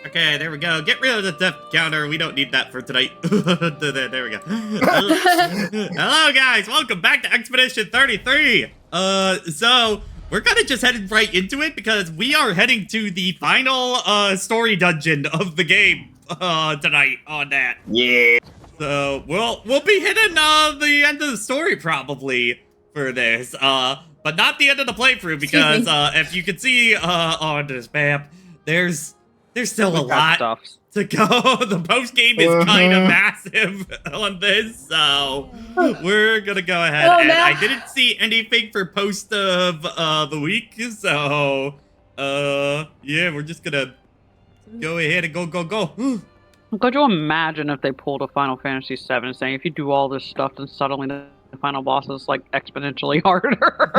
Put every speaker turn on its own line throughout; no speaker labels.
Okay, there we go. Get rid of the death counter. We don't need that for tonight. There we go. Hello, guys. Welcome back to Expedition 33. So we're kind of just headed right into it because we are heading to the final story dungeon of the game tonight on that.
Yeah.
So we'll be hitting the end of the story probably for this, but not the end of the playthrough because if you can see on this map, there's still a lot to go. The post game is kind of massive on this, so we're gonna go ahead. And I didn't see anything for post of the week, so yeah, we're just gonna go ahead and go.
Could you imagine if they pulled a Final Fantasy VII saying if you do all this stuff, then suddenly the final boss is like exponentially harder?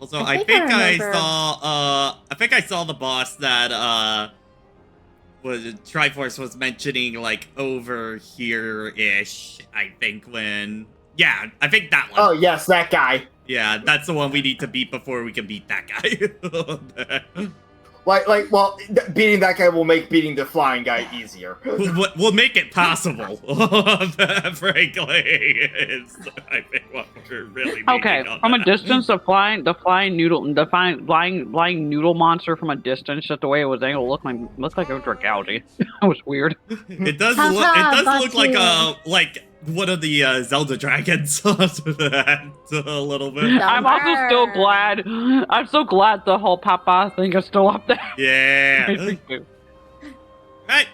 Also, I think I saw the boss that Triforce was mentioning like over here-ish, I think I think that one.
Oh yes, that guy.
Yeah, that's the one we need to beat before we can beat that guy.
Well, beating that guy will make beating the flying guy easier.
We'll make it possible. Frankly, is I think what we're really
okay. From a distance, the flying noodle monster from a distance, just the way it was angled, looked like a Dragalge. It was weird.
It does look like one of the Zelda dragons a little bit.
I'm also still glad. I'm so glad the whole Papa thing is still up there.
Yeah. Right.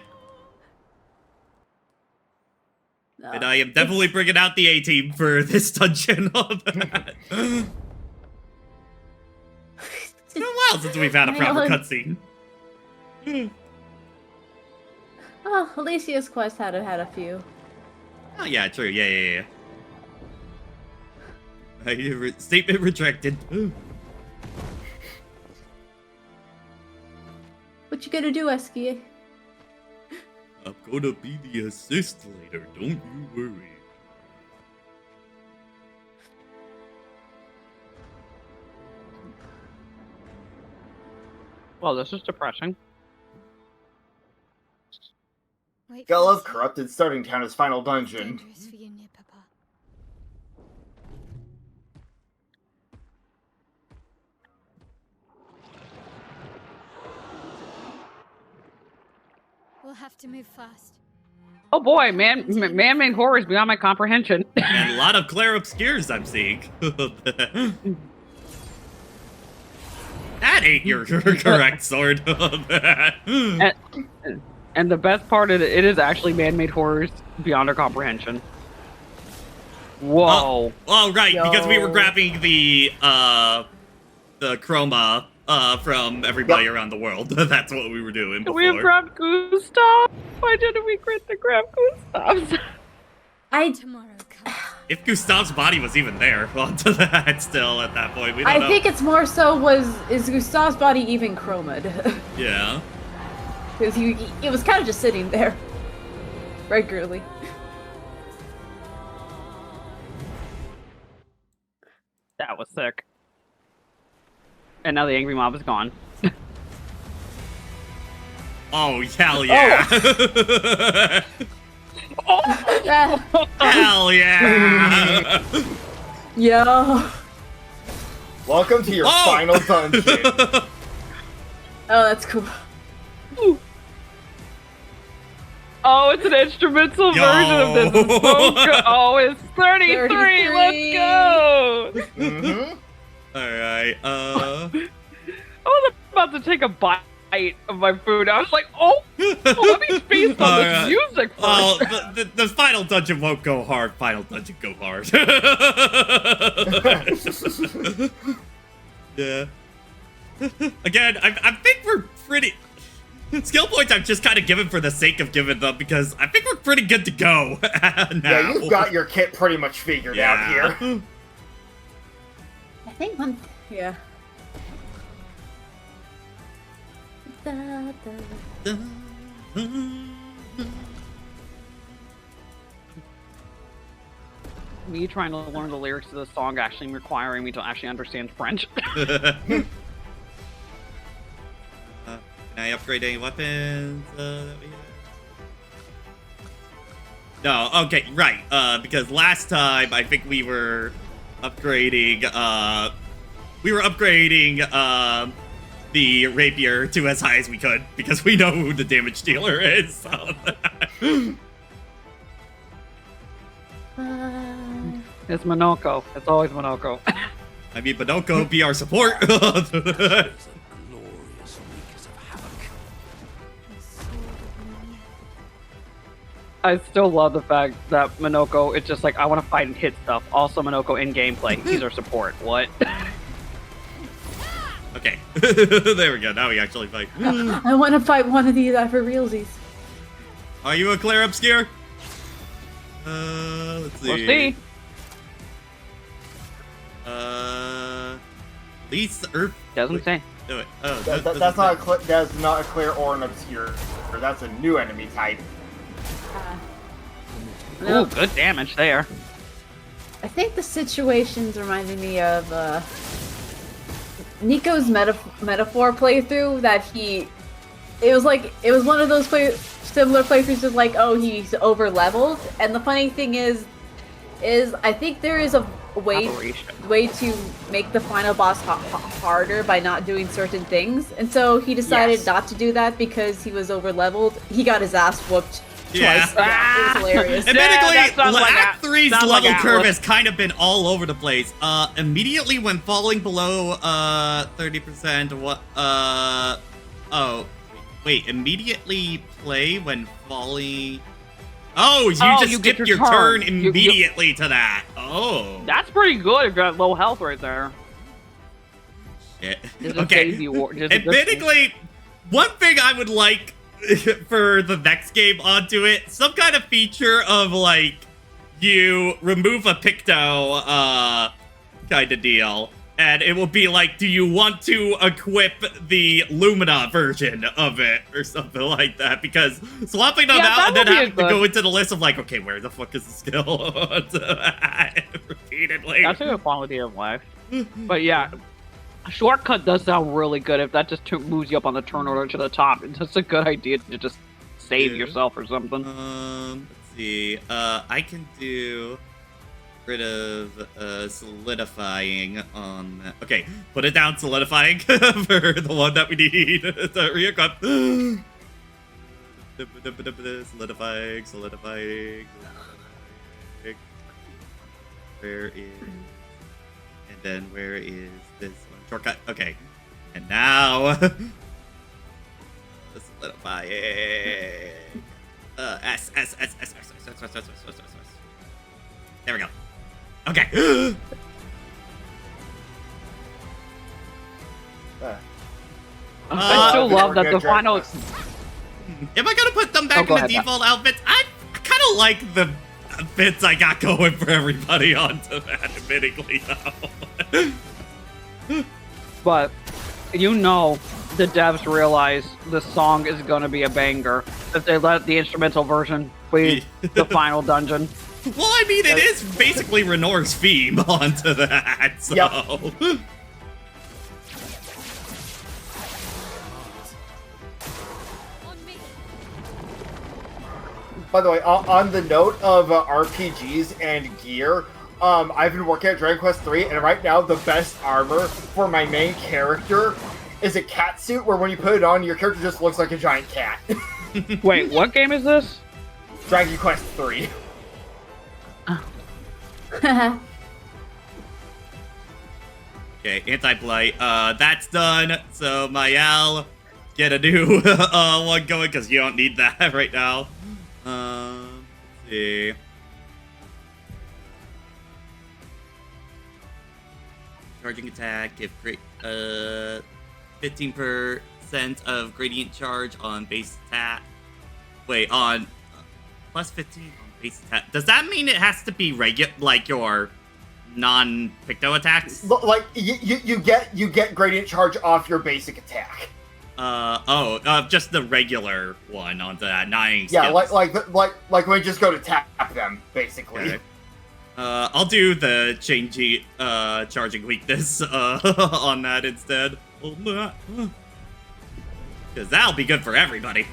And I am definitely bringing out the A-team for this dungeon. It's been a while since we've had a proper cutscene.
Oh, Alicia's quest had a few.
Oh yeah, true. Yeah. Statement retracted.
What you gonna do, Esky?
I'm gonna be the assist later. Don't you worry.
Well, this is depressing.
Gotta love corrupted starting town as final dungeon.
For you, near Papa. We'll have to move fast.
Oh boy, man-made horrors beyond my comprehension.
And a lot of Clair Obscurs I'm seeing. That ain't your correct sword.
And the best part of it is actually man-made horrors beyond our comprehension. Whoa.
Oh right, because we were grabbing the chroma from everybody around the world. That's what we were doing before.
We have grabbed Gustav. Why didn't we grab Gustav's?
Tomorrow comes.
If Gustav's body was even there onto that still at that point, we don't know.
I think it's more so is Gustav's body even chromed?
Yeah.
Because it was kind of just sitting there regularly.
That was sick. And now the angry mob is gone.
Oh, hell yeah.
Oh.
Hell yeah.
Yeah.
Welcome to your final dungeon.
Oh, that's cool.
Oh, it's an instrumental version of this. It's so good. Oh, it's 33. Let's go.
Alright,
I was about to take a bite of my food. I was like, oh let me space on this music first.
Oh, the final dungeon won't go hard. Final dungeon go hard. Yeah. Again, I think we're pretty... Skill points I've just kind of given for the sake of giving them because I think we're pretty good to go now.
Yeah, you've got your kit pretty much figured out here.
I think one. Yeah. Da, da.
Me trying to learn the lyrics to the song actually requiring me to actually understand French.
Can I upgrade any weapons that we have? No, okay, right. Because last time I think we were upgrading the rapier to as high as we could because we know who the damage dealer is. So.
It's Monoko. It's always Monoko.
I mean, Bonoko be our support.
I still love the fact that Monoko, it's just like, I want to fight and hit stuff. Also, Monoko in gameplay. He's our support. What?
Okay. There we go. Now we actually fight.
I want to fight one of these for realsies.
Are you a Clair Obscur? Let's see.
We'll see.
Least Earth.
Doesn't say.
Do it. Oh,
That's not a Clair or an Obscure. That's a new enemy type.
Ooh, good damage there.
I think the situation's reminding me of Nico's metaphor playthrough that it was one of those similar playthroughs of like, oh, he's over leveled, and the funny thing is I think there is a way to make the final boss harder by not doing certain things, and so he decided not to do that because he was over leveled. He got his ass whooped.
Yeah.
Twice. It was hilarious.
Admittedly,
like
Act 3's
sounds
level
like
curve
Atlas.
has kind of been all over the place. Immediately when falling below 30%, immediately play when falling. Oh, you just
you get
skip
your
your turn
turn.
immediately to that. Oh.
That's pretty good if you're at low health right there.
Shit.
Just a
Okay.
baby war- just a-
Admittedly, one thing I would like for the next game onto it, some kind of feature of like you remove a Picto kind of deal, and it will be like, do you want to equip the Lumina version of it or something like that? Because swapping them out and then having to go into the list of like, okay, where the fuck is the skill? Repeatedly.
That's a quality of life. But yeah, a shortcut does sound really good if that just moves you up on the turn order to the top. It's just a good idea to just save yourself or something.
Let's see. I can do rid of solidifying on that. Okay, put it down, solidifying for the one that we need to re-equip. Solidifying. Where is... And then where is this one? Shortcut. Okay. And now... solidifying. S. There we go. Okay.
I still love that the final...
Am I gonna put them back in the default outfits? I kind of like the outfits I got going for everybody onto that, admittedly, though.
But, you know, the devs realize the song is gonna be a banger if they let the instrumental version be the final dungeon.
Well, I mean, it is basically Renor's theme onto that, so... Yep.
By the way, on the note of RPGs and gear, I've been working at Dragon Quest III, and right now the best armor for my main character is a cat suit, where when you put it on, your character just looks like a giant cat.
Wait, what game is this?
Dragon Quest III.
Okay, anti-blight. That's done. So, Mayal, get a new one going, because you don't need that right now. Let's see. Charging attack, give great 15% of gradient charge on base attack. Wait, on plus 15 on base attack. Does that mean it has to be regular, like your non-Picto attacks?
Like you get gradient charge off your basic attack.
Just the regular one on the 9 skills.
Yeah, like when you just go to tap them, basically.
Okay. I'll do the charging weakness on that instead. Because that'll be good for everybody.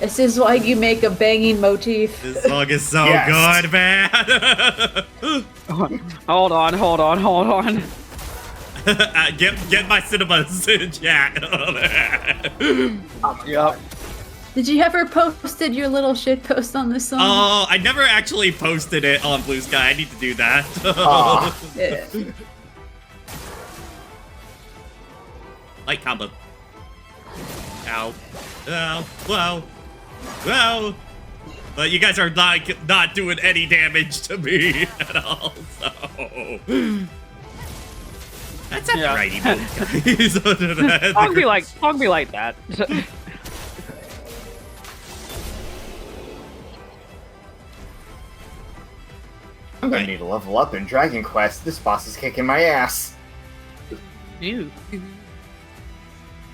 This is why you make a banging motif.
This song is so
Yes.
good, man.
Hold on.
Get my cinemas in chat.
Yep.
Did you ever posted your little shit post on this song?
Oh, I never actually posted it on Blue Sky. I need to do that.
Aw.
Yeah.
Light combo. Ow. Ow. Wow. Wow. But you guys are not doing any damage to me at all, so... That's a
Yeah.
righty move, guys.
Song be like that.
I'm gonna need to level up in Dragon Quest. This boss is kicking my ass.
Ew.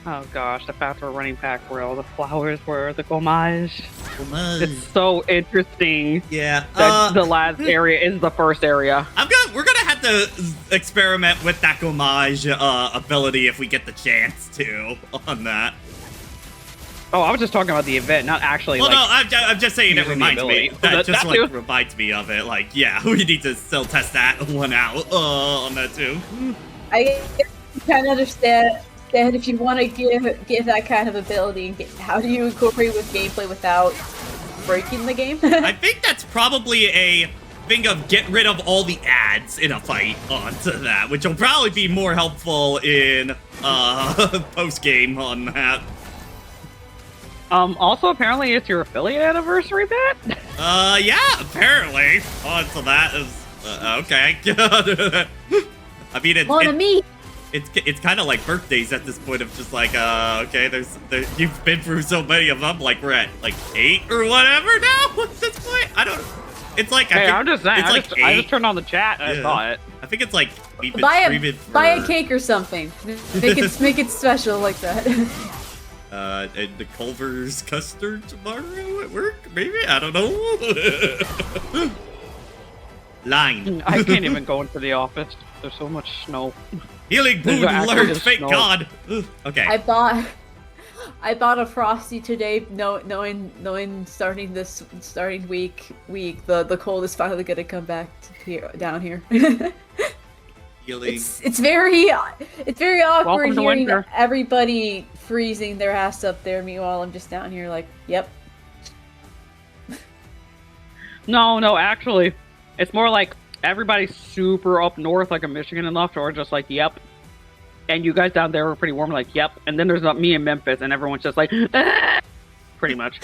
Oh gosh, the path we're running back where all the flowers were, the gommage. It's so interesting
Yeah.
that the last area is the first area.
We're gonna have to experiment with that gommage ability if we get the chance to on that.
Oh, I was just talking about the event, not actually
Well,
like...
no, I'm just saying it
using the
reminds me.
ability.
That just
That
like
too.
reminds me of it. Like, yeah, we need to still test that one out on that too.
I kind of understand if you want to give that kind of ability. How do you incorporate with gameplay without breaking the game?
I think that's probably a thing of get rid of all the ads in a fight onto that, which will probably be more helpful in post game on that.
Also, apparently it's your affiliate anniversary, Matt?
Yeah, apparently. Oh, so that is okay. I mean, it's kind of like birthdays at this point of just like, okay, you've been through so many of them, like we're at like 8 or whatever now at this point. I don't. It's like
Hey, I'm just saying.
It's like
I
8.
just turned on the chat and I saw it.
I think it's like we've been
buy
streaming for, and the Culver's custard tomorrow at work, maybe? I don't know. Line.
I can't even go into the office. There's so much snow.
Healing
There's
boon
actually
alert,
just
thank
snow.
God. Okay.
I bought a Frosty today, knowing starting week the cold is finally gonna come back down here.
Healing.
It's very awkward
Welcome to
hearing
winter.
everybody freezing their ass up there. Meanwhile, I'm just down here like, yep.
No, actually, it's more like everybody's super up north, like in Michigan and stuff, or just like, yep. And you guys down there were pretty warm, like, yep. And then there's me in Memphis, and everyone's just like, ah! Pretty much.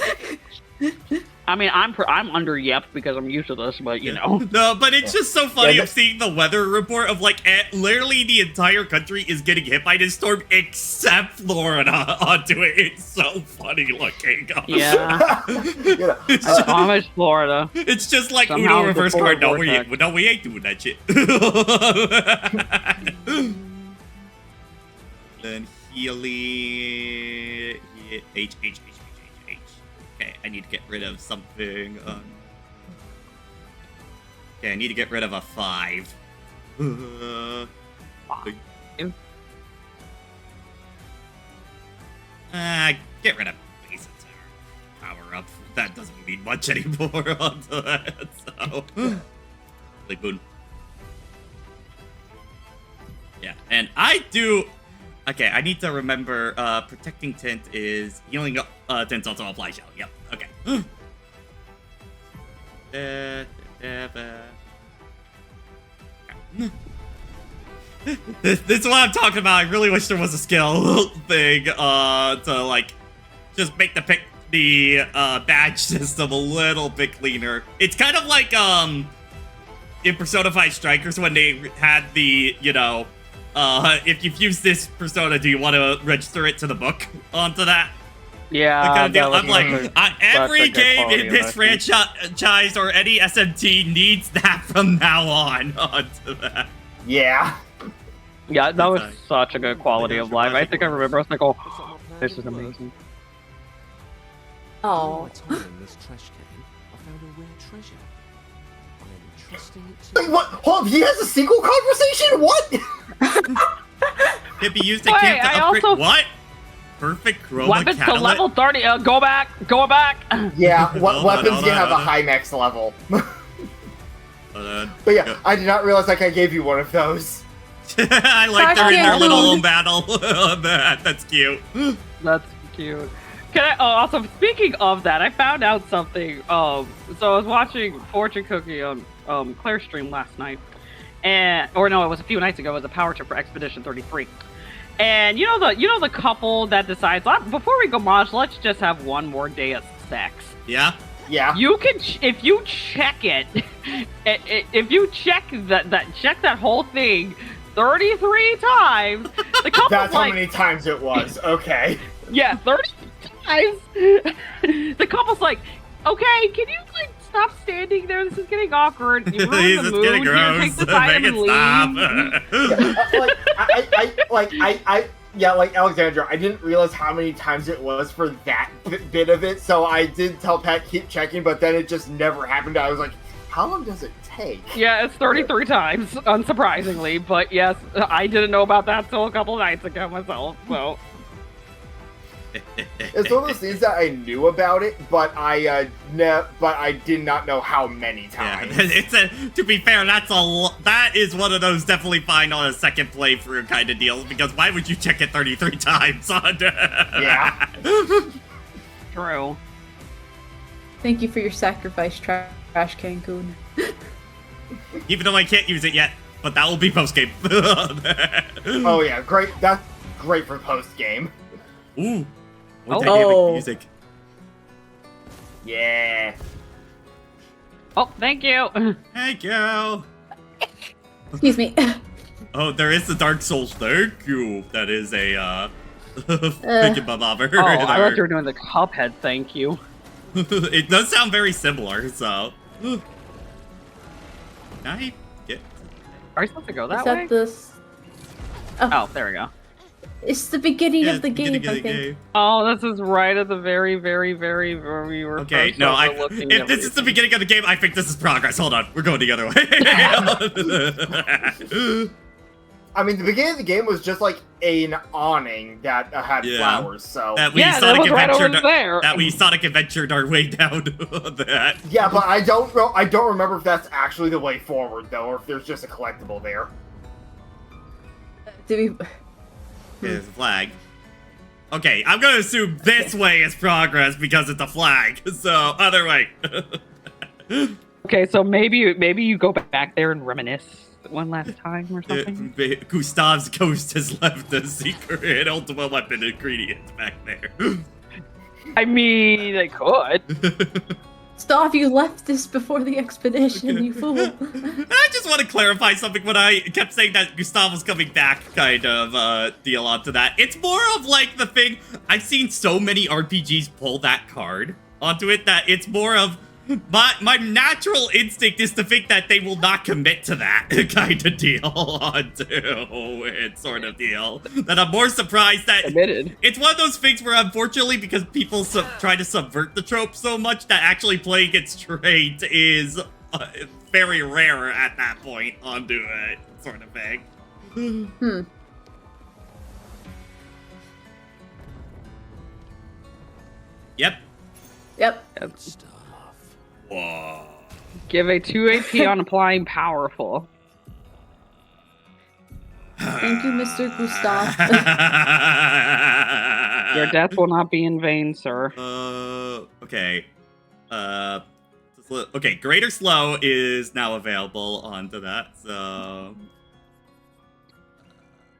I mean, I'm under yep because I'm used to this, but you know.
No, but it's just so funny
Yeah,
of seeing the weather report of like literally the entire country is getting hit by this storm except Florida onto it. It's so funny looking.
Yeah.
You know,
I promise Florida.
It's just like
Somehow
Uno reverse
the
card. No,
polar
we
vortex.
ain't doing that shit. Then Healy H. Okay, I need to get rid of something. Okay, I need to get rid of a 5. Get rid of base attack. Power up. That doesn't mean much anymore onto that. So, like boon. Yeah, and I do. Okay, I need to remember. Protecting tint is healing. Tint also apply shell. Yep. Okay. This is what I'm talking about. I really wish there was a skill thing to like just make the badge system a little bit cleaner. It's kind of like in Persona 5 Strikers when they had the, you know, if you've used this persona, do you want to register it to the book onto that?
Yeah.
That kind of deal.
that
I'm
was
like,
another-
every
that's a good
game
quality
in this
of life.
franchise or any SMT needs that from now on onto that.
yeah.
Yeah, that was
Sorry.
such a good quality of life. I think I remember. I was like, oh, This is amazing.
Oh.
My time in this trash can, I found a rare treasure. I am entrusting it to
Wait, what? Hold on, he has a sequel conversation? What?
Can be used to
Wait,
camp to
I
upgrade.
also-
What? Perfect chroma
Weapons to
catalyst?
level 30. Go back. Go back.
Yeah,
Hold on,
weapons
hold
can
on,
have a
hold on.
high max level.
Hold on.
But yeah,
Go.
I did not realize like I gave you one of those.
I like they're in their
Trash
little
can.
home battle. That's cute.
That's cute. Can I? Oh, also speaking of that, I found out something. So I was watching Fortune Cookie on Claire's stream last night, or no, it was a few nights ago. It was a power trip for Expedition 33. And you know the couple that decides before we go Maj, let's just have one more day of sex.
Yeah.
Yeah.
You can if you check it, if you check that whole thing 33 times, the couple's
That's how
like,
many times it was. Okay.
yeah, 30 times. The couple's like, okay, can you like stop standing there? This is getting awkward. You ruined the
It's
mood.
getting
Here,
gross.
take this item
Make
and
it
leave.
stop.
Yeah, like Alexandra, I didn't realize how many times it was for that bit of it, so I did tell Pat keep checking, but then it just never happened. I was like, how long does it take?
Yeah, it's 33 times, unsurprisingly. But yes, I didn't know about that till a couple nights ago myself. So
It's one of those things that I knew about it, but I did not know how many
Yeah,
times.
to be fair, that is one of those definitely fine on a second playthrough kind of deals, because why would you check it 33 times on
Yeah.
true.
Thank you for your sacrifice, Trash Cancun.
Even though I can't use it yet, but that will be post-game.
Oh yeah, great. That's great for post game.
Ooh. More
Oh.
dynamic music.
Yeah.
Oh, thank you.
Thank you.
Excuse me.
Oh, there is the Dark Souls. Thank you. That is a thingamabobber.
Oh, I thought you were doing the Cuphead. Thank you.
It does sound very similar, so. Can I get?
Are you supposed to go
Is
that
that
way?
this?
Oh, there we go.
It's the beginning
Yeah,
of the game,
beginning of
I
the
think.
game.
Oh, this is right at the very, very, very, very. We're
Okay,
first
no,
overlooking
if this is the
everything.
beginning of the game, I think this is progress. Hold on, we're going the other way.
I mean, the beginning of the game was just like an awning that had
Yeah.
flowers. So
that we
Yeah, that
Sonic
was right over
adventured.
there.
That we Sonic adventured our way down that.
yeah, but I don't know. I don't remember if that's actually the way forward though, or if there's just a collectible there.
Do we?
There's a flag. Okay, I'm gonna assume this way is progress because it's a flag. So other way.
Okay, so maybe you go back there and reminisce one last time or something.
Gustav's ghost has left a secret ultimate weapon ingredient back there.
I mean, they could.
Stop! You left this before the expedition, you fool.
I just want to clarify something when I kept saying that Gustav was coming back kind of deal onto that. It's more of like the thing, I've seen so many RPGs pull that card onto it that it's more of my natural instinct is to think that they will not commit to that kind of deal onto it sort of deal. That I'm more surprised that
Committed.
it's one of those things where, unfortunately, because people try to subvert the trope so much, that actually playing it straight is very rare at that point onto it, sort of thing.
Hmm.
Yep.
Yep.
stuff.
Whoa.
Give a 2 AP on applying powerful.
Thank you, Mr. Gustav.
Your death will not be in vain, sir.
Okay. Okay, Greater Slow is now available onto that, so...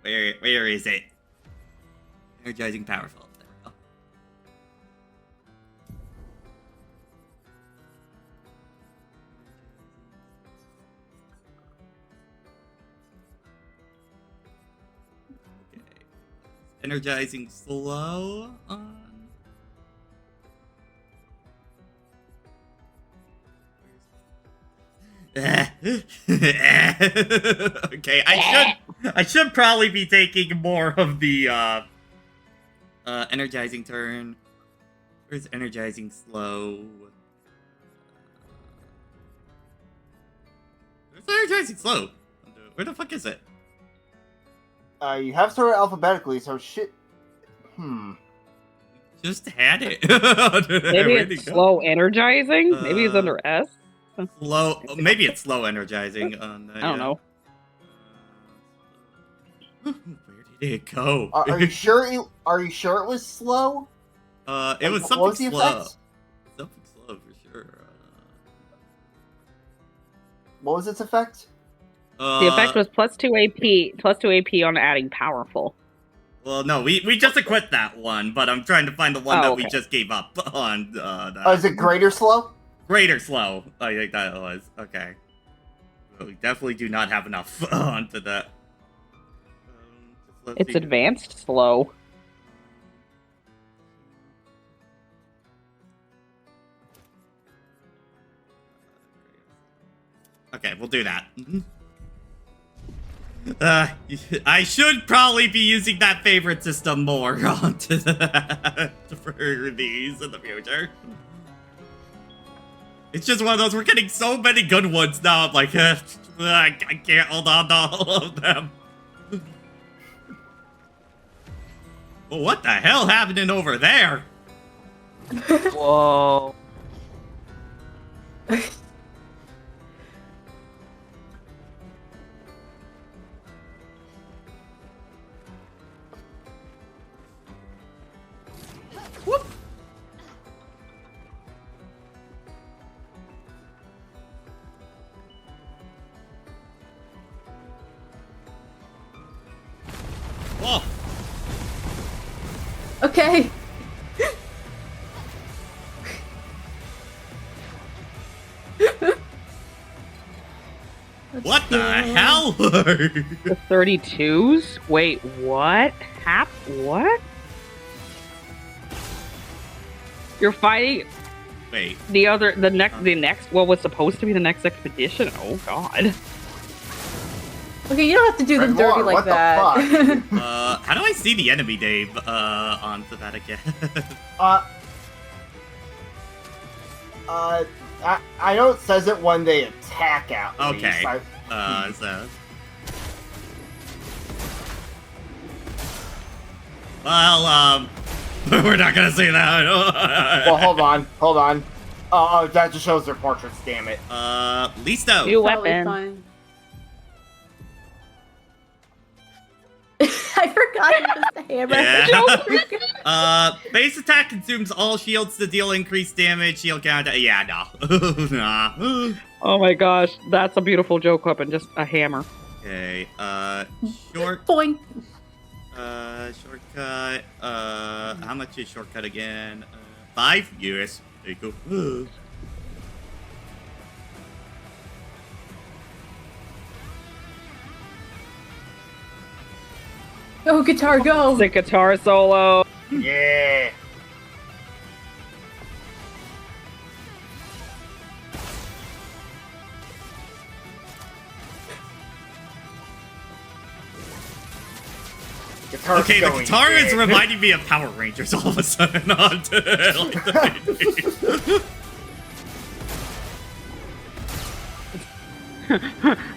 Where is it? Energizing Powerful. There we go. Okay. Energizing Slow on... Okay, I should probably be taking more of the Energizing turn. Where's energizing slow? Where's energizing slow? Where the fuck is it?
You have to sort it alphabetically, so shit.
Just had it.
Maybe
Where'd
it's
it go?
slow energizing. Maybe it's under S.
Slow. Maybe it's slow energizing. On
I don't know.
Where did it go?
Are you sure? Are you sure it was slow?
It was
What
something
was the
slow.
effect?
Something slow for sure.
What was its effect?
The effect was +2 AP, +2 AP on adding powerful.
Well, no, we just equipped that one, but I'm trying to find the one
Oh,
that
okay.
we just gave up on. That.
Is it greater slow?
Greater slow. I think that was okay. Well, we definitely do not have enough onto that. Let's
It's
see.
advanced slow.
Okay, we'll do that. I should probably be using that favorite system more onto that for these in the future. It's just one of those, we're getting so many good ones now, I'm like, I can't hold on to all of them. Well, what the hell happening over there?
Whoa.
Whoop. Whoa.
Okay.
What the hell?
The 32s? Wait, what? What? You're fighting
Wait.
the next, what was supposed to be the next expedition? Oh god.
Okay, you don't have to do them dirty like
What the
that.
How do I see the enemy Dave onto that again?
I know it says it when they attack at
Okay.
least.
So. Well, we're not gonna see that.
Well, hold on. Oh, that just shows their portraits, damn it.
Listo.
New
Probably
weapon.
fine. I forgot it was the hammer.
Yeah. Base attack consumes all shields to deal increased damage. Shield counter. Yeah, no. Nah.
Oh my gosh, that's a beautiful joke weapon, just a hammer.
Okay, short,
Boing.
shortcut, how much is shortcut again? 5 US. There you go.
Go, guitar, go.
The guitar solo.
Yeah. Guitar's
Okay, the
going
guitar is
big.
reminding me of Power Rangers all of a sudden.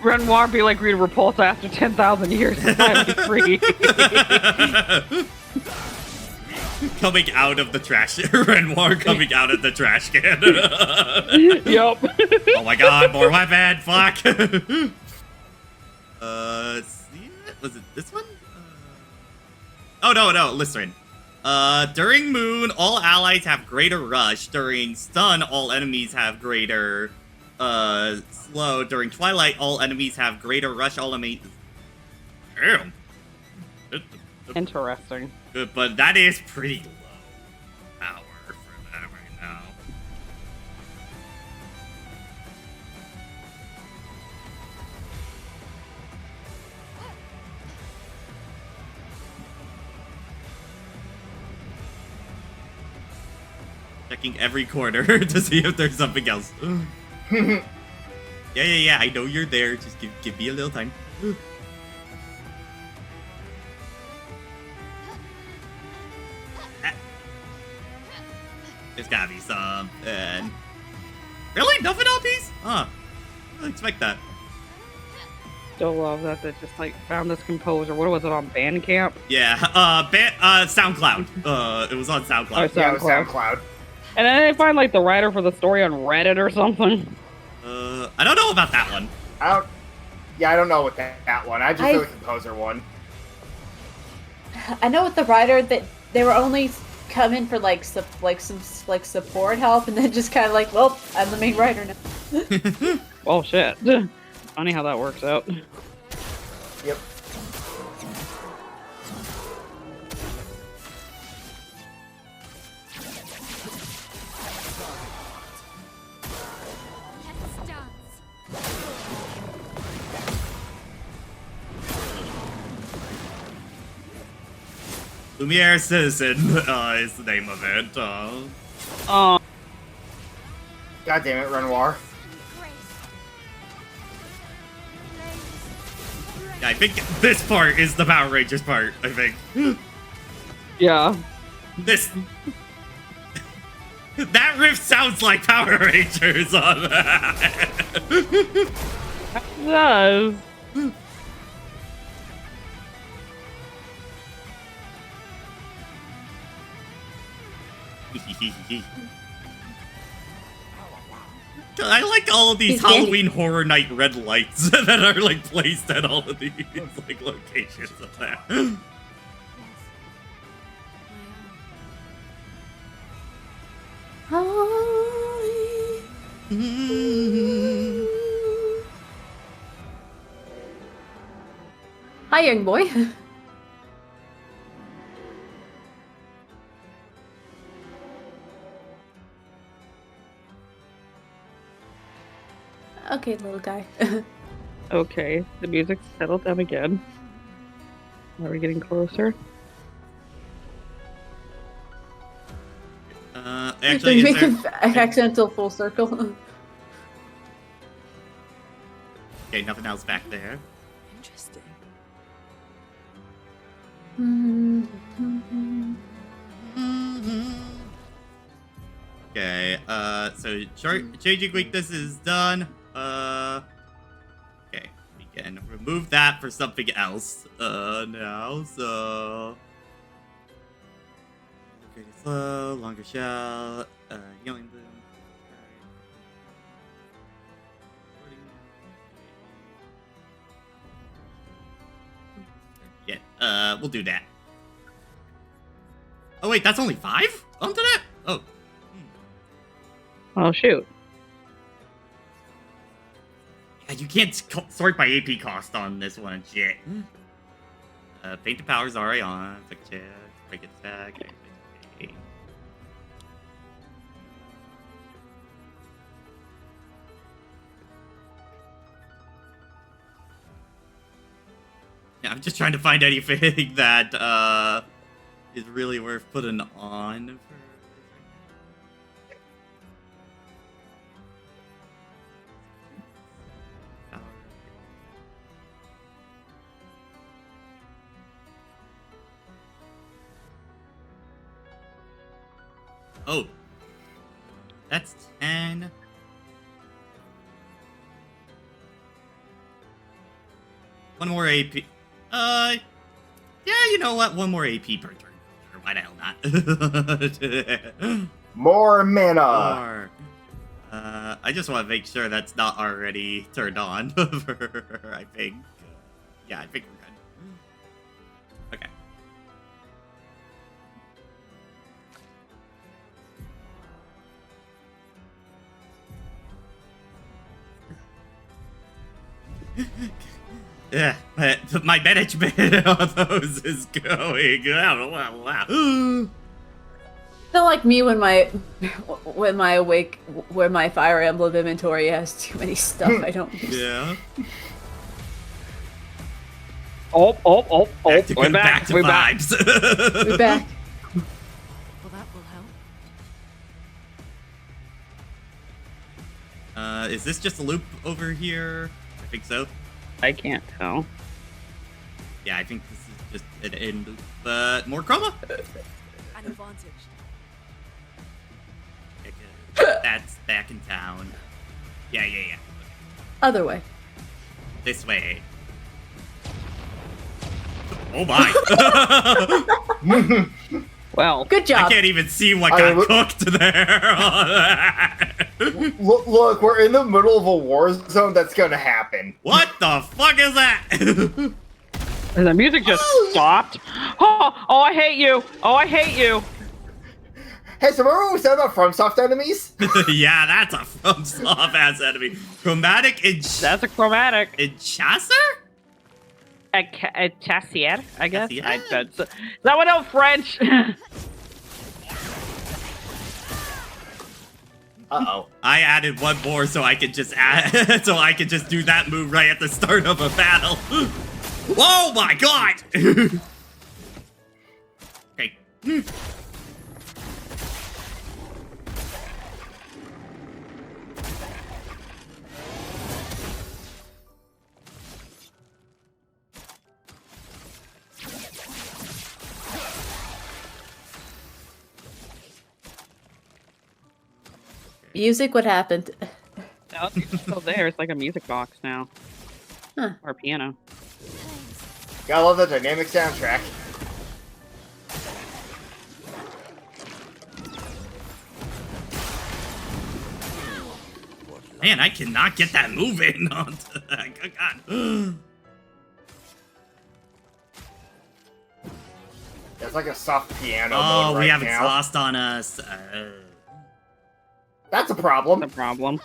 Renoir be like Rita Repulsa after 10,000 years. It's finally free.
Coming out of the trash. Renoir coming out of the trash can.
Yup.
Oh my god, more weapon, fuck. Was it this one? Oh no, listen. During Moon, all allies have greater rush. During Stun, all enemies have greater, slow. During Twilight, all enemies have greater rush. All enemies... Damn.
Interesting.
But that is pretty low power for that right now. Checking every corner to see if there's something else. Yeah, I know you're there. Just give me a little time. There's gotta be some. And really? Nothing LPs? Huh. I didn't expect that.
Still love that they just like found this composer. What was it on Bandcamp?
Yeah, SoundCloud. It was on SoundCloud.
Oh,
Yeah, it was
SoundCloud.
SoundCloud.
And then they find like the writer for the story on Reddit or something.
I don't know about that one.
I don't know what that one. I just know the composer one.
I know with the writer that they were only coming for like some support help, and then just kind of like, well, I'm the main writer now.
Oh shit. Funny how that works out.
Yep.
Let's dance.
Lumiere Citizen is the name of it.
God damn it, Renoir.
Yeah, I think this part is the Power Rangers part, I think.
Yeah.
This... that riff sounds like Power Rangers on that.
It does.
I like all of these
He's getting-
Halloween Horror Night red lights that are like placed at all of these like locations of that.
Hi, young boy. Okay, little guy.
Okay, the music's settled down again. Are we getting closer?
Actually,
Did
is
we make
there...
an accidental full circle?
Okay, nothing else back there.
Interesting.
Okay, so changing weakness is done. Okay, we can remove that for something else. Now, so... Pretty slow, longer shell, healing bloom. Yeah, we'll do that. Oh wait, that's only 5 onto that? Oh.
Oh shoot.
Yeah, you can't sort by AP cost on this one, shit. Paint the powers already on. Click chat, break it stack. Okay. Yeah, I'm just trying to find anything that is really worth putting on. Oh, that's 10. One more AP. Yeah, you know what? One more AP per turn. Or why the hell not?
More mana.
More. I just want to make sure that's not already turned on. I think. Yeah, I think we're good. Okay. Yeah, my management of those is going. Wow.
Feel like me when my Fire Emblem inventory has too many stuff I don't use.
Yeah.
Oh,
Back to,
we're back.
back to
We're back.
vibes.
We're back.
Well, that will help.
Is this just a loop over here? I think so.
I can't tell.
Yeah, I think this is just an end loop. But more chroma?
An advantage.
that's back in town. Yeah.
Other way.
This way. Oh my!
Well,
Good
I
job.
can't even see what got cooked there.
Look, we're in the middle of a war zone that's gonna happen.
What the fuck is that?
and the music just stopped. Oh, I hate you. Oh, I hate you.
Hey, so remember what we said about FromSoft enemies?
Yeah, that's a from soft ass enemy. Chromatic
That's a chromatic.
Enchasser?
A chassier, I guess.
Chassier?
Is that one out French?
Uh-oh.
I added one more so I could just add, so I could just do that move right at the start of a battle. Oh my god! Okay.
Music, what happened?
No, it's still there. It's like a music box now.
Huh.
Or a piano.
Gotta love the dynamic soundtrack.
Man, I cannot get that move in. Good god.
It's like a soft piano
Oh,
mode
we
right
have
now.
exhaust on us.
That's a problem.
The problem.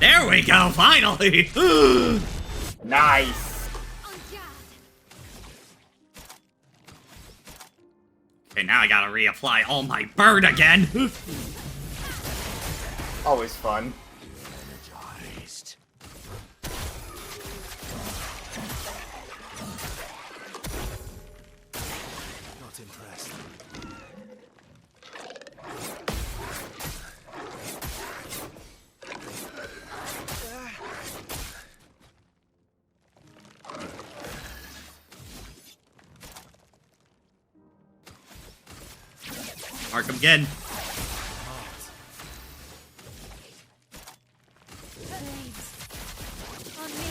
There we go, finally!
Nice.
Okay, now I gotta reapply all my burn again.
Always fun.
Energized. Not impressed.
Mark him again.
Blades. On me.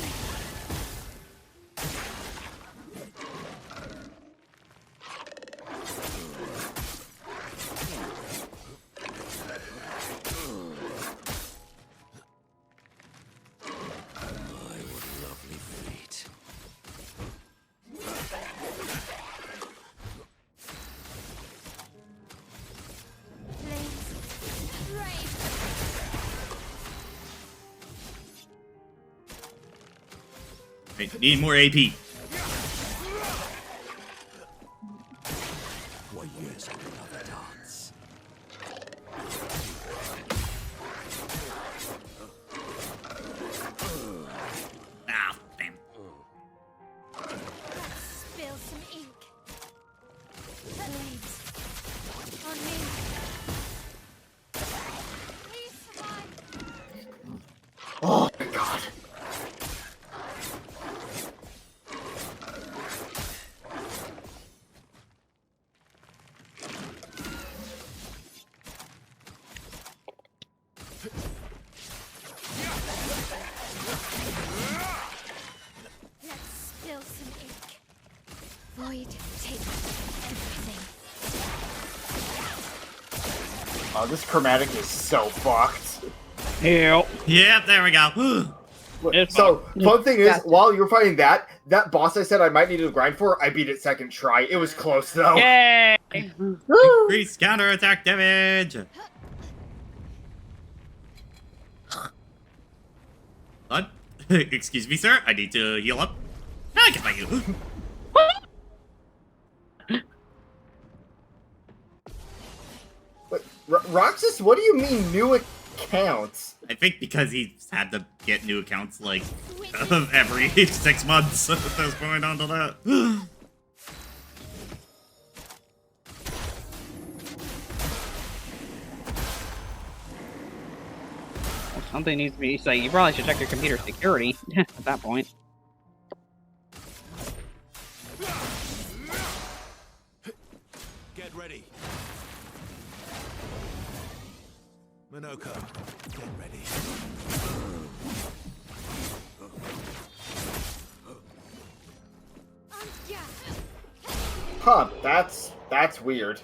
Lovely feet.
Blades. Rain.
Wait, need more AP.
What years of another dance?
Ah, damn.
Spill some ink. Blades. On me. Please survive.
Oh my god.
Let's spill some ink. Void, take everything.
Oh, this chromatic is so fucked.
Ew.
Yep, there we go.
It's
So, fun thing is,
Gotcha.
while you're fighting that boss I said I might need to grind for, I beat it second try. It was close though.
Yay!
Woo!
Increase counterattack damage. What? Excuse me, sir. I need to heal up. Now I can fight you.
Wait, Roxas, what do you mean new accounts?
I think because he's had to get new accounts like every 6 months at this point onto that.
Something needs to be said. You probably should check your computer security at that point.
Get ready. Minoko, get ready.
Yeah.
Huh, that's weird.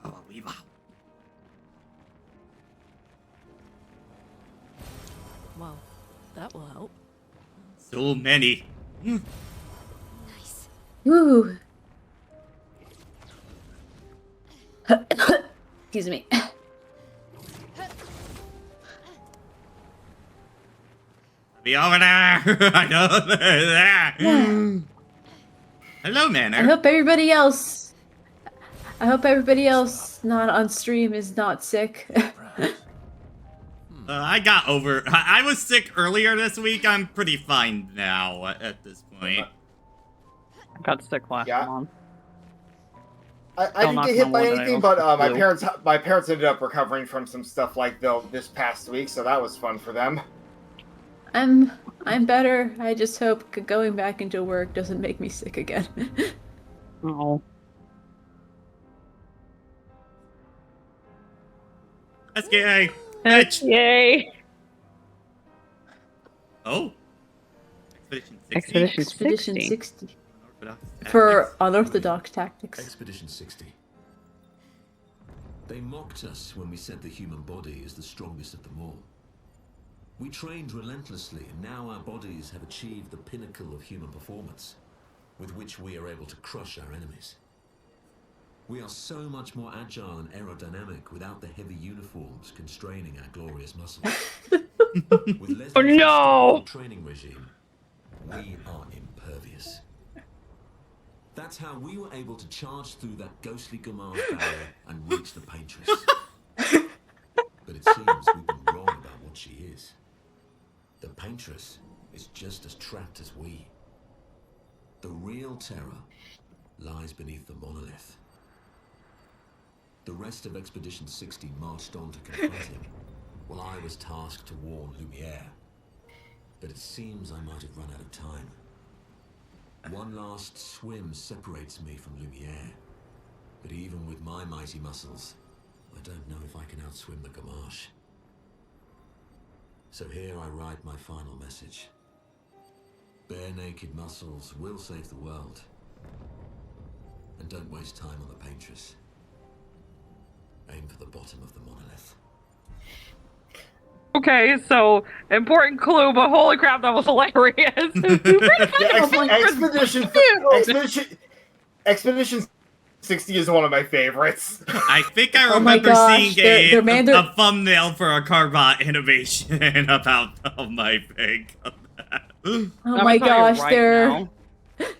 Oh, we wow.
Well, that will help.
So many.
Nice.
Woo. Excuse me.
Be over there. I know they're there.
Yeah.
Hello, Manor.
I hope everybody else not on stream is not sick.
I got over. I was sick earlier this week. I'm pretty fine now at this point.
I got sick last
Yeah.
month.
I
Still
didn't
not
get hit
gonna
by
lie that I
anything,
also
but
flew.
my parents ended up recovering from some stuff like this past week, so that was fun for them.
I'm better. I just hope going back into work doesn't make me sick again.
Oh.
SKA. Bitch.
Yay!
Oh. Expedition 60.
Expedition
Expedition
60.
60
Unorthodox
for
tactics.
unorthodox tactics.
Expedition 60. They mocked us when we said the human body is the strongest of them all. We trained relentlessly, and now our bodies have achieved the pinnacle of human performance, with which we are able to crush our enemies. We are so much more agile and aerodynamic without the heavy uniforms constraining our glorious muscles. With Leslie's
Oh, no!
unstoppable training regime, we are impervious. That's how we were able to charge through that ghostly Gamar's barrier and reach the Paintress. But it seems we've been wrong about what she is. The Paintress is just as trapped as we. The real terror lies beneath the monolith. The rest of Expedition 60 marched on to confront him, while I was tasked to warn Lumiere. But it seems I might have run out of time. One last swim separates me from Lumiere, but even with my mighty muscles, I don't know if I can outswim the Gamache. So here I write my final message. Bare naked muscles will save the world. And don't waste time on the Paintress. Aim for the bottom of the monolith.
Okay, so important clue, but holy crap, that was hilarious.
Expedition 60 is one of my favorites.
I think I
Oh my
remember
gosh,
seeing
they're
a thumbnail for a Carbot animation about my thing.
Oh
I'm
my
gonna tell you
gosh,
right
they're
now.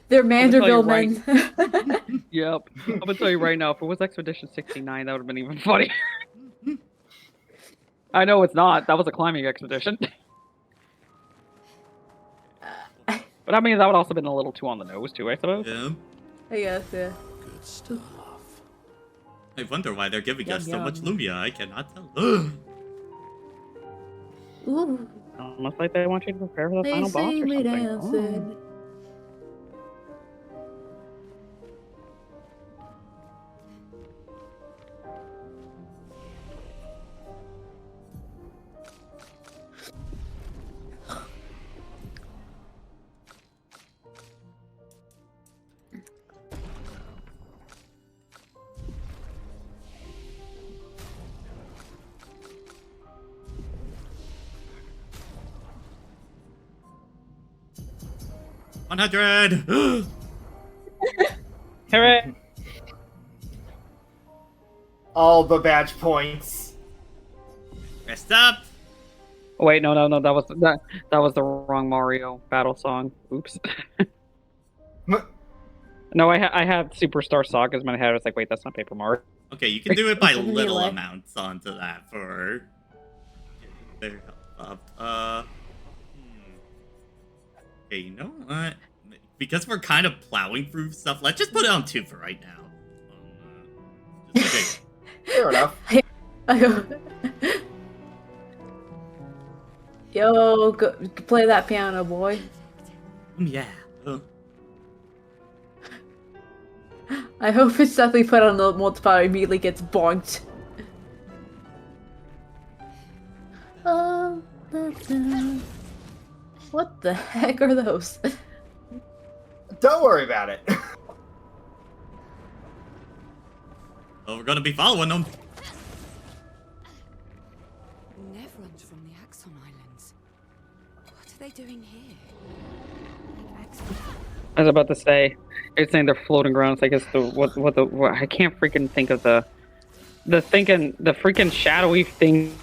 they're
I'm gonna tell you
Manderville men.
Yep. I'm gonna tell you right now, if it was Expedition 69, that would have been even funnier. I know it's not. That was a climbing expedition. But I mean, that would also have been a little too on the nose, too, I suppose.
Yeah.
I guess, yeah.
Good stuff.
I wonder why they're giving
Yum,
us so much
yum.
Lumia. I cannot tell.
Ooh,
Almost like they want you to prepare for the
they
final boss
see
or
me
something.
dancing.
Oh. 100!
Hooray!
All the badge points.
Rest up!
Oh, wait, no, that was the wrong Mario battle song. Oops. No, I had Superstar Sagas in my head. I was like, wait, that's not Paper Mario.
Okay, you can do it by
Isn't he
little
like-
amounts onto that for their help up. Okay, you know what? Because we're kind of plowing through stuff, let's just put it on 2 for right now. Okay.
Fair enough.
Yo, go play that piano, boy.
Yeah.
I hope it's definitely put on the multiplier immediately gets bonked. What the heck are those?
Don't worry about it.
Well, we're gonna be following them.
Nevrons from the Axon Islands. What are they doing here?
I was about to say, it's saying they're floating around. So I guess what I can't freaking think of the freaking shadowy things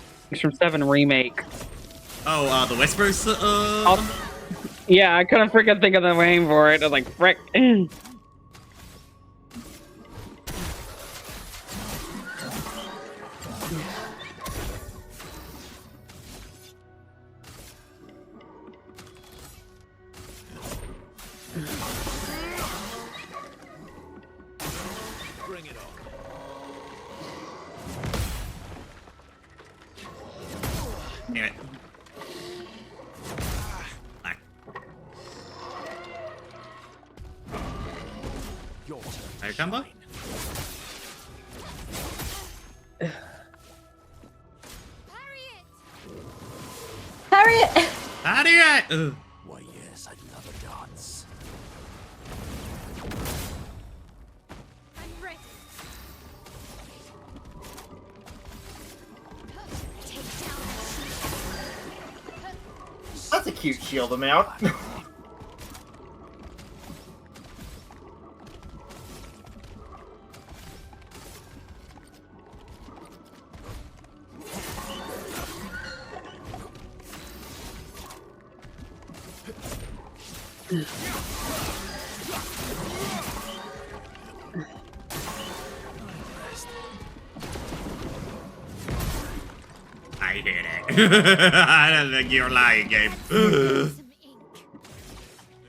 from 7 Remake.
Oh, the whispers.
Yeah, I couldn't freaking think of the name for it. I was like, frick.
Bring it on.
Damn it. Fuck.
Your turn.
Fire combo?
Harriet!
How do you?
Why, yes, I'd love a dance.
I'm ready. Take down
That's a cute shield amount.
I hit it. I don't think you're lying, Gabe.
some ink.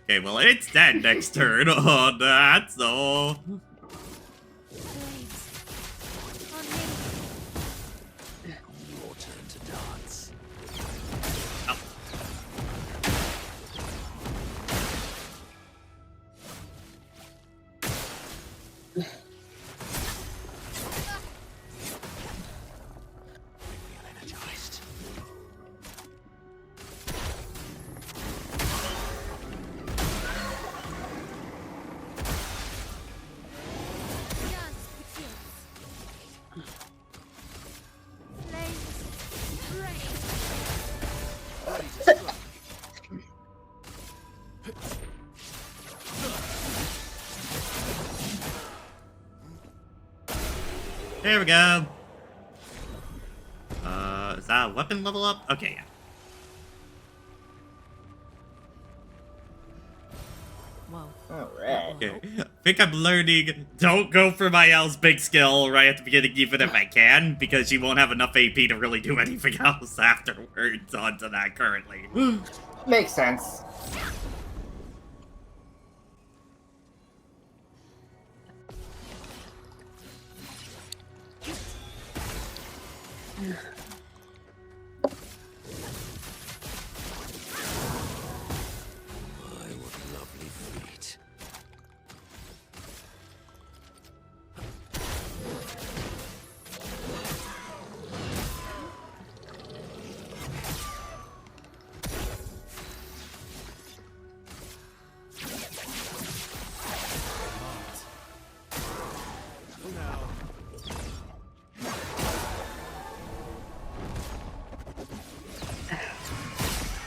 Okay, well, it's dead next turn on that, so.
Blades. On me.
Your turn to dance.
Oh.
I feel energized.
Dance begins. Flames. Rain.
Ready to strike.
There we go. Is that a weapon level up? Okay, yeah.
Well,
Alright.
Okay. I think I'm learning, don't go for my L's big skill right at the beginning even if I can, because she won't have enough AP to really do anything else afterwards onto that currently.
Makes sense.
My, what lovely feet.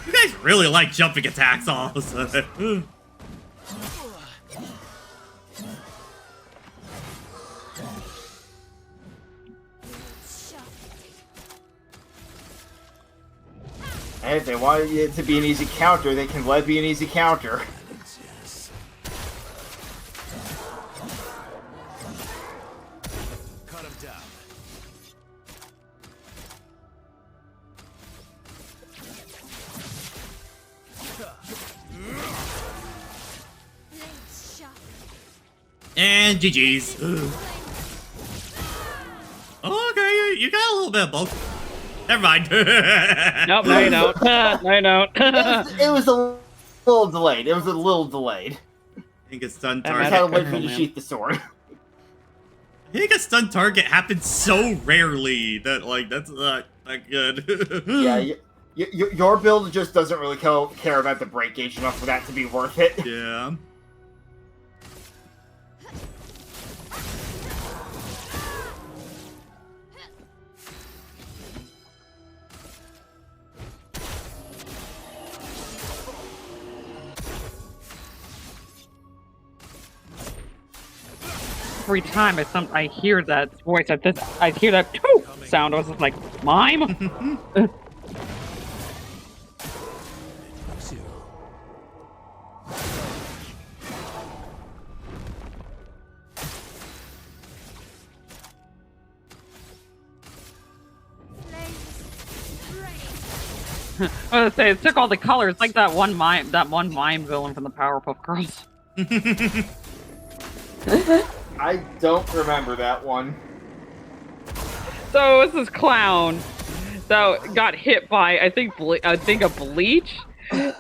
You guys really like jumping attacks all of a sudden.
Hey, if they want it to be an easy counter, they can let it be an easy counter.
Balance, yes. Cut him down.
Blades sharp.
And GG's.
Flames.
you got a little bit of both. Never mind.
Nope, no you don't. No you don't.
It was a little delayed. It was a little delayed.
I think a stun
That
I
target.
had to wait
Oh,
for you to
man.
sheath the sword.
I think a stun target happens so rarely that, like, that's not good.
Yeah, your build just doesn't really care about the break gauge enough for that to be worth it.
Yeah.
Every time I hear that voice, I hear that "Toot" sound. I was just like, mime. I was gonna say it took all the colors, like that one mime villain from the Powerpuff Girls.
I don't remember that one.
So it's this clown that got hit by I think a bleach, and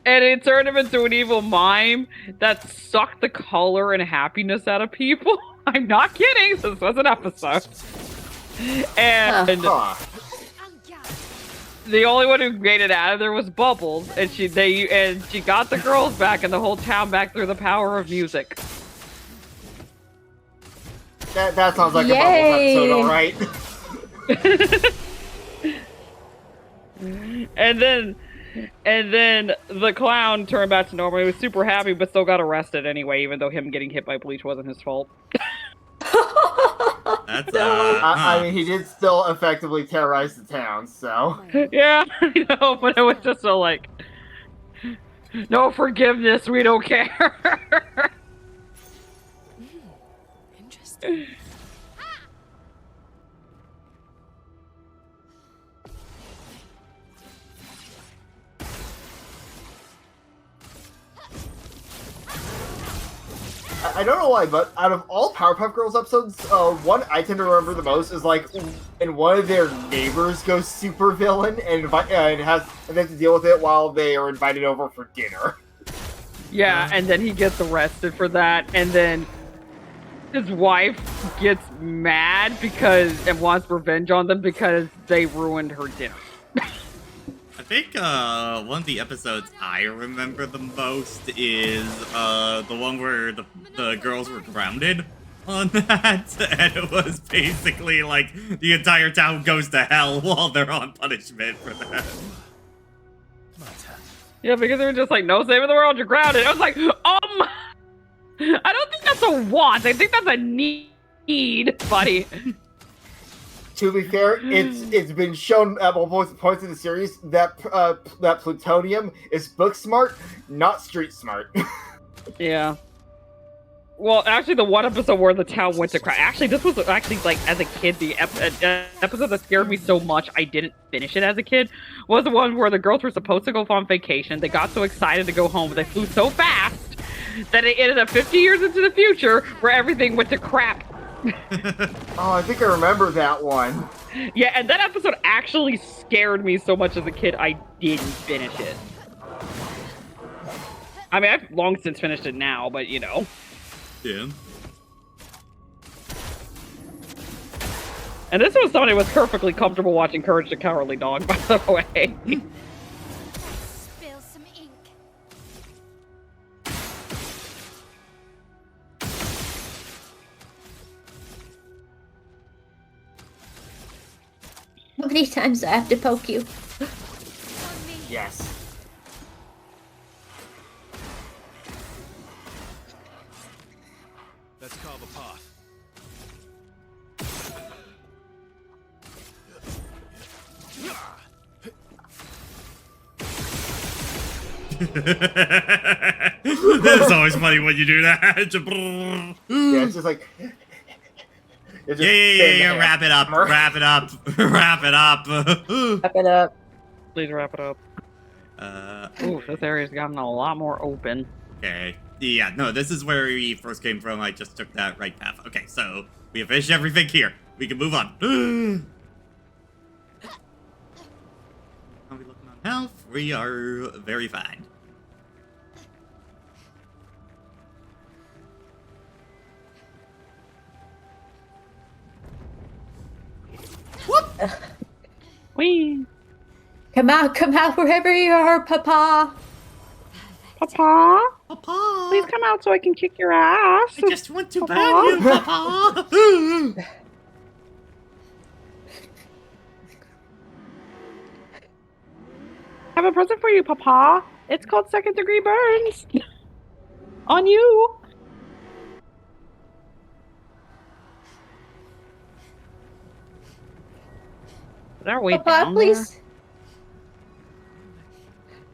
it turned him into an evil mime that sucked the color and happiness out of people. I'm not kidding. This was an episode, and
Huh.
the only one who made it out of there was Bubbles, and she got the girls back and the whole town back through the power of music.
That sounds like
Yay.
a Bubbles episode, alright.
And then the clown turned back to normal. He was super happy, but still got arrested anyway, even though him getting hit by bleach wasn't his fault.
That's,
I mean, he did still effectively terrorize the town, so.
Yeah, I know, but it was just so like, no forgiveness, we don't care.
Interesting.
I don't know why, but out of all Powerpuff Girls episodes, one I tend to remember the most is like when one of their neighbors goes super villain and they have to deal with it while they are invited over for dinner.
Yeah, and then he gets arrested for that, and then his wife gets mad and wants revenge on them because they ruined her dinner.
I think one of the episodes I remember the most is the one where the girls were grounded on that, and it was basically like the entire town goes to hell while they're on punishment for that.
Yeah, because they were just like, no saving the world, you're grounded. I was like, I don't think that's a want. I think that's a need, buddy.
To be fair, it's been shown at multiple points in the series that that plutonium is book smart, not street smart.
Yeah. Well, actually, the one episode where the town went to crash. Actually, this was actually like as a kid, the episode that scared me so much I didn't finish it as a kid was the one where the girls were supposed to go on vacation. They got so excited to go home, but they flew so fast that it ended up 50 years into the future where everything went to crap.
Oh, I think I remember that one.
Yeah, and that episode actually scared me so much as a kid I didn't finish it. I mean, I've long since finished it now, but you know.
Yeah.
And this was somebody who was perfectly comfortable watching Courage the Cowardly Dog, by the way.
Spill some ink.
How many times do I have to poke you?
On me.
Yes.
Let's carve a path.
It's always funny when you do that.
Yeah, it's just like. It's just
Yeah. Wrap it up. Wrap it up. Wrap it up.
Wrap it up.
Please wrap it up. Ooh, this area's gotten a lot more open.
Okay. Yeah, no, this is where we first came from. I just took that right path. Okay, so we have finished everything here. We can move on. we are very fine.
Whee!
Come out wherever you are, Papa.
Papa?
Papa!
Please come out so I can kick your ass.
I just want to
Papa?
ban you, Papa!
I have a present for you, Papa. It's called second-degree burns. On you. Is there a way
Papa,
down
please.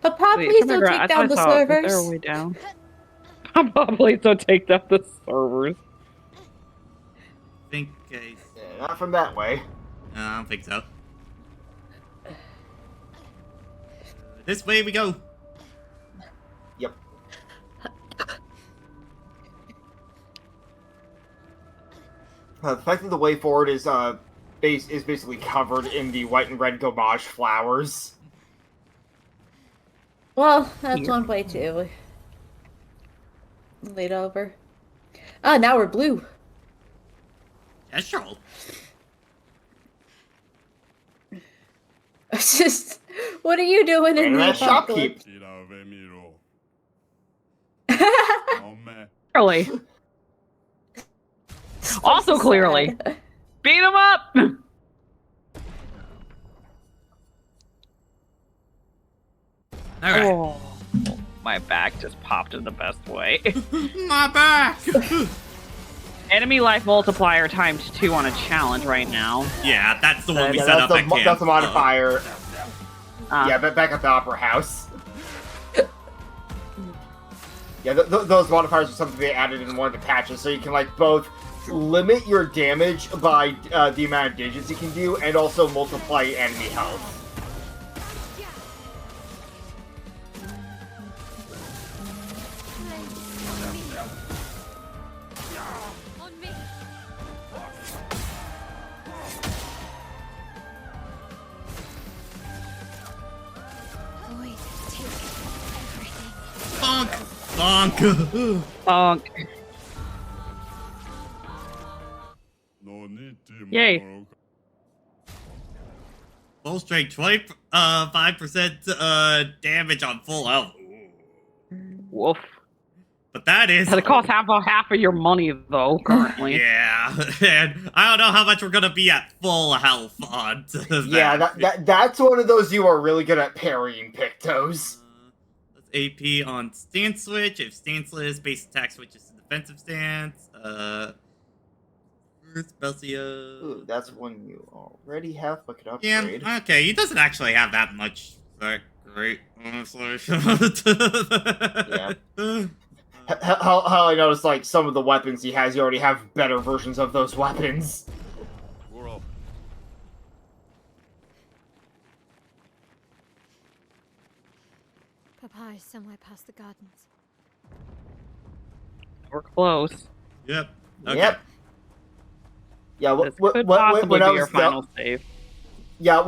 Papa,
there? Wait,
please
come
don't
here,
take
I
down the
thought I saw it. Is there a
servers.
way down? Papa, please don't take down the servers.
I think
Yeah, not from that way.
I don't think so. This way we go.
Yep. The fact that the way forward is basically covered in the white and red gomage flowers.
Well, that's
Here.
one way too. Laid over. Ah, now we're blue.
Yeah, sure.
It's just, what are you doing in
And
the
that
apocalypse?
Clearly. Also
So
clearly.
sad.
Beat him up!
Alright.
Oh, my back just popped in the best way.
My back!
Enemy life multiplier times 2 on a challenge right now.
Yeah, that's the one we
Yeah,
set up at camp.
that's the modifier.
Uh,
Yeah, but back at the Opera House. Yeah, those modifiers are something they added in one of the patches, so you can like both limit your damage by the amount of digits you can do, and also multiply enemy health.
On me. Void, take everything.
Bonk! Bonk!
bonk. Yay.
Full strength, 5% damage on full health.
Woof.
But that is...
It costs half of your money, though, currently.
Yeah, and I don't know how much we're gonna be at full health on that.
Yeah, that's one of those you are really good at parrying, Pictos.
That's AP on stance switch. If stanceless, base attack switches to defensive stance. Spelcio.
Ooh, that's one you already have, but could
Yeah,
upgrade.
okay, he doesn't actually have that much. That great, honestly.
Yeah. How I noticed, like, some of the weapons he has, you already have better versions of those weapons.
Papa is somewhere past the gardens.
We're close.
Yep. Okay.
Yep. Yeah,
This could possibly
when I
be our
was
final save.
Yeah,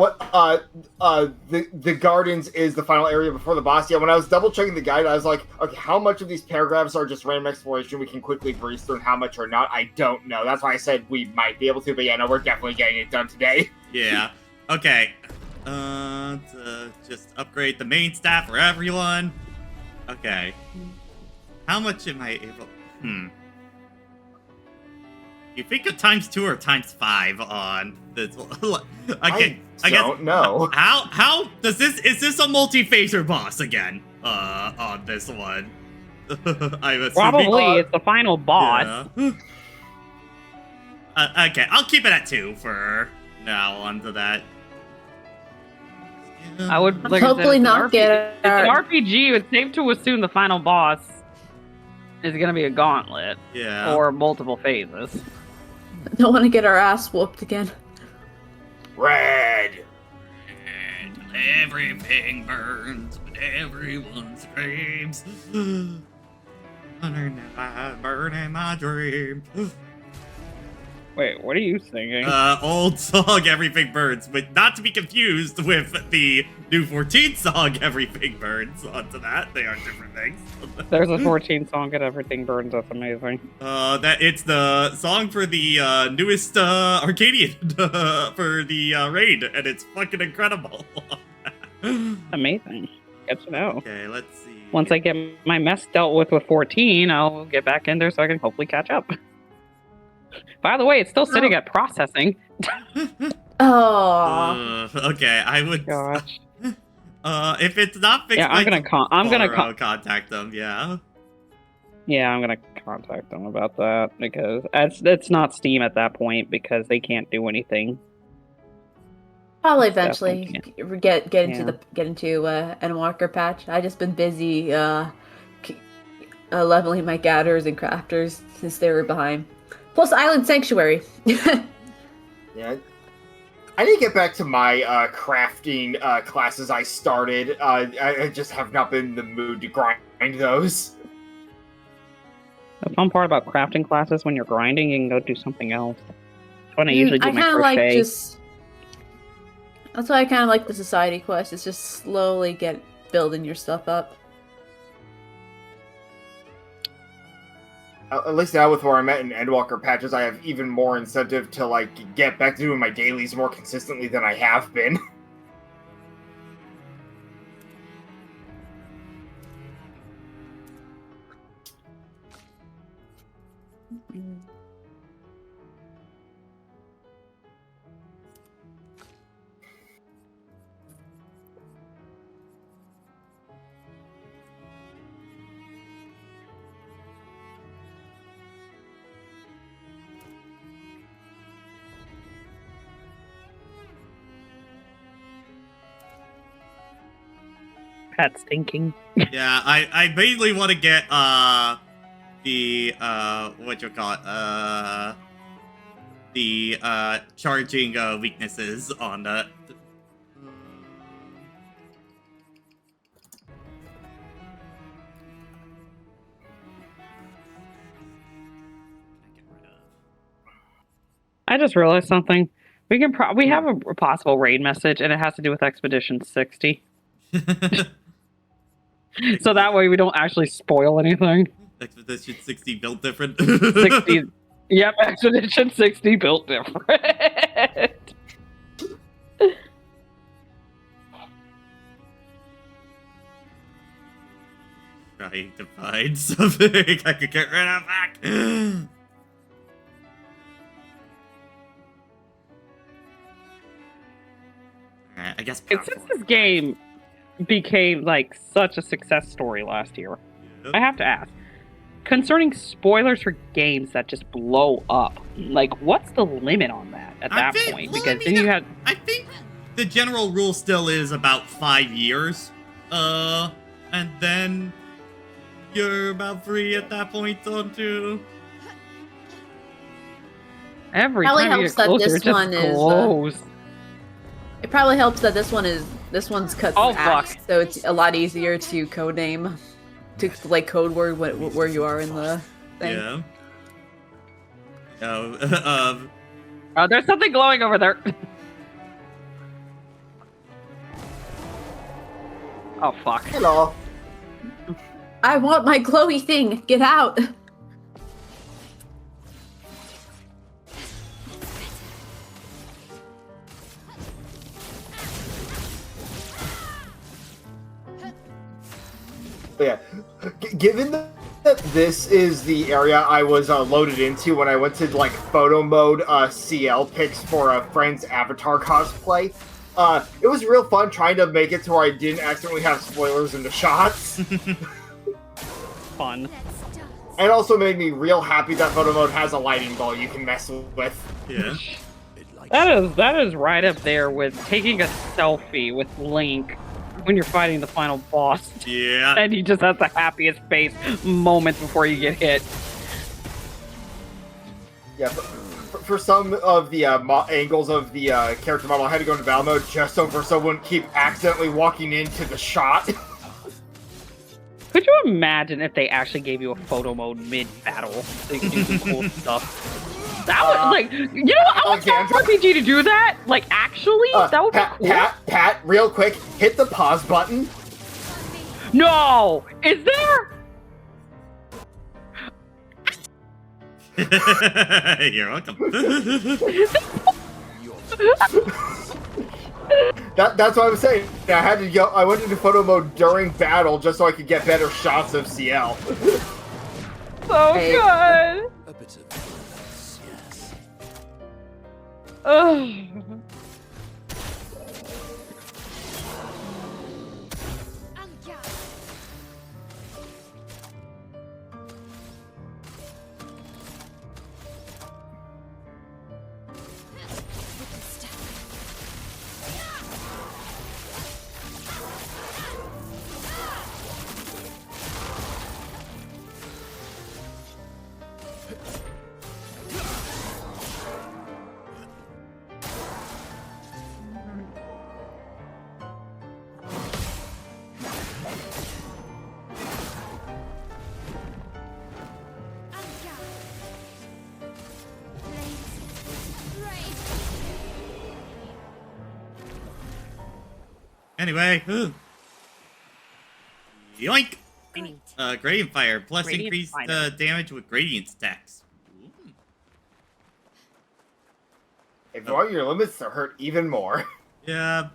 the gardens is the final area before the boss. Yeah, when I was double checking the guide, I was like, okay, how much of these paragraphs are just random exploration we can quickly breeze through, and how much are not? I don't know. That's why I said we might be able to, but yeah, no, we're definitely getting it done today.
Yeah. Okay. Just upgrade the main staff for everyone. Okay. How much am I able? You think of ×2 or ×5 on this one?
I don't know.
How does this? Is this a multi-phaser boss again? On this one, I'm assuming.
Probably, it's the final boss.
Yeah. Okay, I'll keep it at 2 for now. Onto that.
I would like
Hopefully
it's
not get
It's an RPG. It's safe to assume the final boss is going to be a gauntlet
Yeah.
or multiple phases.
Don't want to get our ass whooped again.
Red.
And everything burns, but everyone screams. Burning my dream.
Wait, what are you singing?
Old song Everything Burns, but not to be confused with the new 14 song Everything Burns. Onto that, they are different things.
There's a 14 song at Everything Burns. That's amazing.
That it's the song for the newest Arcadian for the raid, and it's fucking incredible.
Amazing. Good to know.
Okay, let's see.
Once I get my mess dealt with 14, I'll get back in there so I can hopefully catch up. By the way, it's still sitting at processing.
Oh.
Okay, I would.
Gosh.
If it's not fixed,
Yeah, I'm gonna
contact them. Yeah.
Yeah, I'm gonna contact them about that because it's not Steam at that point because they can't do anything.
Probably eventually
Definitely
get into Endwalker patch. I just been busy leveling my gatherers and crafters since they were behind. Plus Island Sanctuary.
Yeah. I need to get back to my crafting classes I started. I just have not been in the mood to grind those.
The fun part about crafting classes when you're grinding, you can go do something else. That's when I usually do my crochet.
That's why I kind of like the society quest. It's just slowly building your stuff up.
At least now with where I'm at in Endwalker patches, I have even more incentive to like get back to doing my dailies more consistently than I have been.
Pet stinking.
Yeah, I mainly want to get the what you call it, the charging weaknesses on that.
I just realized something. We have a possible raid message, and it has to do with Expedition 60. So that way we don't actually spoil anything.
Expedition 60 built different.
60. Yep, Expedition 60 built different.
Trying to find something I could get rid of back. Alright, I guess.
Since this game became like such a success story last year,
Yep.
I have to ask, concerning spoilers for games that just blow up, like what's the limit on that at that point? Because then you had.
I think the general rule still is about 5 years, and then you're about free at that point, don't you?
Every
Probably
time you
helps
get
that
closer,
this
it just
one is,
glows.
It probably helps that this one's cut
Oh,
from Axe,
fuck.
so it's a lot easier to code name, to like code word where you are in the thing.
Yeah.
Oh, there's something glowing over there. Oh, fuck.
Hello.
I want my glowy thing. Get out.
Yeah. Given that this is the area I was loaded into when I went to like photo mode CL pics for a friend's avatar cosplay, it was real fun trying to make it to where I didn't accidentally have spoilers in the shots.
Fun.
And also made me real happy that photo mode has a lighting ball you can mess with.
Yeah.
That is right up there with taking a selfie with Link when you're fighting the final boss.
Yeah.
And he just has the happiest face moments before you get hit.
Yeah, for some of the angles of the character model, I had to go into battle mode just so someone wouldn't keep accidentally walking into the shot.
Could you imagine if they actually gave you a photo mode mid-battle so you could do some cool stuff? That was like, you know, I would want
Alexandra?
RPG to do that. Like, actually, that would be cool.
Pat, real quick, hit the pause button.
No, is there?
You're welcome.
That's what I was saying. I had to go. I went into photo mode during battle just so I could get better shots of CL.
So
Hey.
good.
A bit of yes.
Ugh.
Anyway, yoink!
Great.
Gradient fire plus
Gradient
increased
fire.
damage with gradient stacks. Ooh.
If you want your limits to hurt even more.
Yeah,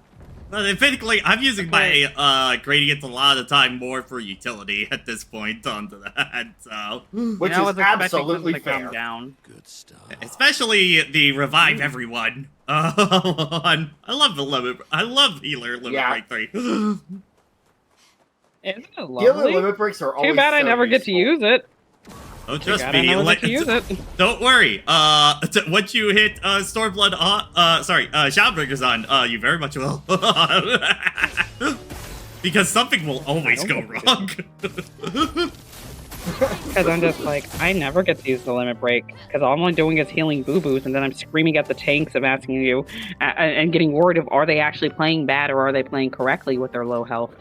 but basically, I'm using my gradients a lot of the time more for utility at this point onto that. So,
Which
You know, I
is
was expecting
absolutely
something to come
fair.
down.
Good stuff.
especially the revive everyone. I love the limit. I love healer limit
Yeah.
break 3.
Isn't it
Healer
lovely?
limit breaks are always
Too bad I
so
never get to
useful.
use it.
Oh,
Too
trust
bad I
me.
never get to use it.
Don't worry. Once you hit Stormblood on, Shadowbreakers on, you very much will. Because something will always
I
go
don't think
wrong.
Because I'm just like, I never get to use the limit break. Because all I'm only doing is healing boo-boos, and then I'm screaming at the tanks of asking you, and getting worried of, are they actually playing bad, or are they playing correctly with their low health?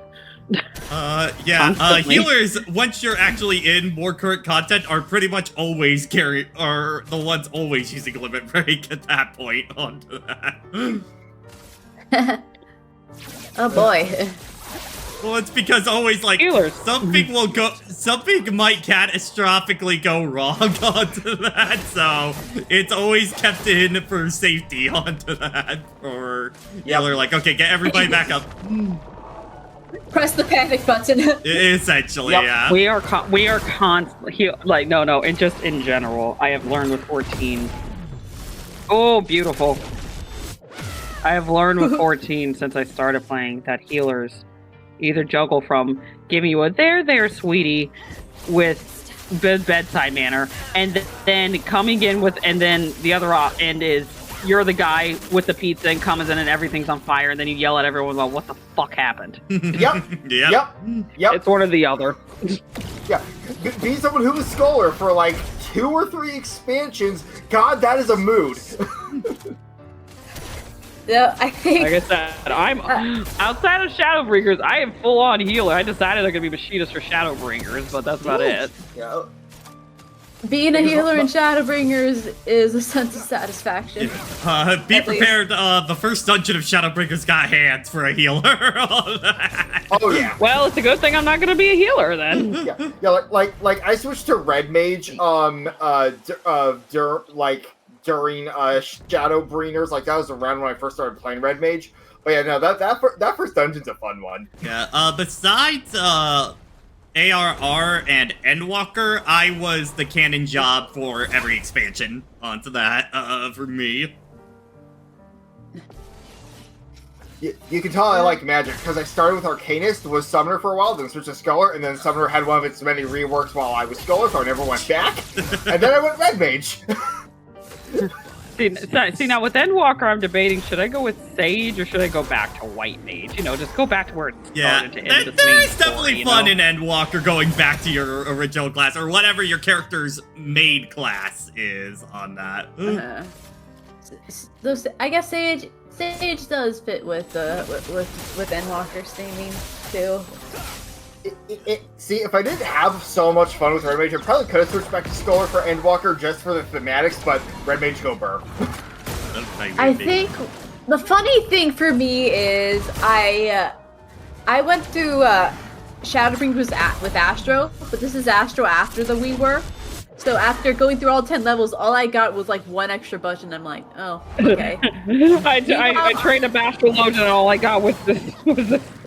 Yeah,
Constantly.
healers, once you're actually in more current content, are pretty much always are the ones always using limit break at that point onto that.
Oh boy.
Well, it's because always, like,
Healers.
something might catastrophically go wrong onto that, so it's always kept in for safety onto that. Or, healer, like, okay, get everybody back up.
Press the panic button.
Essentially,
Yep.
yeah.
We are constantly, like, no, and just in general, I have learned with 14. Oh, beautiful. I have learned with 14 since I started playing that healers either juggle from giving you a there, sweetie, with bedside manner, and then coming in with, and then the other end is you're the guy with the pizza and comes in and everything's on fire, and then you yell at everyone about what the fuck happened.
Yep.
Yep.
Yep.
It's one or the other.
Yeah. Being someone who was Scholar for like 2 or 3 expansions, God, that is a mood.
Yeah, I think.
Like I said, I'm outside of Shadowbringers. I am full on healer. I decided I'm gonna be Machitas for Shadowbringers, but that's about it.
Yeah.
Being a healer in Shadowbringers is a sense of satisfaction.
Be
At
prepared, the first dungeon of Shadowbringers got hands for a healer.
Oh yeah.
Well, it's a good thing I'm not gonna be a healer then.
Yeah. Like I switched to Red Mage. During Shadowbringers, like that was around when I first started playing Red Mage. But yeah, no, that first dungeon's a fun one.
Yeah, besides, ARR and Endwalker, I was the canon job for every expansion onto that, for me.
You can tell I like magic, because I started with Arcanist, was Summoner for a while, then switched to Scholar, and then Summoner had one of its many reworks while I was Scholar, so I never went back. And then I went Red Mage.
See, now with Endwalker, I'm debating, should I go with Sage or should I go back to White Mage? You know, just go back to where it
Yeah,
started to end this
there
main
is definitely
story, you
fun
know?
in Endwalker going back to your original class, or whatever your character's main class is on that.
Those, I guess Sage does fit with Endwalker's theming too.
See, if I didn't have so much fun with Red Mage, I probably could have switched back to Scholar for Endwalker just for the thematics, but Red Mage go burr.
I think the funny thing for me is I went through Shadowbringers with Astro, but this is Astro after the Wii were. So after going through all 10 levels, all I got was like one extra button. I'm like, oh, okay.
I trained a Master Load and all I got was this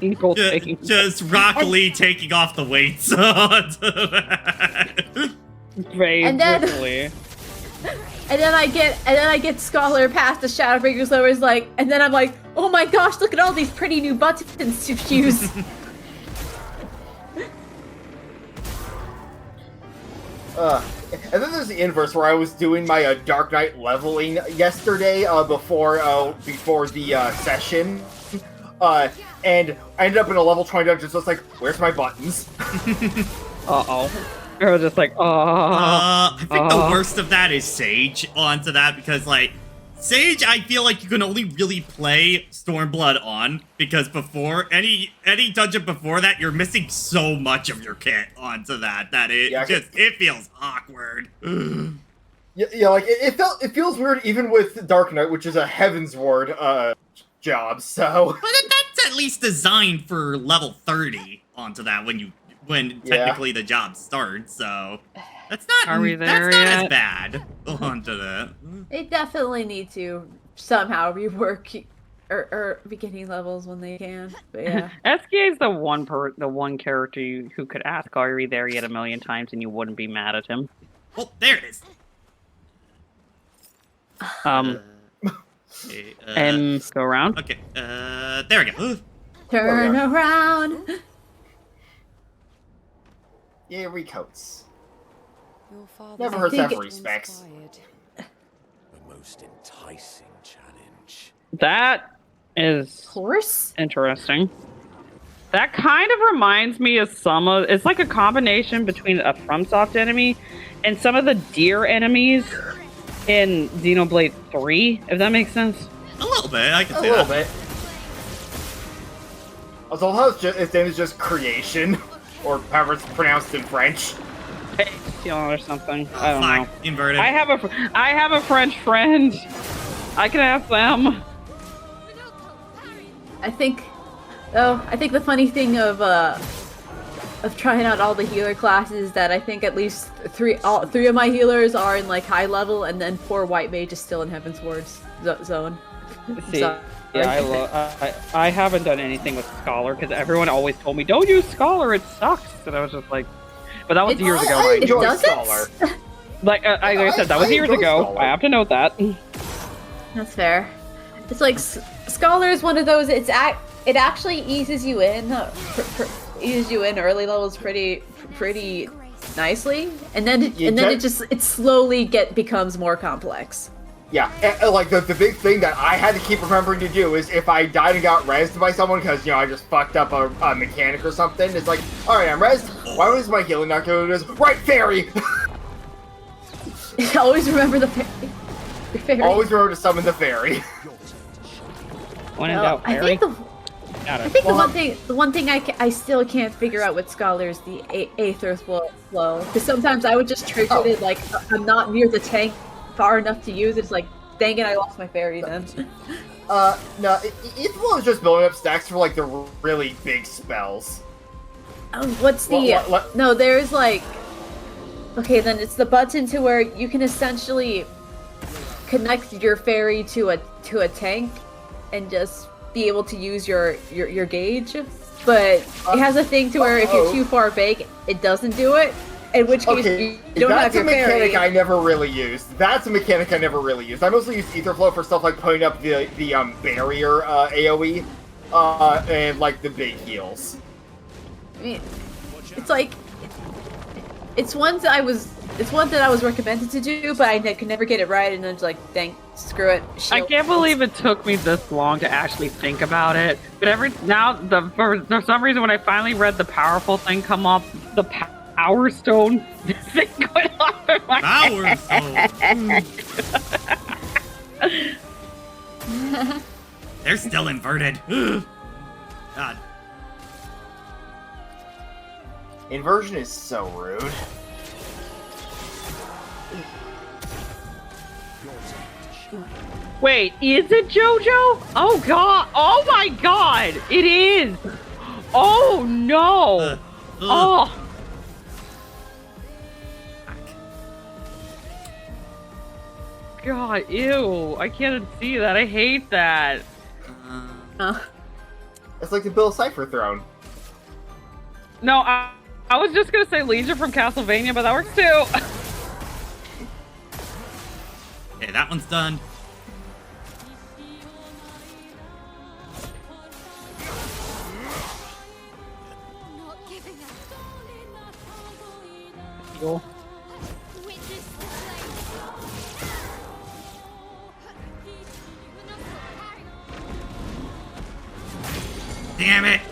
single thing.
Just Rock Lee taking off the weights.
Basically.
And then I get Scholar past the Shadowbringers lower is like, and then I'm like, oh my gosh, look at all these pretty new buttons to use.
And then there's the inverse where I was doing my Dark Knight leveling yesterday before the session, and I ended up in a level 20 dungeon. So it's like, where's my buttons?
I was just like,
I think the worst of that is Sage onto that because like Sage, I feel like you can only really play Stormblood on because before any dungeon before that, you're missing so much of your kit onto that it feels awkward.
Yeah, like it feels weird even with Dark Knight, which is a Heaven's Ward job. So,
but that's at least designed for level 30 onto that when technically the job starts. So that's not as bad onto that.
They definitely need to somehow rework or beginning levels when they can. But yeah,
SKA is the one character who could ask, "Are you there yet?" a million times, and you wouldn't be mad at him.
Oh, there it is.
And go around.
Okay. There we go.
Turn around.
Yeah, recoats.
Your father's
Never hurts to have
think
respects.
The most enticing challenge.
That is
Horse?
interesting. That kind of reminds me of it's like a combination between a FromSoft enemy and some of the deer enemies in Xenoblade 3, if that makes sense.
A little bit, I can
A
see
little
that.
bit. Also, how his name is just Creation, or however it's pronounced in French.
Or something. I don't know.
Inverted.
I have a French friend. I can ask them.
I think the funny thing of trying out all the healer classes is that I think at least three of my healers are in like high level, and then 4 white mages still in Heaven's Ward's zone.
See,
So-
yeah, I haven't done anything with Scholar because everyone always told me don't use Scholar, it sucks, and I was just like, but that was years ago.
I
Right?
enjoy
doesn't?
Scholar.
Like I said, that was years
enjoy
ago.
Scholar.
I have to note that.
That's fair. It's like Scholar is one of those. It actually eases you in, early levels pretty nicely, and then it slowly becomes more complex.
Yeah, and like the big thing that I had to keep remembering to do is if I died and got rezzed by someone because I just fucked up a mechanic or something, it's like, all right, I'm rezzed. Why was my healing not doing this? Right, fairy.
Always remember the fairy.
Always remember to summon the fairy.
When in doubt,
I
Harry.
think the one thing I still can't figure out with Scholar is the Aether flow. Because sometimes I would just trigger it like I'm not near the tank far enough to use it. It's like, dang it, I lost my fairy then.
No, Etherflow is just building up stacks for like the really big spells.
What's the
What?
No, there's like, okay, then it's the button to where you can essentially connect your fairy to a tank and just be able to use your gauge, but it has a thing to where if you're too far back, it doesn't do it. In which case, you don't have your fairy.
That's a mechanic I never really used. I mostly use Etherflow for stuff like putting up the barrier AoE and like the big heals.
I mean, it's like it's one that I was recommended to do, but I could never get it right, and then it's like, dang, screw it.
I can't believe it took me this long to actually think about it. But for some reason, when I finally read the powerful thing come up, the Power Stone thing going off in my
Power Stone. They're still inverted. God.
Inversion is so rude.
Wait, is it JoJo? Oh god! Oh my god! It is! Oh no! Oh! God, ew! I can't see that. I hate that.
It's like the Bill Cipher throne.
No, I was just gonna say Leisure from Castlevania, but that works too.
Okay, that one's done.
Not giving up.
Cool.
Witness the flame.
Damn it!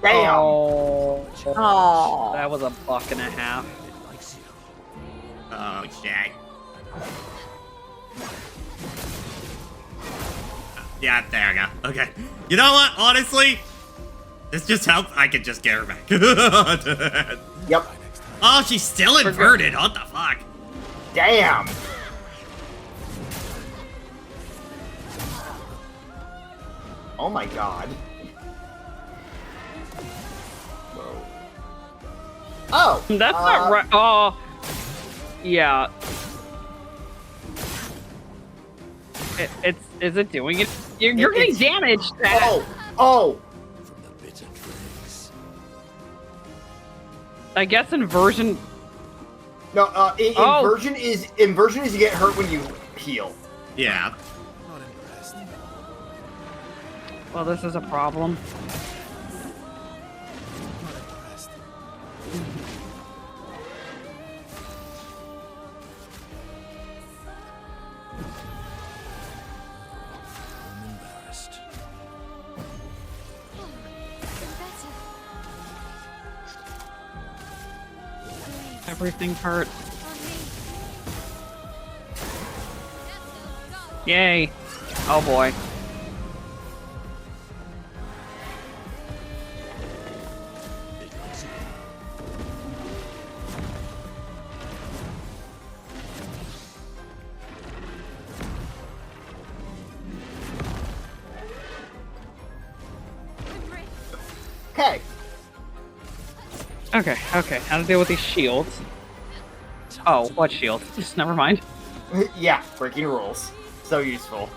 Damn!
Oh.
That was a buck and a half.
Oh, shit. Yeah, there we go. Okay. You know what? Honestly, this just helps. I can just get her back.
Yep.
Oh, she's still inverted. What the fuck?
Damn! Oh my god. Whoa. Oh!
That's not right. Oh. Yeah. Is it doing it? You're getting damaged.
Oh! Oh!
From the bitter dregs.
I guess inversion.
No,
Oh.
inversion is you get hurt when you heal.
Yeah.
Not impressed.
Well, this is a problem.
Not impressed. I'm embarrassed.
Everything hurt.
On me.
Yay. Oh boy.
Okay.
Okay. How to deal with these shields? Oh, what shield? Just never mind.
Yeah, breaking rules. So useful.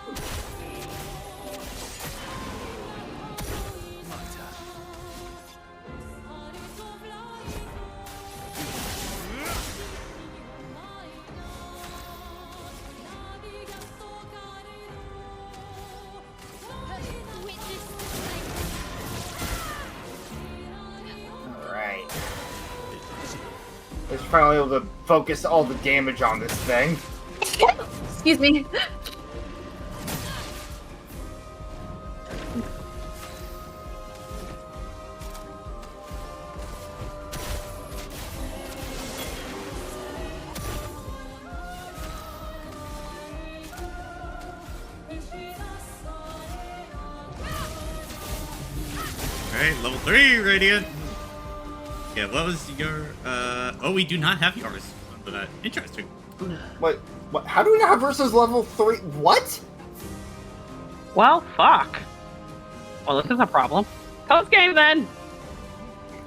Alright. It's finally able to focus all the damage on this thing.
Excuse me.
Alright, level 3, Radiant. Yeah, what was your, oh, we do not have yours under that. Interesting.
What? How do we not have versus level 3? What?
Well, fuck. Well, this is a problem. Post game then.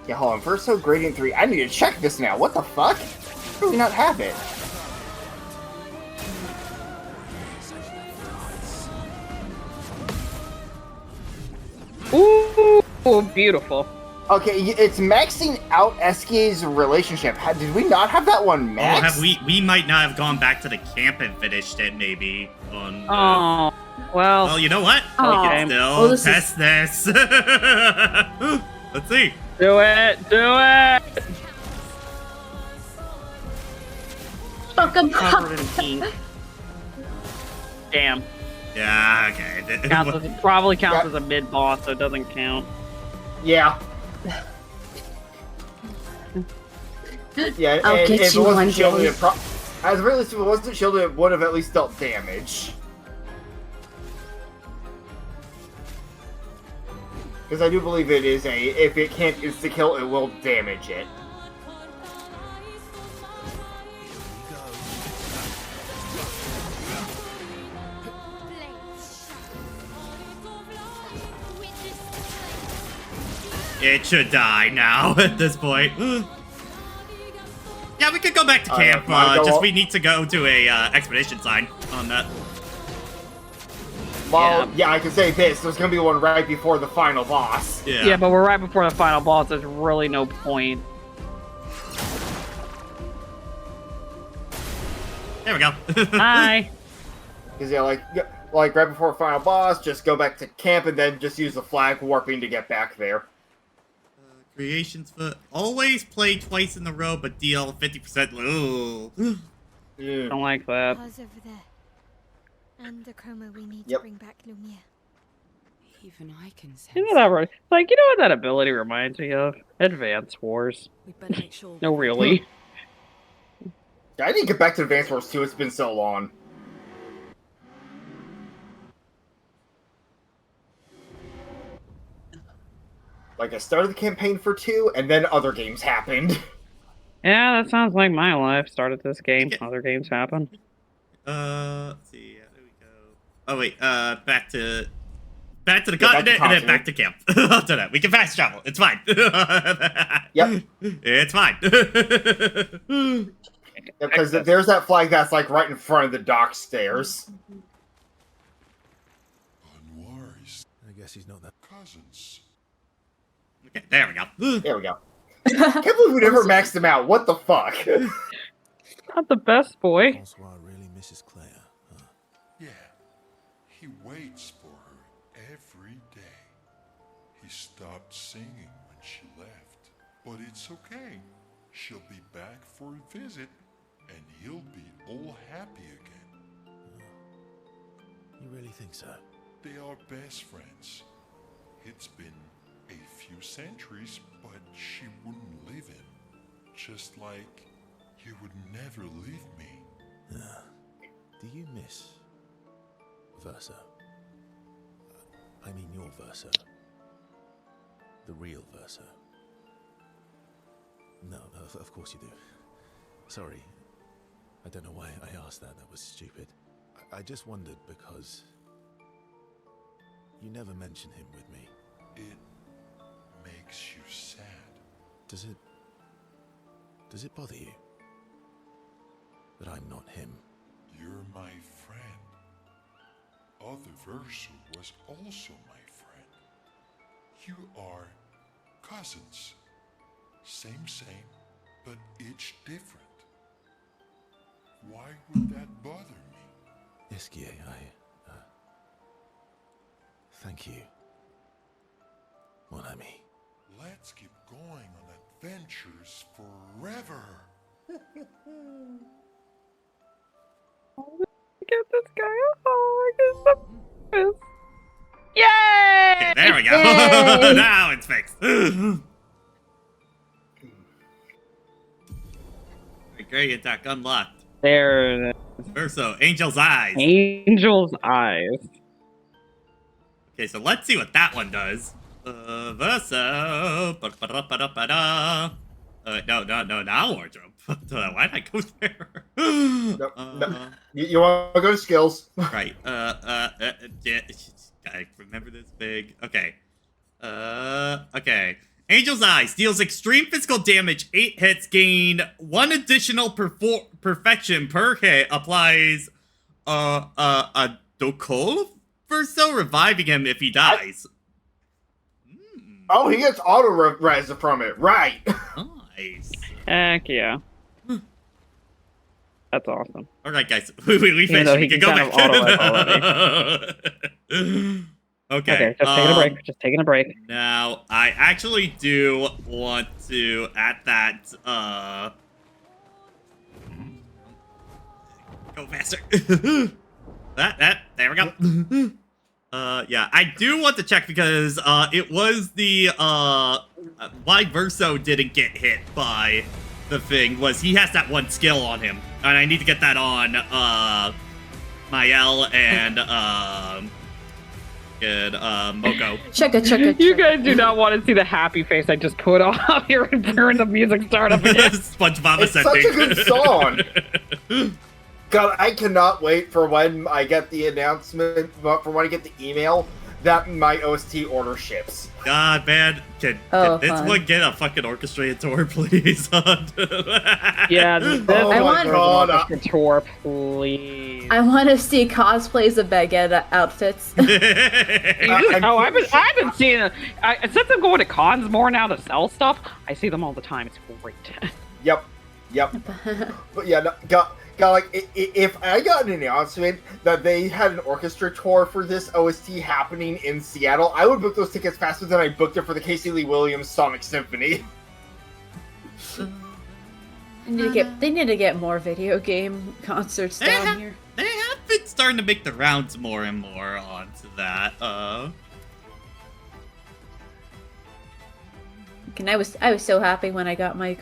Yeah, hold on. Verso Gradient 3. I need to check this now. What the fuck? How do we not have it?
Ooh, beautiful.
Okay, it's maxing out Eske's relationship. Did we not have that one
Oh,
maxed?
have we might not have gone back to the camp and finished it, maybe. On the...
Oh, well.
Well, you know what?
Oh.
We can still
Well, this is-
test this. Let's see.
Do it.
Fucking
Covered in ink. Damn.
Yeah, okay.
Probably counts as a mid boss, so it doesn't count.
Yeah. Yeah,
I'll
and
get
if
you
it wasn't
one
shielded,
day.
at the very least, if it wasn't shielded, it would have at least dealt damage. Because I do believe it is if it can't insta-kill, it will damage it.
It should die now at this point. Yeah, we could go back to camp. Just we need to go to a expedition sign on that.
Well, yeah, I can say this. There's gonna be one right before the final boss.
Yeah, but we're right before the final boss. There's really no point.
There we go.
Hi.
Because yeah, like right before final boss, just go back to camp and then just use the flag warping to get back there.
Creations foot. Always play twice in a row, but deal 50%. Ooh.
Don't like that.
Pause over there. And the chroma we need to
Yep.
bring back Lumiere.
Even I can sense.
You know that right? Like, you know what that ability reminds me of? Advance Wars.
We better make sure.
No, really.
I need to get back to Advance Wars 2. It's been so long. Like, I started the campaign for 2, and then other games happened.
Yeah, that sounds like my life. Started this game, other games happen.
Let's see. There we go. Oh wait. Back to the continent and then back to camp. After that, we can fast travel. It's fine.
Yep.
It's fine.
Because there's that flag that's like right in front of the dock stairs.
Unwise. I guess he's not that cousins.
Okay, there we go.
There we go. Can't believe we never maxed him out. What the fuck?
Not the best boy.
Francois really misses Claire. Huh? Yeah. He waits for her every day. He stopped singing when she left. But it's okay. She'll be back for a visit, and he'll be all happy again. You really think so? They are best friends. It's been a few centuries, but she wouldn't leave him. Just like you would never leave me. Do you miss Verso? I mean your Verso. The real Verso. No, of course you do. Sorry. I don't know why I asked that. That was stupid. I just wondered because you never mention him with me. It makes you sad. Does it bother you that I'm not him? You're my friend. Other Verso was also my friend. You are cousins. Same, but each different. Why would that bother me? Esquier, thank you, mon ami. Let's keep going on adventures forever.
Get this guy. Oh, I get the Yay!
Okay, there we go.
Yay!
Now it's fixed. Great attack unlocked.
There it is.
Verso, Angel's Eyes.
Angel's Eyes.
Okay, so let's see what that one does. Verso. Ba-da-ba-da-ba-da. No, now wardrobe. Why did I go there?
No. You want to go to skills?
Right. Yeah, I remember this big. Okay. Okay. Angel's Eyes deals extreme physical damage, 8 hits, gain 1 additional perfection per hit, applies a Dokol Verso, reviving him if he dies.
Oh, he gets auto res from it. Right.
Nice.
Heck yeah. That's awesome.
Alright, guys. We finished. We can go back. Okay,
just taking a break.
Now, I actually do want to, at that, go faster. There we go. Yeah, I do want to check because, it was the, why Verso didn't get hit by the thing was he has that one skill on him, and I need to get that on, Mael and, Good, Moko.
Chugga.
You guys do not want to see the happy face I just put on here and during the music start up again.
SpongeBob
It's such a good song. God, I cannot wait for when I get the announcement, for when I get the email that my OST order ships.
God, man, can this
fun.
one get a fucking orchestrated tour, please?
Yeah, this
Oh
I
my
want-
God,
orchestra tour, please.
I want to see cosplays of Baguette outfits.
I've been seeing it. Since I'm going to cons more now to sell stuff, I see them all the time. It's great.
Yep. But yeah, no, got like if I got an announcement that they had an orchestra tour for this OST happening in Seattle, I would book those tickets faster than I booked it for the Casey Lee Williams Sonic Symphony.
They need to get more video game concerts down here.
They have been starting to make the rounds more and more onto that.
And I was so happy when I got my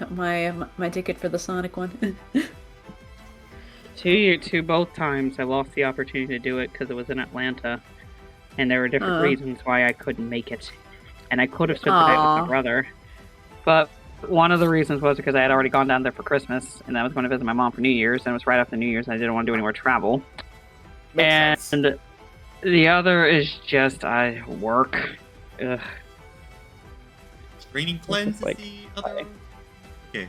ticket for the Sonic one.
Both times I lost the opportunity to do it because it was in Atlanta, and there were different reasons why I couldn't make it. And I could have spent the night with my brother, but one of the reasons was because I had already gone down there for Christmas, and I was going to visit my mom for New Year's, and it was right after New Year's, and I didn't want to do any more travel.
Makes sense.
And the other is just I work. Ugh.
Draining Cleanse
Like,
is the other one? Okay.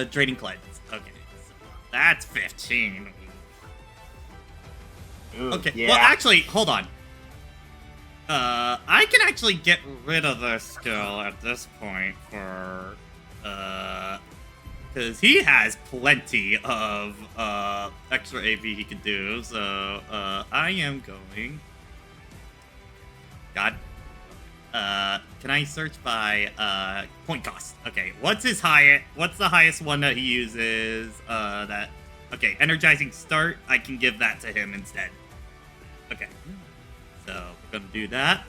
Draining Cleanse. Okay. So that's 15.
Ooh,
Okay.
yeah.
Well, actually, hold on. I can actually get rid of this skill at this point for, because he has plenty of, extra AV he can do, so, I am going... God. Can I search by, point cost? Okay, what's the highest one that he uses, okay, Energizing Start, I can give that to him instead. Okay. So, we're gonna do that.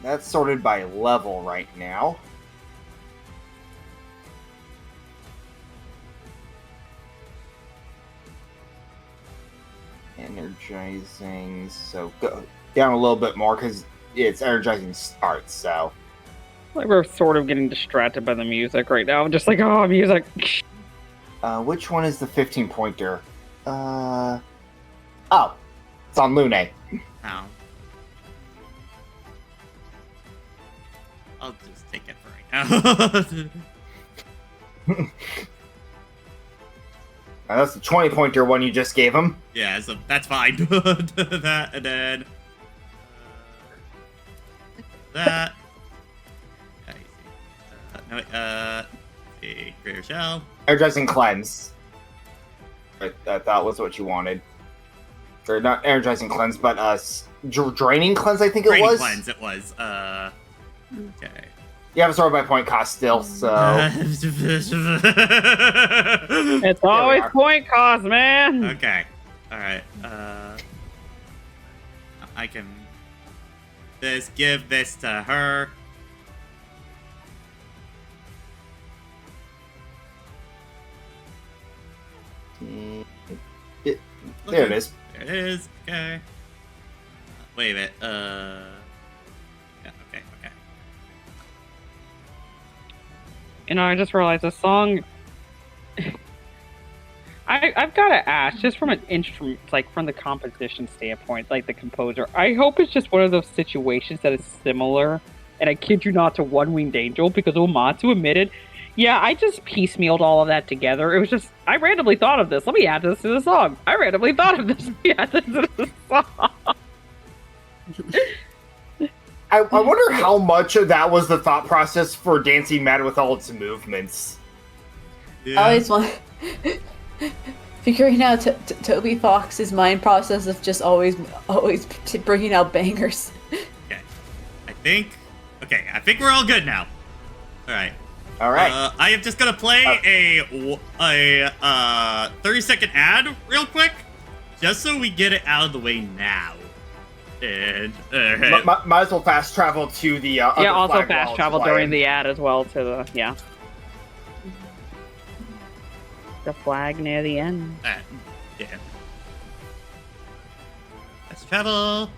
That's sorted by level right now. Energizing, so go down a little bit more because it's energizing starts, so.
Like we're sort of getting distracted by the music right now. I'm just like, oh, music.
Which one is the 15-pointer? Oh, it's on Lune.
Ow. I'll just take it for right now.
That's the 20-pointer one you just gave him.
Yeah, so that's fine. That, and then... that. A Greater Shell.
Energizing Cleanse. That was what you wanted. Or not Energizing Cleanse, but Draining Cleanse, I think it was?
Draining Cleanse, it was. Okay.
You have a sort by point cost still, so...
It's always point cost, man.
Okay. Alright. I can... give this to her.
There it is.
There it is. Okay. Wait a minute. Yeah, okay.
You know, I just realized the song. I've got to ask, just from an instrument, like from the composition standpoint, like the composer. I hope it's just one of those situations that is similar, and I kid you not, to One Winged Angel, because Uematsu admitted, yeah, I just piecemealed all of that together. It was just, I randomly thought of this. Let me add this to the song. I randomly thought of this. Let me add this to the song.
I wonder how much of that was the thought process for Dancing Mad with all its movements.
Yeah.
I always want figuring out Toby Fox's mind process of just always bringing out bangers.
Okay. I think we're all good now. Alright.
Alright.
I am just gonna play a 30-second ad real quick, just so we get it out of the way now. And
might as well fast travel to the other
Yeah, also
flag
fast
while
travel
it's
during
playing.
the ad as well to the, yeah. The flag near the end.
yeah. Let's travel.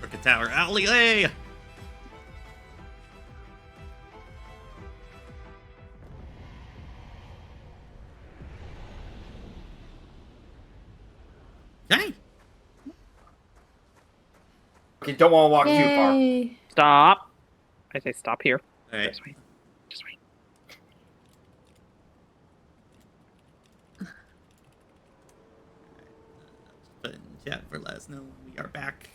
Crooked Tower Alleyway. Hey.
Okay, don't want to walk too far.
Yay.
Stop. I say stop here.
All right.
Just wait. Just wait.
But in chat for let us know we are back.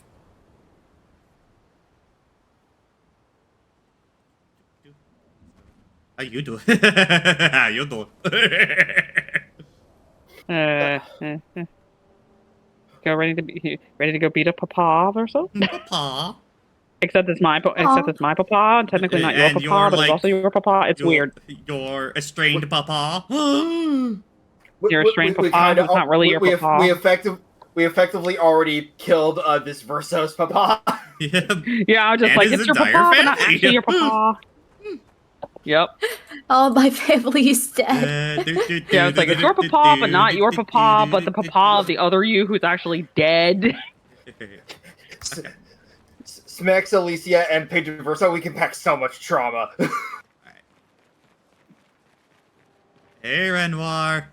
How you doing? How you doing?
Go ready to go beat up Papa or so?
Papa.
Except it's my papa, and technically not your
And
papa,
you're
but
like,
it's also your papa. It's weird.
Your estranged papa.
Your estranged papa, who's not really your papa.
We effectively already killed this Verso's papa.
Yeah, I was just
And
like,
his
it's your
entire
papa, but not
family.
actually your papa. Yep.
All my family is dead.
Yeah, it's like, it's your papa, but not your papa, but the papa of the other you who's actually dead.
Smax, Alicia, and Pedro Verso, we can pack so much trauma.
Hey, Renoir.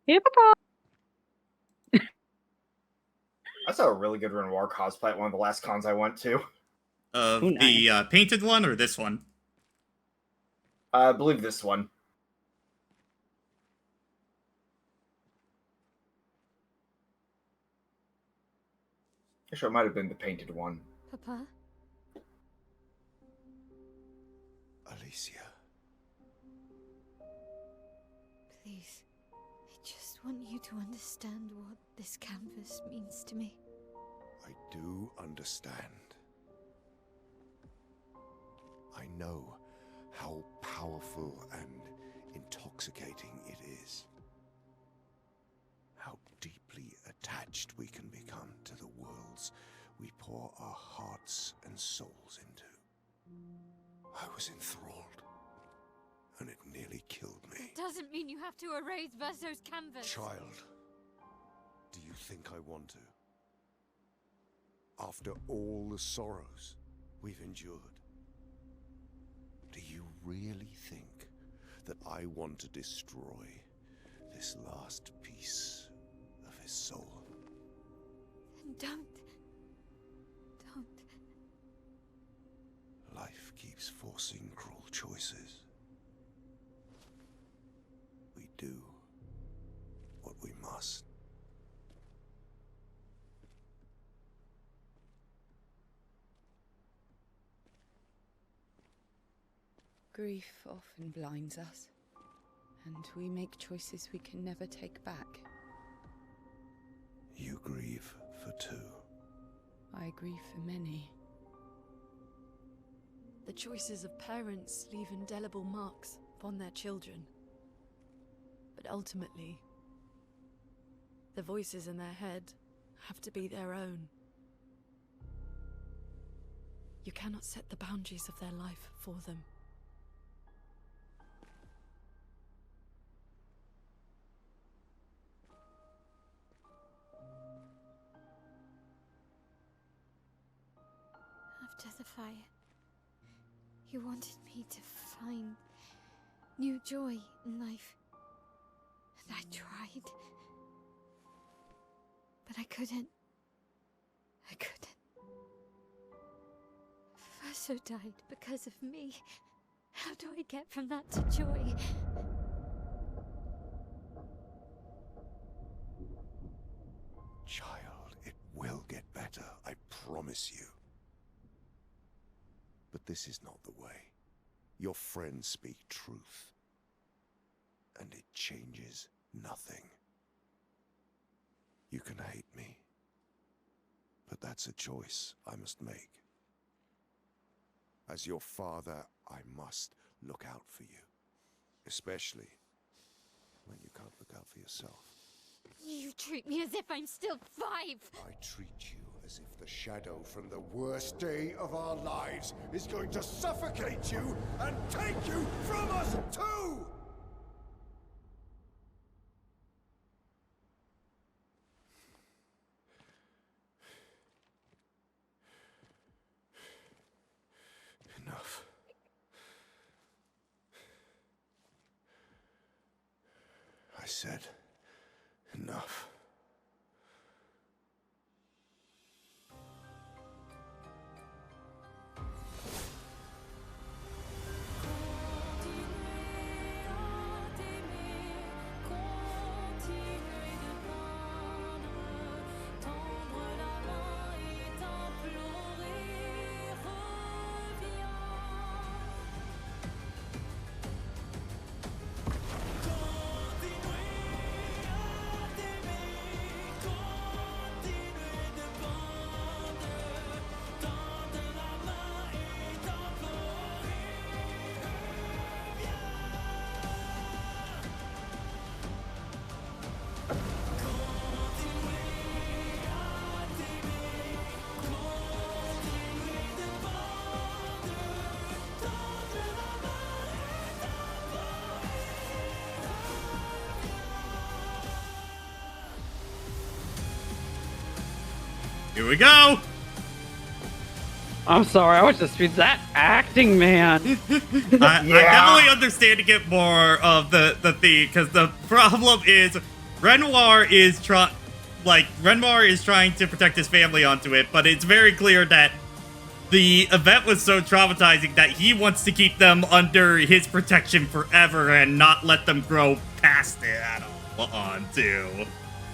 Hey, papa.
I saw a really good Renoir cosplay at one of the last cons I went to.
Of
Ooh, nice.
the painted one or this one?
I believe this one. Actually, it might have been the painted one.
Papa?
Alicia.
Please. I just want you to understand what this canvas means to me.
I do understand. I know how powerful and intoxicating it is. How deeply attached we can become to the worlds we pour our hearts and souls into. I was enthralled, and it nearly killed me.
It doesn't mean you have to erase Verso's canvas.
Child, do you think I want to? After all the sorrows we've endured, do you really think that I want to destroy this last piece of his soul?
Then don't.
Life keeps forcing cruel choices. We do what we must.
Grief often blinds us, and we make choices we can never take back.
You grieve for two.
I grieve for many.
The choices of parents leave indelible marks upon their children. But ultimately, the voices in their head have to be their own. You cannot set the boundaries of their life for them.
After the fire, you wanted me to find new joy in life. And I tried. But I couldn't. Verso died because of me. How do I get from that to joy?
Child, it will get better, I promise you. But this is not the way. Your friends speak truth. And it changes nothing. You can hate me. But that's a choice I must make. As your father, I must look out for you. Especially when you can't look out for yourself.
You treat me as if I'm still 5.
I treat you as if the shadow from the worst day of our lives is going to suffocate you and take you from us too! Enough. said enough.
Here we go.
I'm sorry, I was just that acting, man.
I definitely understand to get more of the thing, because the problem is Renoir is trying to protect his family onto it, but it's very clear that the event was so traumatizing that he wants to keep them under his protection forever and not let them grow past it at all onto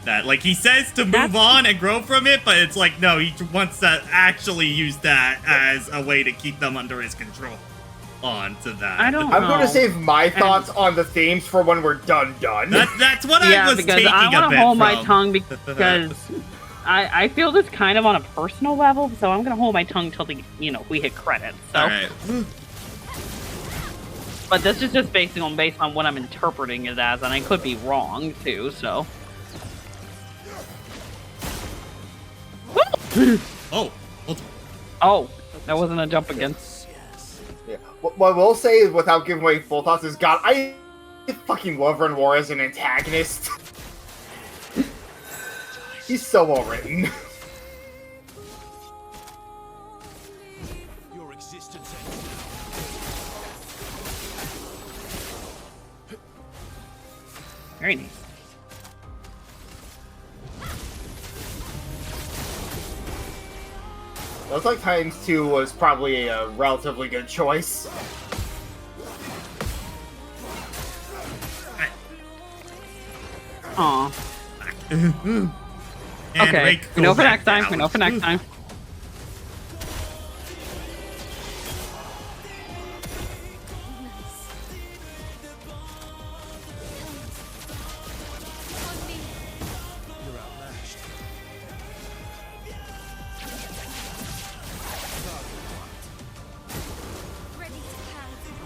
that. Like, he says to move on and grow from it, but it's like, no, he wants to actually use that as a way to keep them under his control onto that.
I don't
I'm
know.
going to save my thoughts on the themes for when we're done.
That's what I was
because
taking
I want
a
to
bit
hold my
from.
tongue because I feel this kind of on a personal level, so I'm going to hold my tongue till we hit credits. So.
All right.
But this is just based on what I'm interpreting it as, and I could be wrong too. So. Oh, that wasn't a jump again.
Yeah. What I will say, without giving away full thoughts, is God, I fucking love Renoir as an antagonist. He's so well written.
Your existence.
Very nice.
Looks like times 2 was probably a relatively good choice.
Aw.
And
Okay,
Rake
we know
goes
for
back
next time.
down.
We know for next time.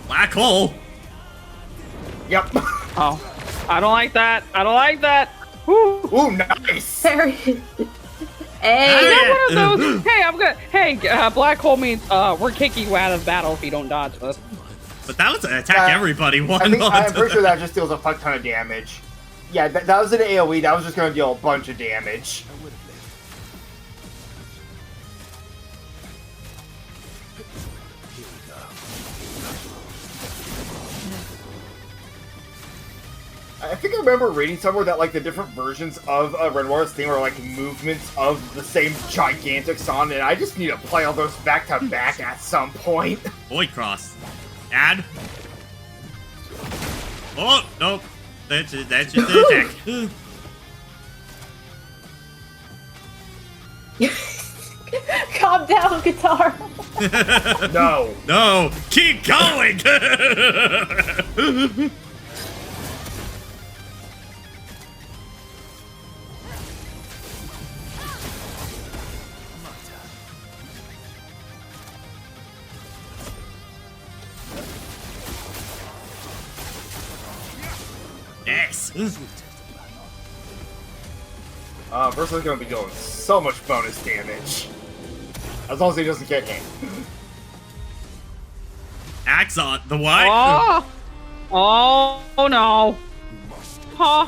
Black hole.
Yep.
Oh, I don't like that. I don't like that. Woo.
Ooh, nice.
Hey.
Is that one of those? Hey, I'm good. Hey, black hole means we're kicking you out of battle if you don't dodge us.
But that was an attack everybody one.
I'm pretty sure that just deals a fuck ton of damage. Yeah, that was an AoE. That was just going to deal a bunch of damage. I think I remember reading somewhere that like the different versions of Renoir's theme are like movements of the same gigantic song, and I just need to play all those back to back at some point.
Void cross. Add. Oh nope. That's just the attack.
Calm down, guitar.
No.
No. Keep going. Yes.
Versa's gonna be doing so much bonus damage. As long as he doesn't get hit.
Axe on the what?
Oh no. Huh.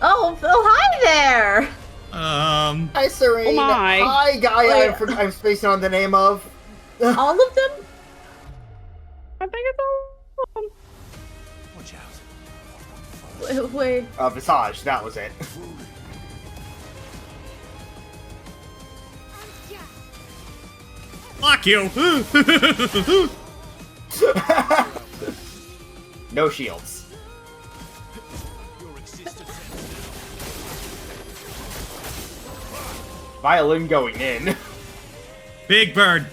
Oh, hi there.
Hi, Serene.
Oh my.
Hi, guy.
Wait.
I'm spacing on the name of.
All of them? Wait.
Visage, that was it.
Fuck you!
No shields. Violin going in.
Big bird.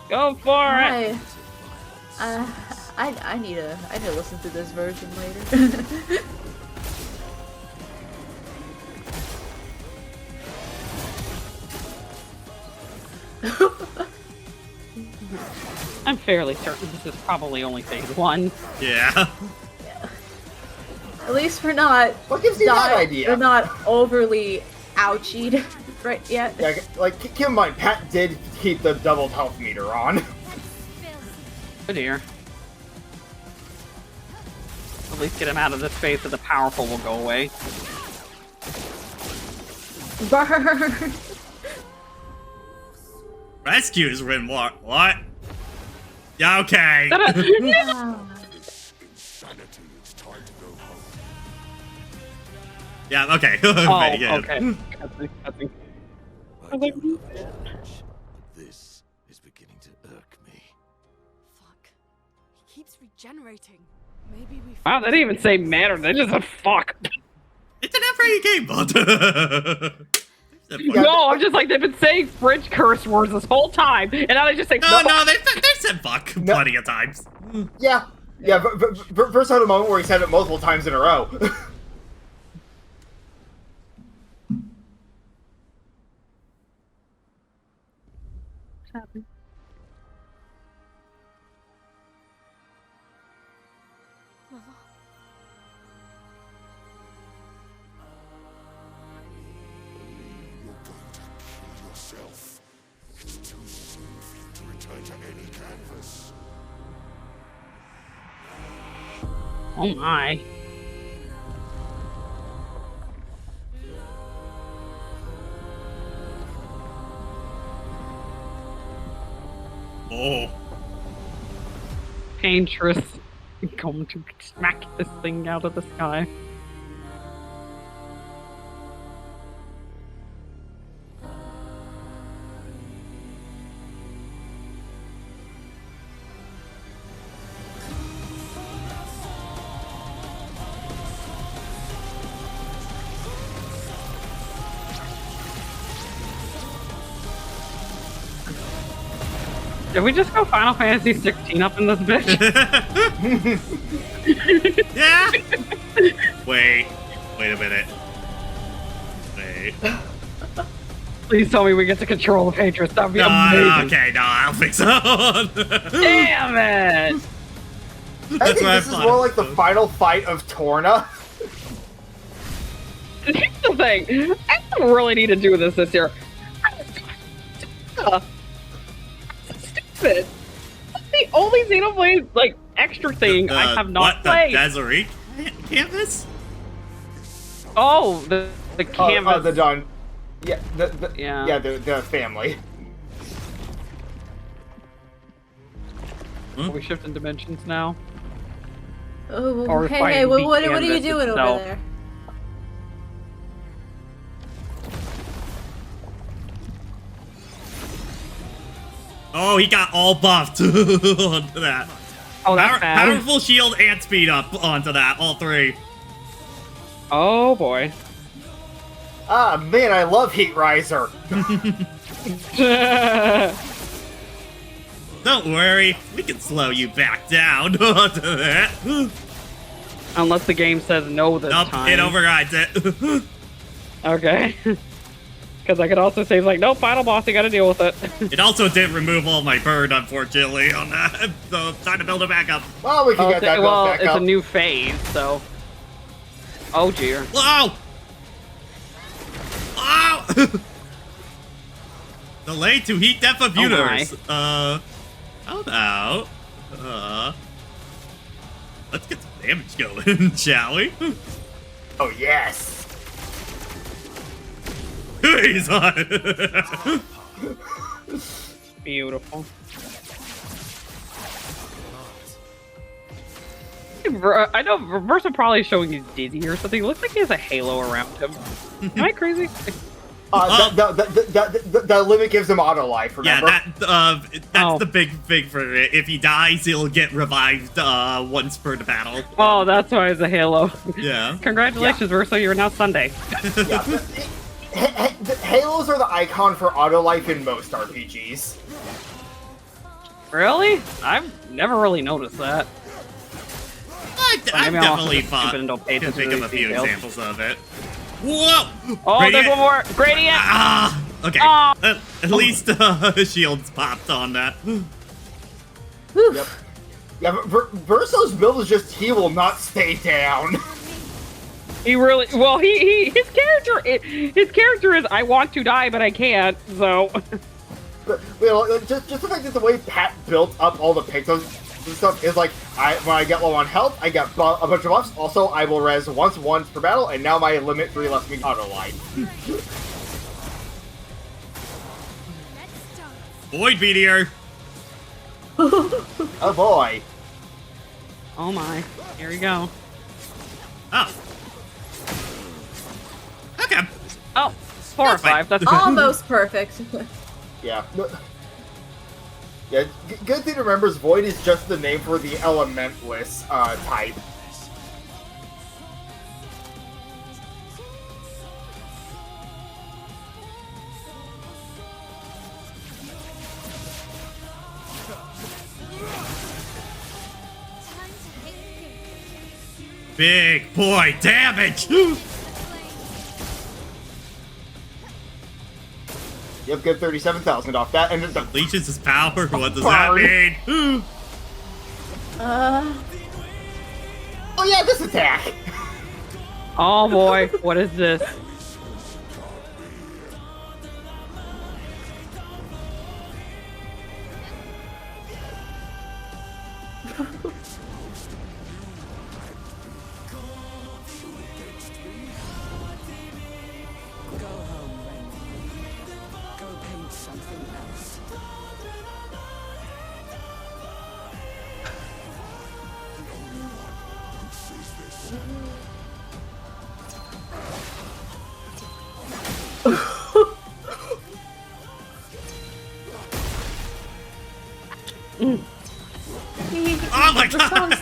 Go for it.
I need to listen to this version later.
I'm fairly certain this is probably only phase 1.
Yeah.
At least we're not.
What gives you that idea?
We're not overly ouchied right yet.
Yeah, like, keep in mind, Pat did keep the doubled health meter on.
Oh dear. At least get him out of this phase so the powerful will go away.
Burn!
Rescues win what? What? Yeah, okay. Yeah, okay.
Oh,
Yeah.
okay.
This is beginning to irk me.
Fuck. He keeps regenerating. Maybe we.
Wow, they didn't even say matter. They just said fuck.
It's an every game, bud.
No, I'm just like, they've been saying French curse words this whole time, and now they just say
No, they've said fuck plenty of times.
Yeah. Yeah, first had a moment where he said it multiple times in a row.
Oh my.
Oh.
Paintress. Going to smack this thing out of the sky. Did we just go Final Fantasy 16 up in this bitch?
Yeah. Wait a minute. Wait.
Please tell me we get to control the Patriots. That'd be
No,
amazing.
okay, no, I don't think so.
Damn it!
I think this is more like the final fight of Torna.
Here's the thing. I don't really need to do this year. Stupid. That's the only Xenoblade, like, extra thing I have not played.
The Desiree canvas?
Oh, the canvas.
The Dawn. Yeah,
Yeah.
the family.
Are we shifting dimensions now?
Oh,
Or
hey,
fighting the
what are you
canvas
doing
itself.
over there?
Oh, he got all buffed onto that.
Oh, that's bad.
Powerful shield and speed up onto that, all three.
Oh boy.
Ah, man, I love Heat Riser.
Don't worry, we can slow you back down onto that.
Unless the game says no this
Nope,
time.
it overrides it.
Okay. Because I could also say, like, no, final boss, you gotta deal with it.
It also did remove all my bird, unfortunately, on that. So time to build it back up.
Well, we can get that built back
it's
up.
a new phase, so. Oh dear.
Whoa! Wow! Delay to heat death of universe. How about let's get some damage going, shall we?
Oh yes.
He's on.
Beautiful. I know Versa probably showing he's dizzy or something. It looks like he has a halo around him. Am I crazy?
The limit gives him auto life, remember?
Yeah, that's the big thing for it. If he dies, he'll get revived once per the battle.
Oh, that's why it's a halo.
Yeah.
Congratulations, Versa, you're now Sunday.
Yeah. Halos are the icon for auto life in most RPGs.
Really? I've never really noticed that.
I've definitely can think of a few
details.
examples of it. Whoa!
Oh,
Gradient.
there's one more. Gradient!
Ah! Okay.
Oh.
At least shields popped on that.
Yep. Yeah, but Verso's build is just he will not stay down.
He really well. His character is I want to die but I can't. So.
But you know, just the fact that the way Pat built up all the pictos and stuff is like, when I get low on health, I get a bunch of buffs. Also, I will res once per battle, and now my limit 3 lets me auto life.
Void meteor.
Oh boy.
Oh my. Here we go.
Oh. Okay.
Oh, 4 or 5. That's good.
Almost perfect.
Yeah. Yeah, good thing to remember is Void is just the name for the elementless type.
Big boy damage.
Yep, get 37,000 off that, and the
Leeches his power. What does that mean?
Oh yeah, this attack.
Oh boy, what is this?
Oh my god!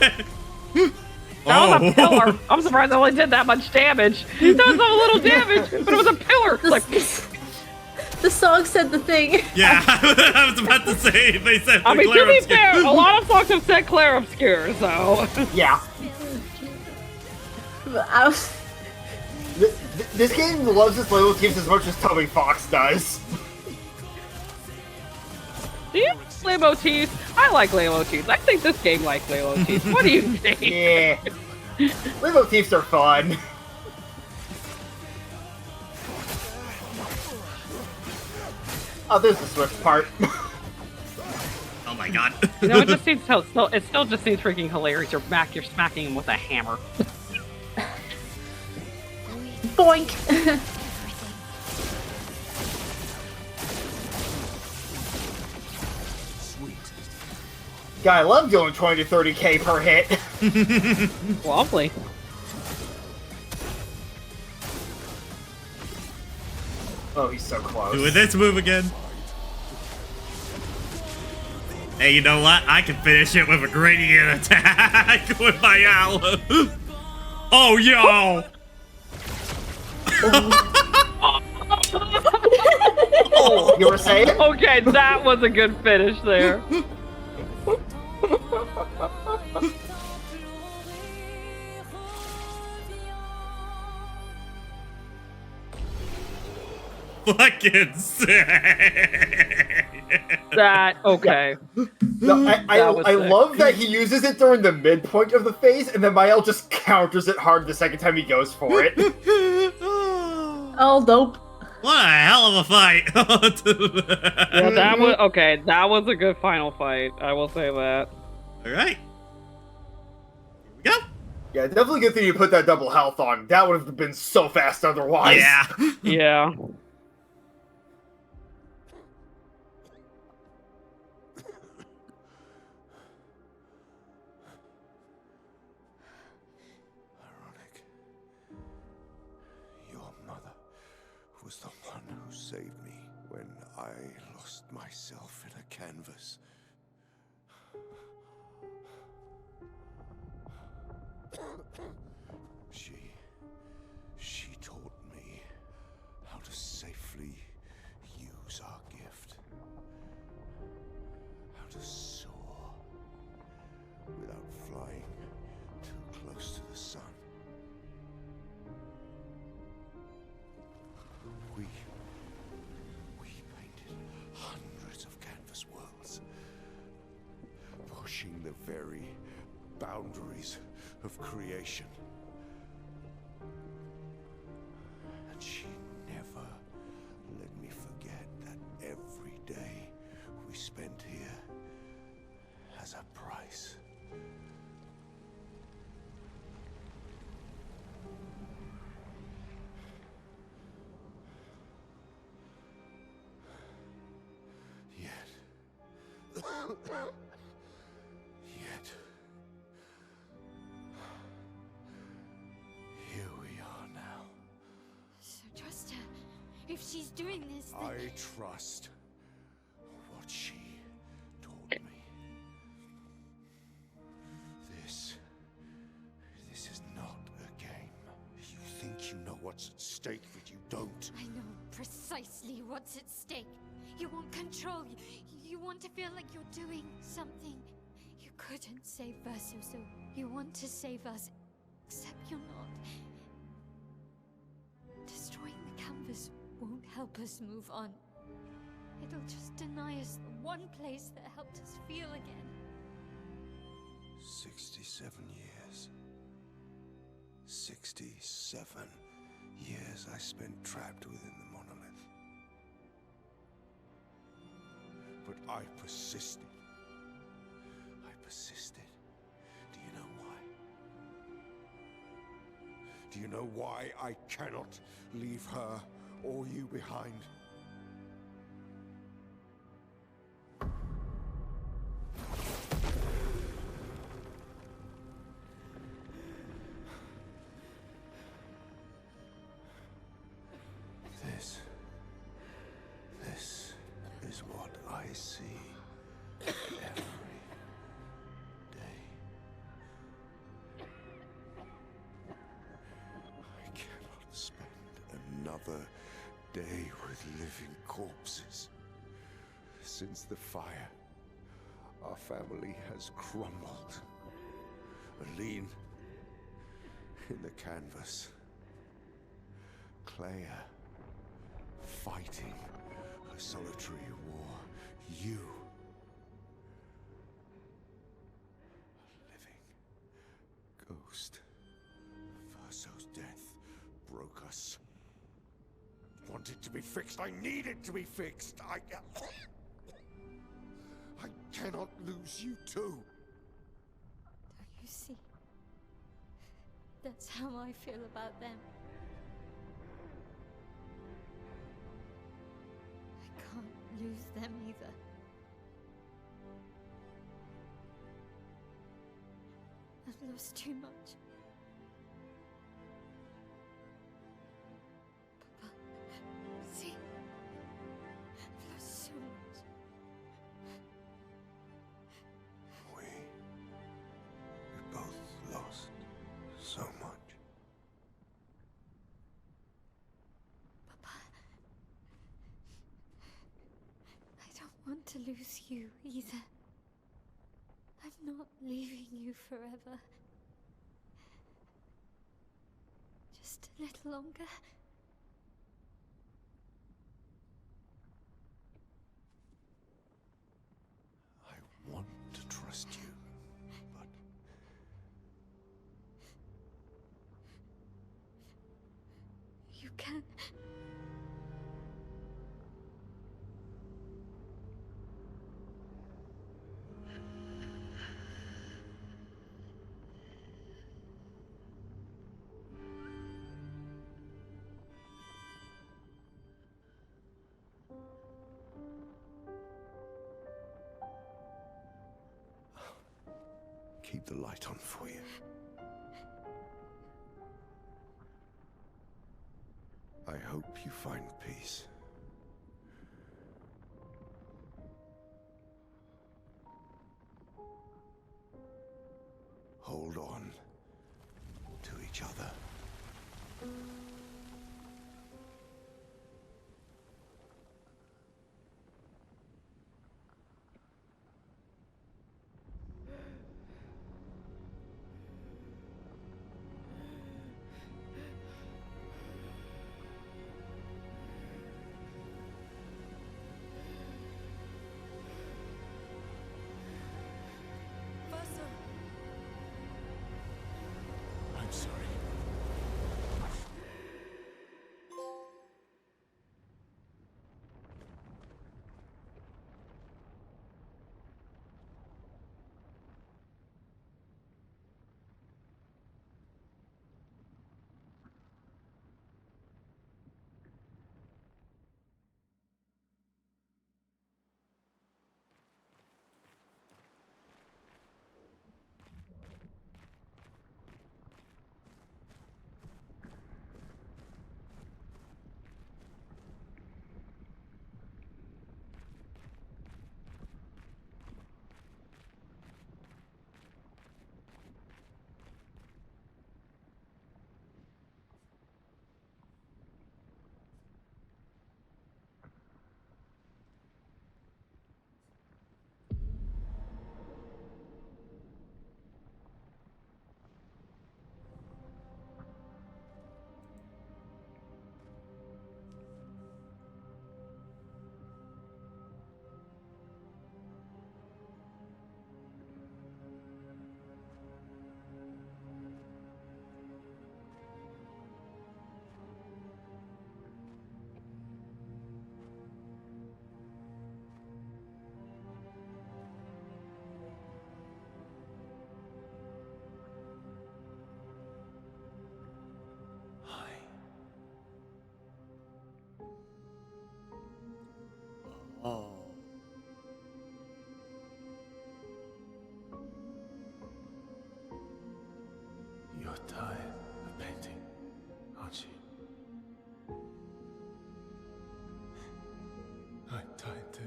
That was a pillar. I'm surprised it only did that much damage. It does a little damage, but it was a pillar. Like,
the song said the thing.
Yeah, I was about to say they said.
I mean, to
Clair
be
Obscur.
fair, a lot of songs have said Clair Obscur, so.
Yeah. This game loves its Lego teams as much as Toby Fox does.
Do you like motifs? I like motifs. I think this game likes motifs. What do you think?
Yeah. Lego motifs are fun. Oh, there's the Swift part.
Oh my god.
You know, it just seems so. It still just seems freaking hilarious. You're smacking him with a hammer.
Boink.
God, I love doing 20 to 30k per hit.
Lovely.
Oh, he's so close.
Doing this move again. Hey, you know what? I can finish it with a gradient attack with my owl. Oh, yo!
You were saying?
Okay, that was a good finish there.
Fucking sick.
That okay.
No, I love that he uses it during the midpoint of the phase, and then Mael just counters it hard the second time he goes for it.
Oh, dope.
What a hell of a fight.
Yeah, that was okay. That was a good final fight. I will say that.
All right. Here we go.
Yeah, definitely good thing you put that double health on. That would have been so fast otherwise.
Yeah.
Yeah.
was the one who saved me when I lost myself in a canvas. She taught me how to safely use our gift. How to soar without flying too close to the sun. We painted hundreds of canvas worlds, pushing the very boundaries of creation. And she never let me forget that every day we spent here has a price. Yet, here we are now.
So trust her. If she's doing this, then...
I trust what she taught me. This is not a game. You think you know what's at stake, but you don't.
I know precisely what's at stake. You want control. You want to feel like you're doing something. You couldn't save Versus, so you want to save us. Except you're not. Destroying the canvas won't help us move on. It'll just deny us the one place that helped us feel again.
67 years. 67 years I spent trapped within the monolith. But I persisted. I persisted. Do you know why? Do you know why I cannot leave her or you behind? This is what I see every day. I cannot spend another day with living corpses. Since the fire, our family has crumbled. Aline in the canvas. Clair fighting a solitary war. You, a living ghost. Verso's death broke us. Wanted to be fixed. I needed to be fixed. I cannot lose you too.
Don't you see? That's how I feel about them. I can't lose them either. I've lost too much. Papa, see? I've lost so much.
We both lost so much.
Papa, I don't want to lose you either. I'm not leaving you forever. Just a little longer.
I want to trust you, but
You can.
keep the light on for you. I I hope you find peace. Hold on to each other.
Verso!
I'm sorry. Hi.
Oh.
You're tired of painting, aren't you? I'm tired too.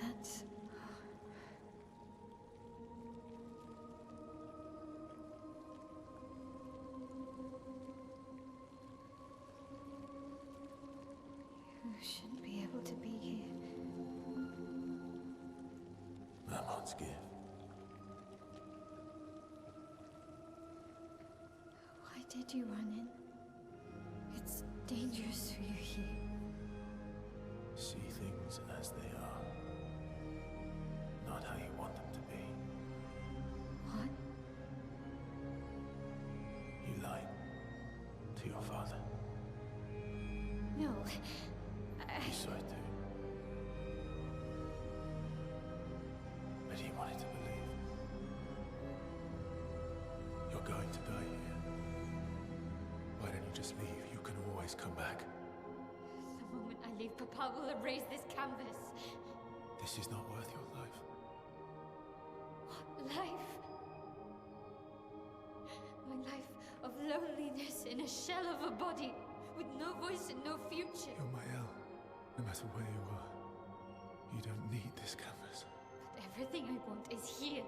That's... You shouldn't be able to be here.
Mamon's gift.
Why did you run in? It's dangerous for you here.
See things as they are, not how you want them to be.
What?
You lied to your father.
No.
You saw it too. But he wanted to believe. You're going to die here. Why don't you just leave? You can always come back.
The moment I leave, Papa will erase this canvas.
This is not worth your life.
What life? My life of loneliness in a shell of a body, with no voice and no future.
You're my El. No matter where you are, you don't need this canvas.
But everything I want is here.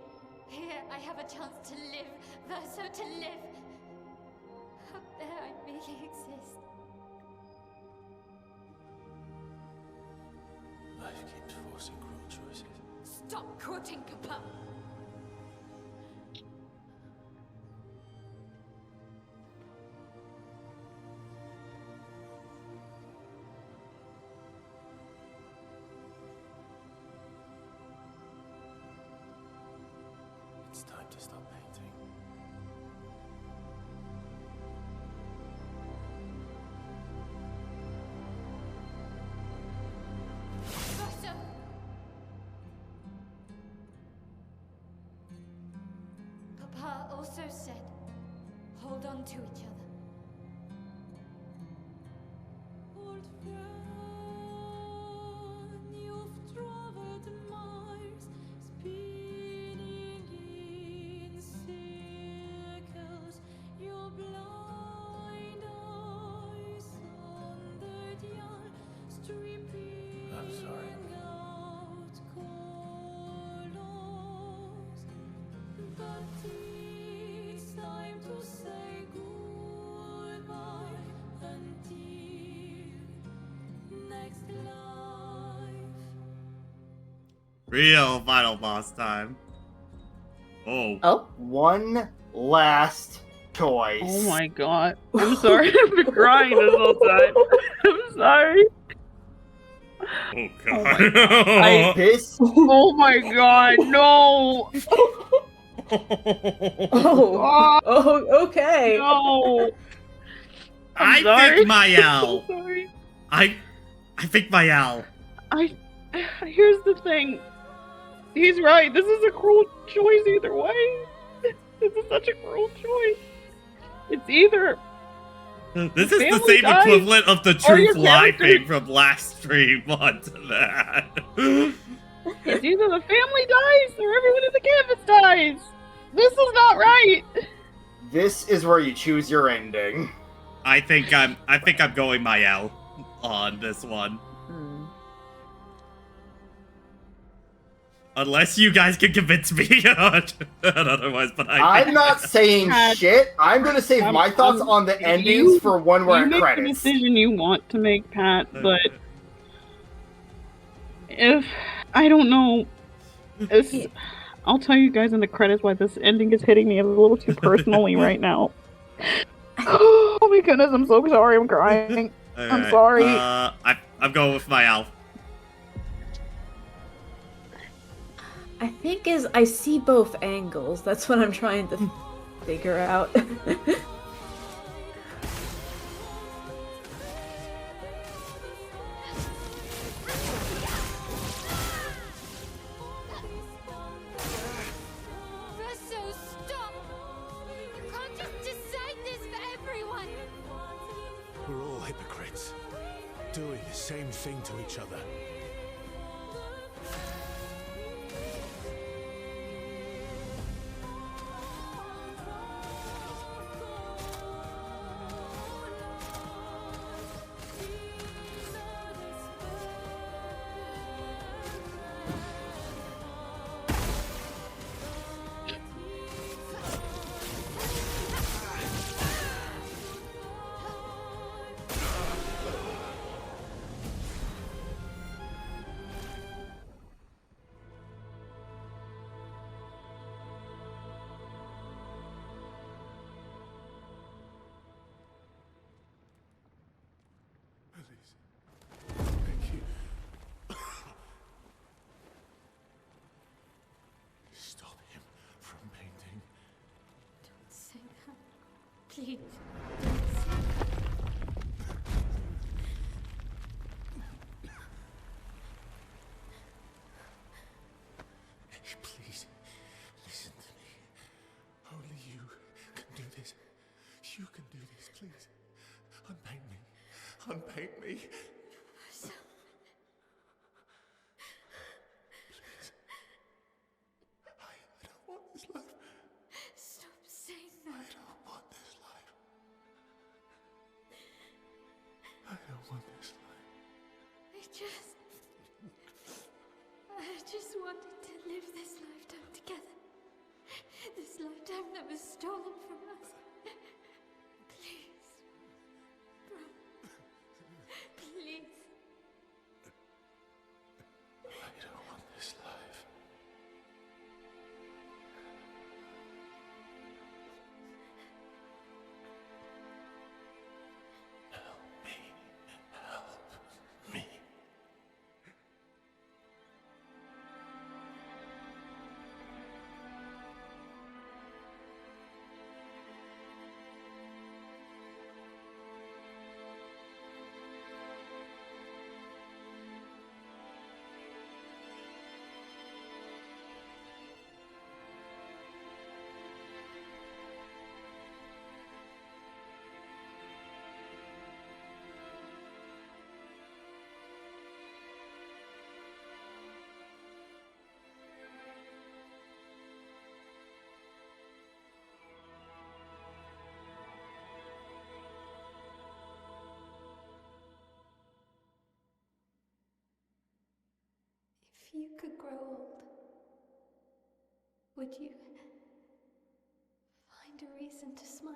Here I have a chance to live, Verso, to live. Up there I merely exist.
Life keeps forcing cruel choices.
Stop quoting Papa!
It's time to stop painting.
Verso! Papa also said, hold on to each other.
Old friend, you've tried.
Real final boss time. Oh.
Oh.
One last choice.
Oh my god. I'm sorry. I've been crying this whole time. I'm sorry.
Oh
Oh
god.
my god.
This.
Oh my god, no!
Oh. Oh. Okay.
No!
I
sorry.
think Mayel.
I'm sorry.
I think Mayel.
Here's the thing. He's right. This is a cruel choice either way. This is such a cruel choice. It's either
This is the
family
same
dies,
equivalent of the
or your
truth live
character-
thing from last stream onto that.
it's either the family dies or everyone in the canvas dies. This is not right.
This is where you choose your ending.
I think I'm going Mayel on this one. Unless you guys can convince me otherwise, but
I'm not saying shit. I'm gonna save my thoughts on the endings for one where
You
it
make the
credits.
decision you want to make, Pat, but if I don't know, I'll tell you guys in the credits why this ending is hitting me a little too personally right now. Oh my goodness, I'm so sorry. I'm crying. I'm sorry.
I'm going with Mayel.
I think I see both angles. That's what I'm trying to figure out.
Verso, stop! You can't just decide this for everyone!
We're all hypocrites, doing the same thing to each other. Stop him from painting.
Don't say that. Please. Don't say that.
Please, listen to me. Only you can do this. You can do this, please. Unpaint me. Unpaint me. Please. I don't want this life.
Stop saying that.
I don't want this life. I don't want this life.
I just wanted to live this lifetime together. This lifetime that was stolen from us. Please. Bro. Please.
I don't want this life. Help me. Help me.
If you could grow old, would you find a reason to smile?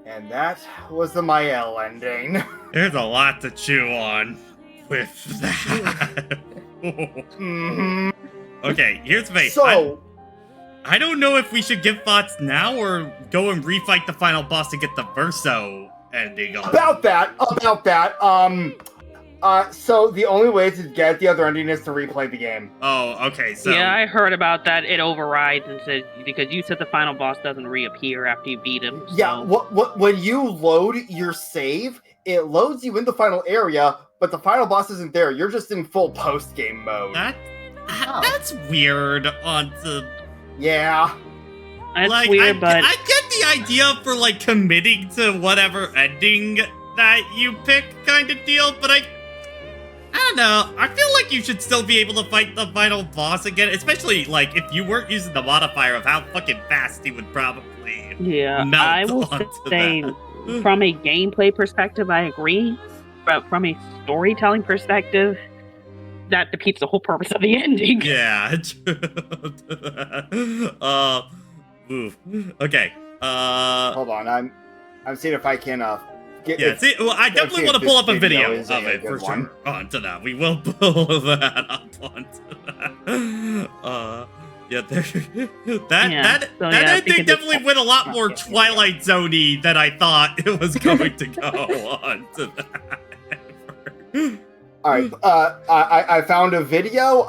And that was the Mael ending.
There's a lot to chew on with that.
Mhm.
Okay, here's me.
So,
I don't know if we should give thoughts now or go and refight the final boss to get the Verso ending on.
about that. So the only way to get the other ending is to replay the game.
Oh, okay, so...
Yeah, I heard about that. It overrides and said, because you said the final boss doesn't reappear after you beat him. So.
Yeah, when you load your save, it loads you in the final area, but the final boss isn't there. You're just in full post-game mode.
That's weird
Yeah.
That's
like,
weird, but...
I get the idea for, like, committing to whatever ending that you pick kind of deal, but I don't know. I feel like you should still be able to fight the final boss again, especially, like, if you weren't using the modifier of how fucking fast he would probably melt
I will
onto
say,
that.
from a gameplay perspective, I agree. But from a storytelling perspective, that defeats the whole purpose of the ending.
Yeah. Oof. Okay.
Hold on, I'm seeing if I can get.
Yeah, see, well, I definitely want to pull up a video
is
of
a
it for
good one.
sure. Onto that, we will pull that up onto that. Yeah, that ending definitely went a lot more Twilight Zone-y than I thought it was going to go on to that.
All right, I found a video.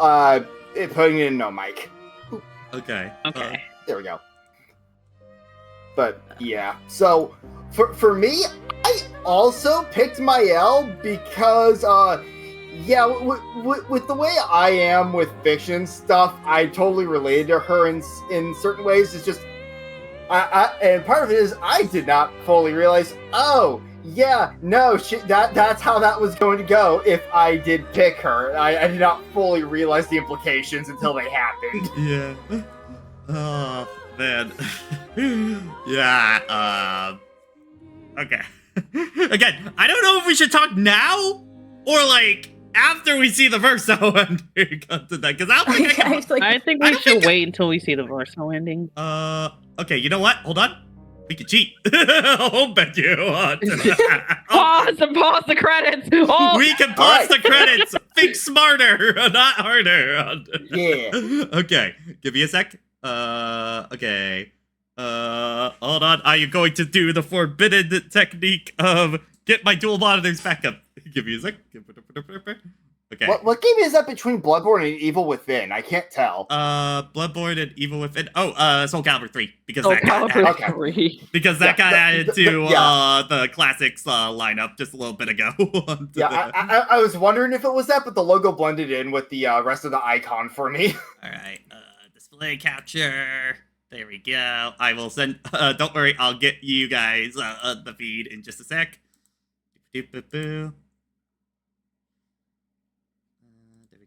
Putting it in no mic.
Okay.
Okay.
There we go. But yeah, so for me, I also picked Mael because yeah, with the way I am with fiction stuff, I totally related to her in certain ways. It's just, and part of it is I did not fully realize. Oh, yeah, no, that's how that was going to go if I did pick her. I did not fully realize the implications until they happened.
Yeah. Oh man. Yeah. Okay. Again, I don't know if we should talk now or like after we see the Verso ending to that, because
I think we should wait until we see the Verso ending.
Okay, you know what? Hold on. We can cheat. I'll bet you on to that.
Pause the credits. Oh.
We can pause the credits. Think smarter, not harder.
Yeah.
Okay, give me a sec. Okay. Hold on. Are you going to do the forbidden technique of get my dual monitors back up? Give me a sec. Okay.
What game is that between Bloodborne and Evil Within? I can't tell.
Bloodborne and Evil Within. Oh, Soul Calibur 3 because
Soul
that got
Calibur
added.
3.
Because that got added to the classics lineup just a little bit ago.
Yeah, I was wondering if it was that, but the logo blended in with the rest of the icon for me.
All right, display capture. There we go. I will send. Don't worry, I'll get you guys the feed in just a sec. There we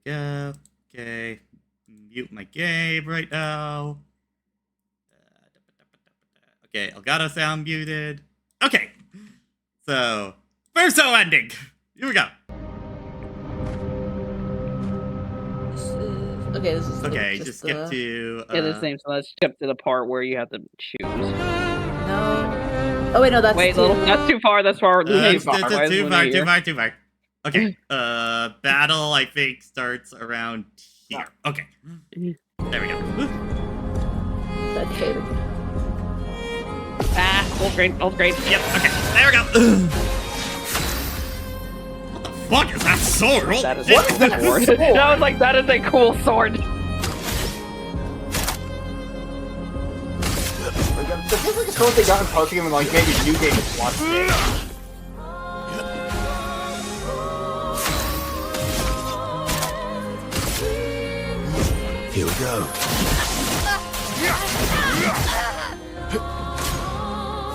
go. Okay, mute my game right now. Okay, Elgato sound muted. Okay, so Verso ending. Here we go.
This is
okay. Just skip to.
Yeah, the same. So let's skip to the part where you have to choose.
No. Oh wait, no, that's
that's too far. That's far.
Too far. Okay. Battle I think starts around here. Okay. There we go.
Okay.
Old grade.
Yep. Okay. There we go. What the fuck is that sword?
That is a sword. I was like, that is a cool sword.
It feels like a sword they got in Pokemon in like maybe New Game Plus days.
Here we go.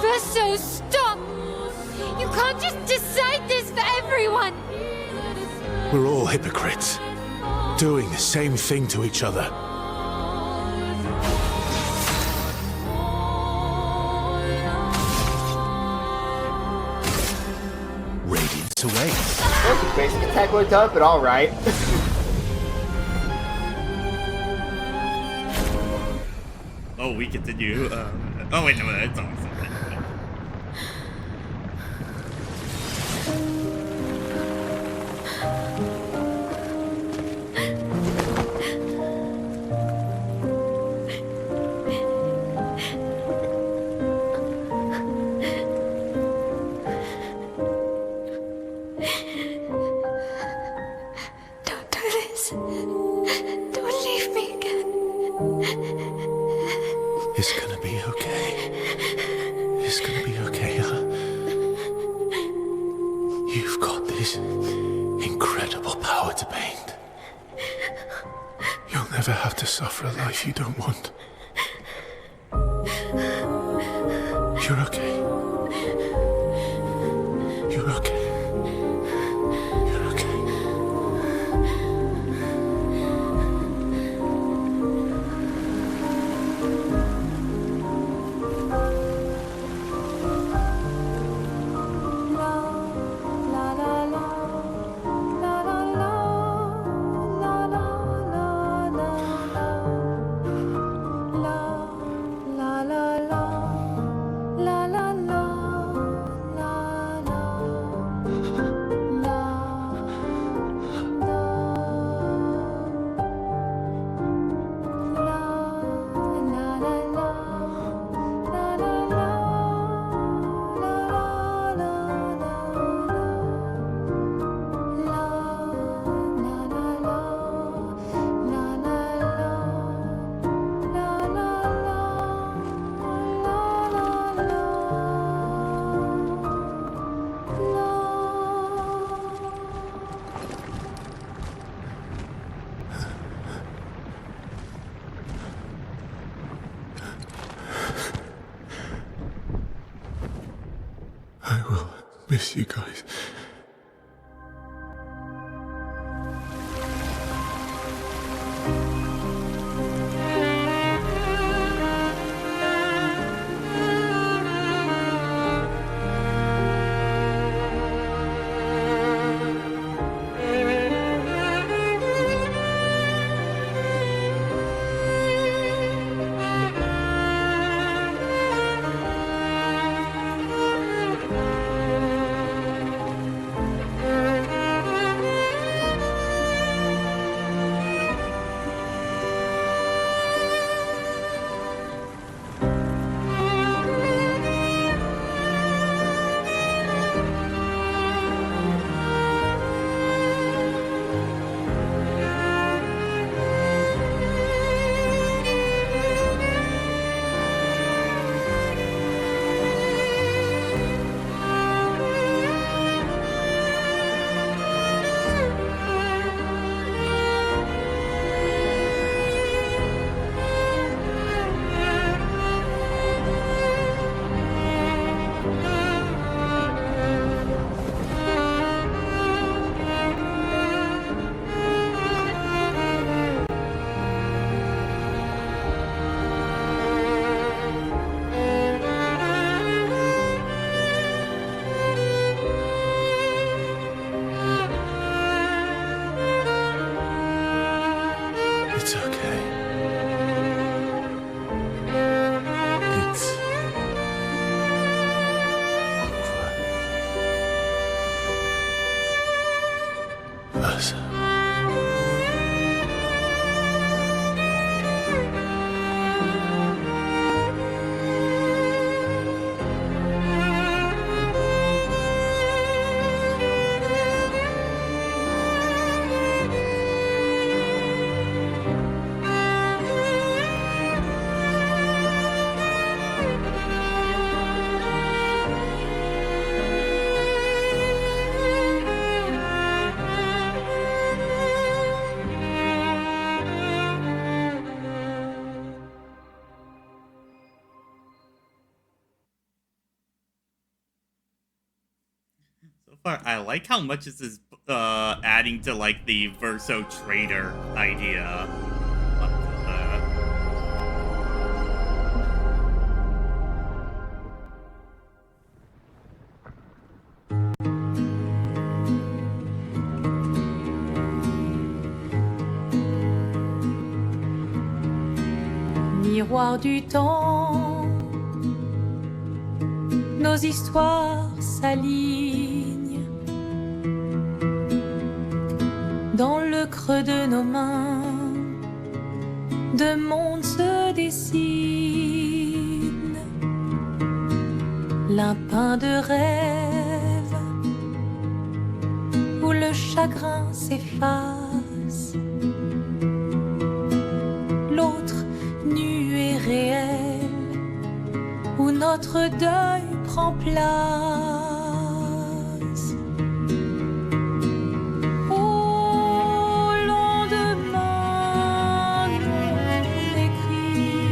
Verso, stop! You can't just decide this for everyone!
We're all hypocrites, doing the same thing to each other. Radiance awaits.
Well, the basic attack went up, but alright.
Oh, we continue. Oh wait, no, it's always
It's gonna be okay. It's gonna be okay, huh? You've got this incredible power to paint. You'll never have to suffer a life you don't want. You're okay. You're okay. You're okay. I will miss you guys. It's okay. It's over. Versa.
So far, I like how much this is adding to like the Verso Trader idea.
Miroir du temps, nos histoires s'alignent. Dans le creux de nos mains, deux mondes se dessinent. L'un peint de rêve, où le chagrin s'efface. L'autre notre deuil prend place. Au lendemain non écrit,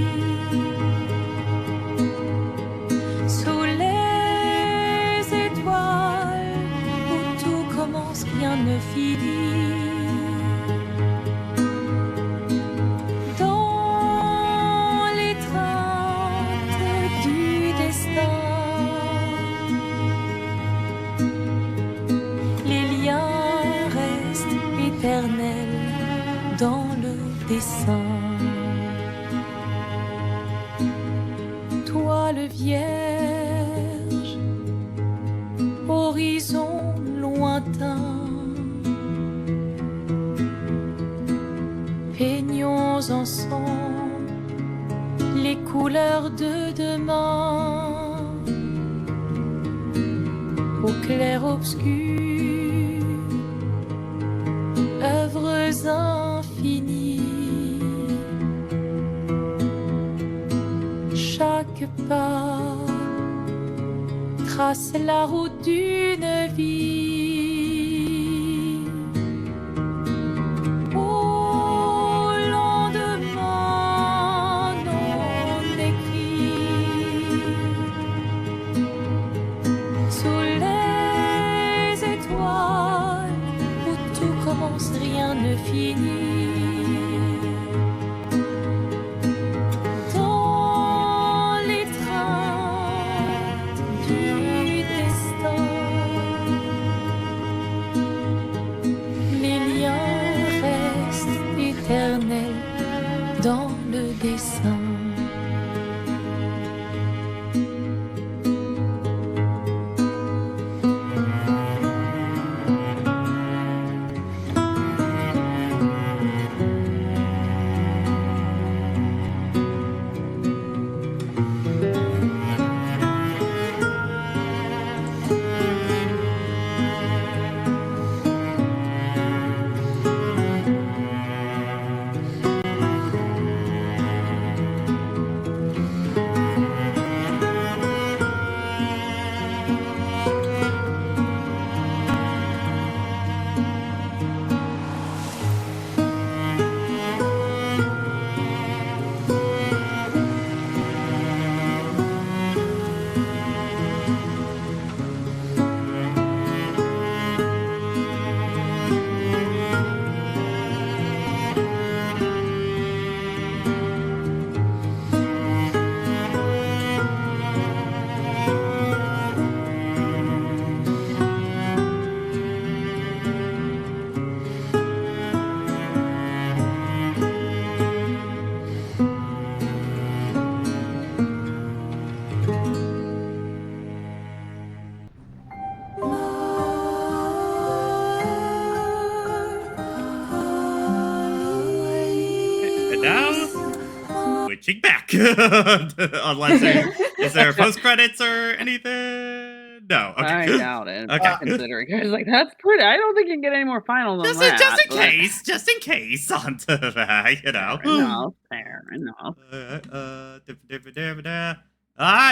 sous les étoiles où tout commence, rien ne finit. Dans le dessin, toile vierge, horizon lointain, peignons ensemble les couleurs de demain, au clair obscur. Œuvres infinies, chaque pas trace la route d'une vie. Au lendemain non écrit, sous les étoiles où tout commence, rien ne finit. Dans l'étreinte du destin, les liens restent éternels dans le dessin.
Switching back. Unless is there post credits or anything? No. Okay.
I doubt it.
Okay.
Considering I was like, that's pretty. I don't think you can get any more final than that.
Just in case, onto that, you know.
Fair enough.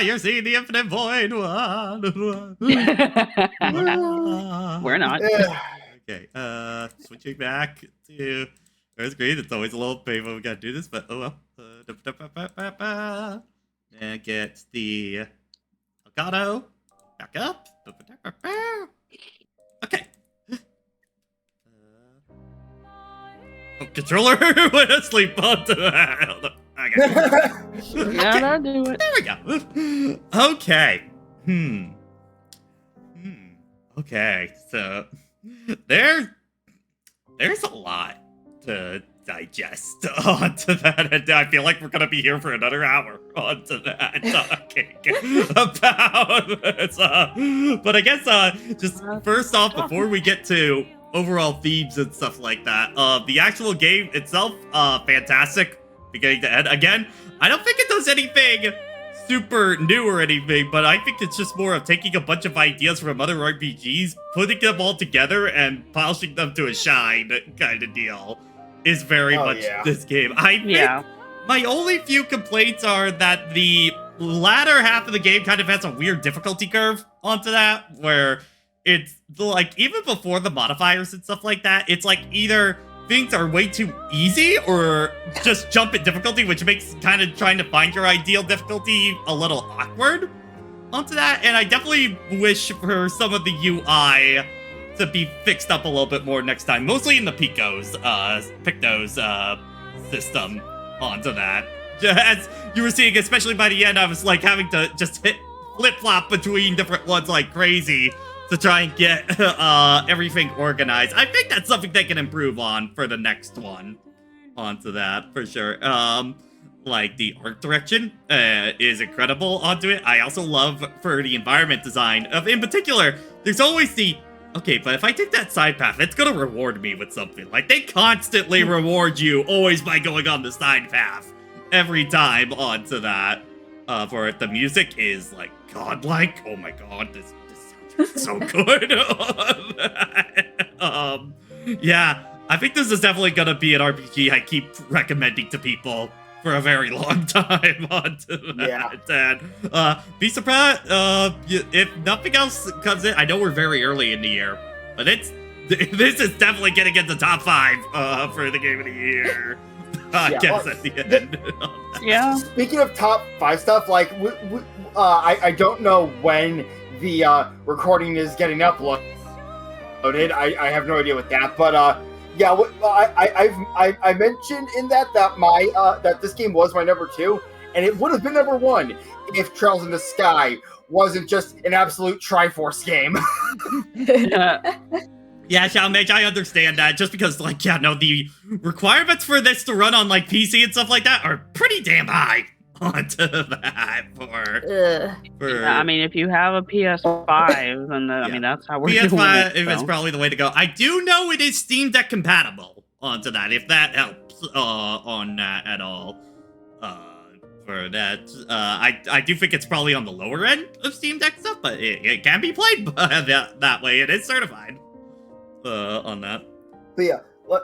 You're seeing the infinite void.
We're not.
Okay. Switching back to first grade. It's always a little painful. We gotta do this, but oh well. And get the Elgato back up. Okay. Controller went asleep onto that. Hold on. Okay.
Yeah, that'll do it.
There we go. Okay. Okay. So there's a lot to digest onto that, and I feel like we're gonna be here for another hour onto that talking about this. But I guess just first off, before we get to overall themes and stuff like that, the actual game itself, fantastic, beginning to end. Again, I don't think it does anything super new or anything, but I think it's just more of taking a bunch of ideas from other RPGs, putting them all together, and polishing them to a shine kind of deal. Is very much this game. I think my only few complaints are that the latter half of the game kind of has a weird difficulty curve onto that, where it's like, even before the modifiers and stuff like that, it's like either things are way too easy or just jump at difficulty, which makes kind of trying to find your ideal difficulty a little awkward onto that. And I definitely wish for some of the UI to be fixed up a little bit more next time, mostly in the Pictos system onto that. As you were seeing, especially by the end, I was like having to just hit flip-flop between different ones like crazy to try and get everything organized. I think that's something they can improve on for the next one onto that, for sure. Like, the art direction is incredible onto it. I also love for the environment design of, in particular, there's always the, okay, but if I take that side path, it's gonna reward me with something. Like, they constantly reward you always by going on the side path every time onto that. For it, the music is, like, godlike. Oh my god, this sounds so good. Yeah, I think this is definitely gonna be an RPG I keep recommending to people for a very long time onto that.
Yeah.
And be surprised if nothing else comes in. I know we're very early in the year, but this is definitely getting into top 5 for the game of the year. I guess at the end.
Yeah.
Speaking of top 5 stuff, like I don't know when the recording is getting uploaded. I have no idea with that, but yeah, I mentioned in that my that this game was my number 2, and it would have been number 1 if Trails in the Sky wasn't just an absolute Triforce game.
Yeah, Xiaomage, I understand that, just because, like, yeah, no, the requirements for this to run on, like, PC and stuff like that are pretty damn high onto that for
yeah, I mean, if you have a PS5, then I mean, that's how we're doing
PS5
it.
is probably the way to go. I do know it is Steam Deck compatible onto that, if that helps on that at all. For that, I do think it's probably on the lower end of Steam Deck stuff, but it can be played that way. It is certified on that.
But yeah,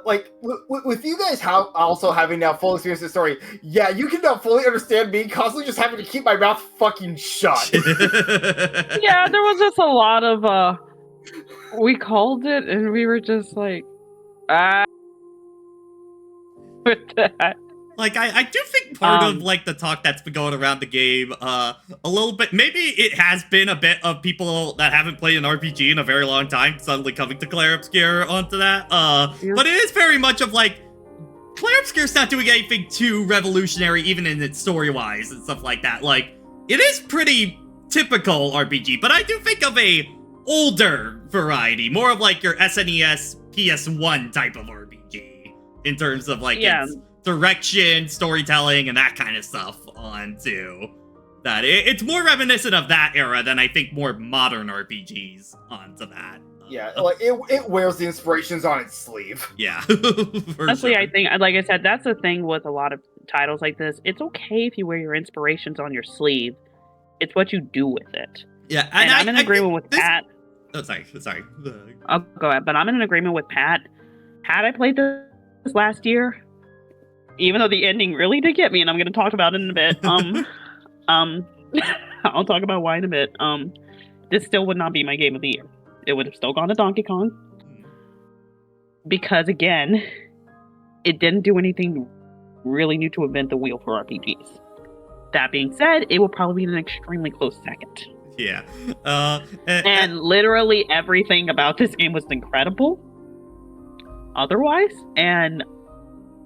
like with you guys also having now full experience of the story, yeah, you can now fully understand me constantly just having to keep my mouth fucking shut.
Yeah, there was just a lot of we called it and we were just like with that.
Like, I do think part of, like, the talk that's been going around the game, a little bit, maybe it has been a bit of people that haven't played an RPG in a very long time suddenly coming to Clair Obscur onto that, but it is very much of, like, Clair Obscur's not doing anything too revolutionary, even in its story-wise and stuff like that. Like, it is pretty typical RPG, but I do think of a older variety, more of, like, your SNES, PS1 type of RPG, in terms of, like, its direction, storytelling, and that kind of stuff onto that. It's more reminiscent of that era than I think more modern RPGs onto that.
Yeah, like it wears the inspirations on its sleeve.
Yeah.
Honestly, sure. I think, like I said, that's the thing with a lot of titles like this. It's okay if you wear your inspirations on your sleeve. It's what you do with it.
Yeah,
and I'm in agreement with Pat.
Oh, sorry.
I'll go ahead, but I'm in an agreement with Pat. Had I played this last year, even though the ending really did get me, and I'm going to talk about it in a bit. I'll talk about why in a bit. This still would not be my game of the year. It would have still gone to Donkey Kong. Because, again, it didn't do anything really new to invent the wheel for RPGs. That being said, it will probably be an extremely close second.
Yeah.
And literally everything about this game was incredible. Otherwise, and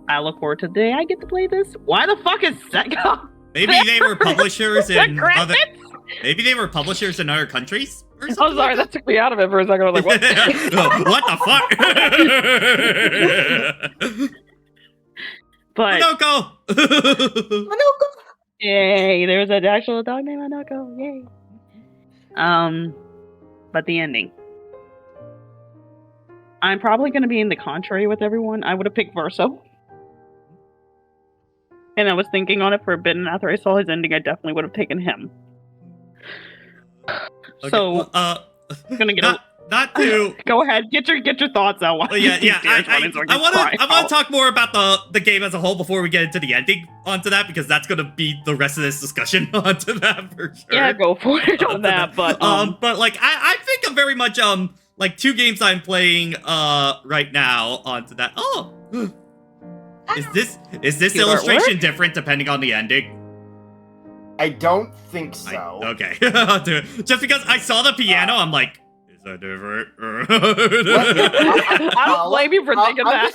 I look forward to the day I get to play this. Why the fuck is Sega?
Maybe they were publishers in other. Maybe they were publishers in other countries. Or something.
I'm sorry, that took me out of it for a second. I was like, what?
What the fuck?
But
Monoko.
Monoko.
Yay! There's an actual dog named Monoko. Yay! But the ending. I'm probably going to be in the contrary with everyone. I would have picked Verso. And I was thinking on it for a bit, and after I saw his ending, I definitely would have taken him.
Okay,
So,
well,
gonna get
not to.
Go ahead, get your thoughts out.
I want to talk more about the game as a whole before we get into the ending onto that, because that's going to be the rest of this discussion onto that for sure.
Yeah, go for it on that. But
like I think I'm very much like 2 games I'm playing right now onto that. Oh, is this illustration different depending on the ending?
I don't think so.
Okay. Just because I saw the piano, I'm like, is that different?
I don't blame you for thinking that.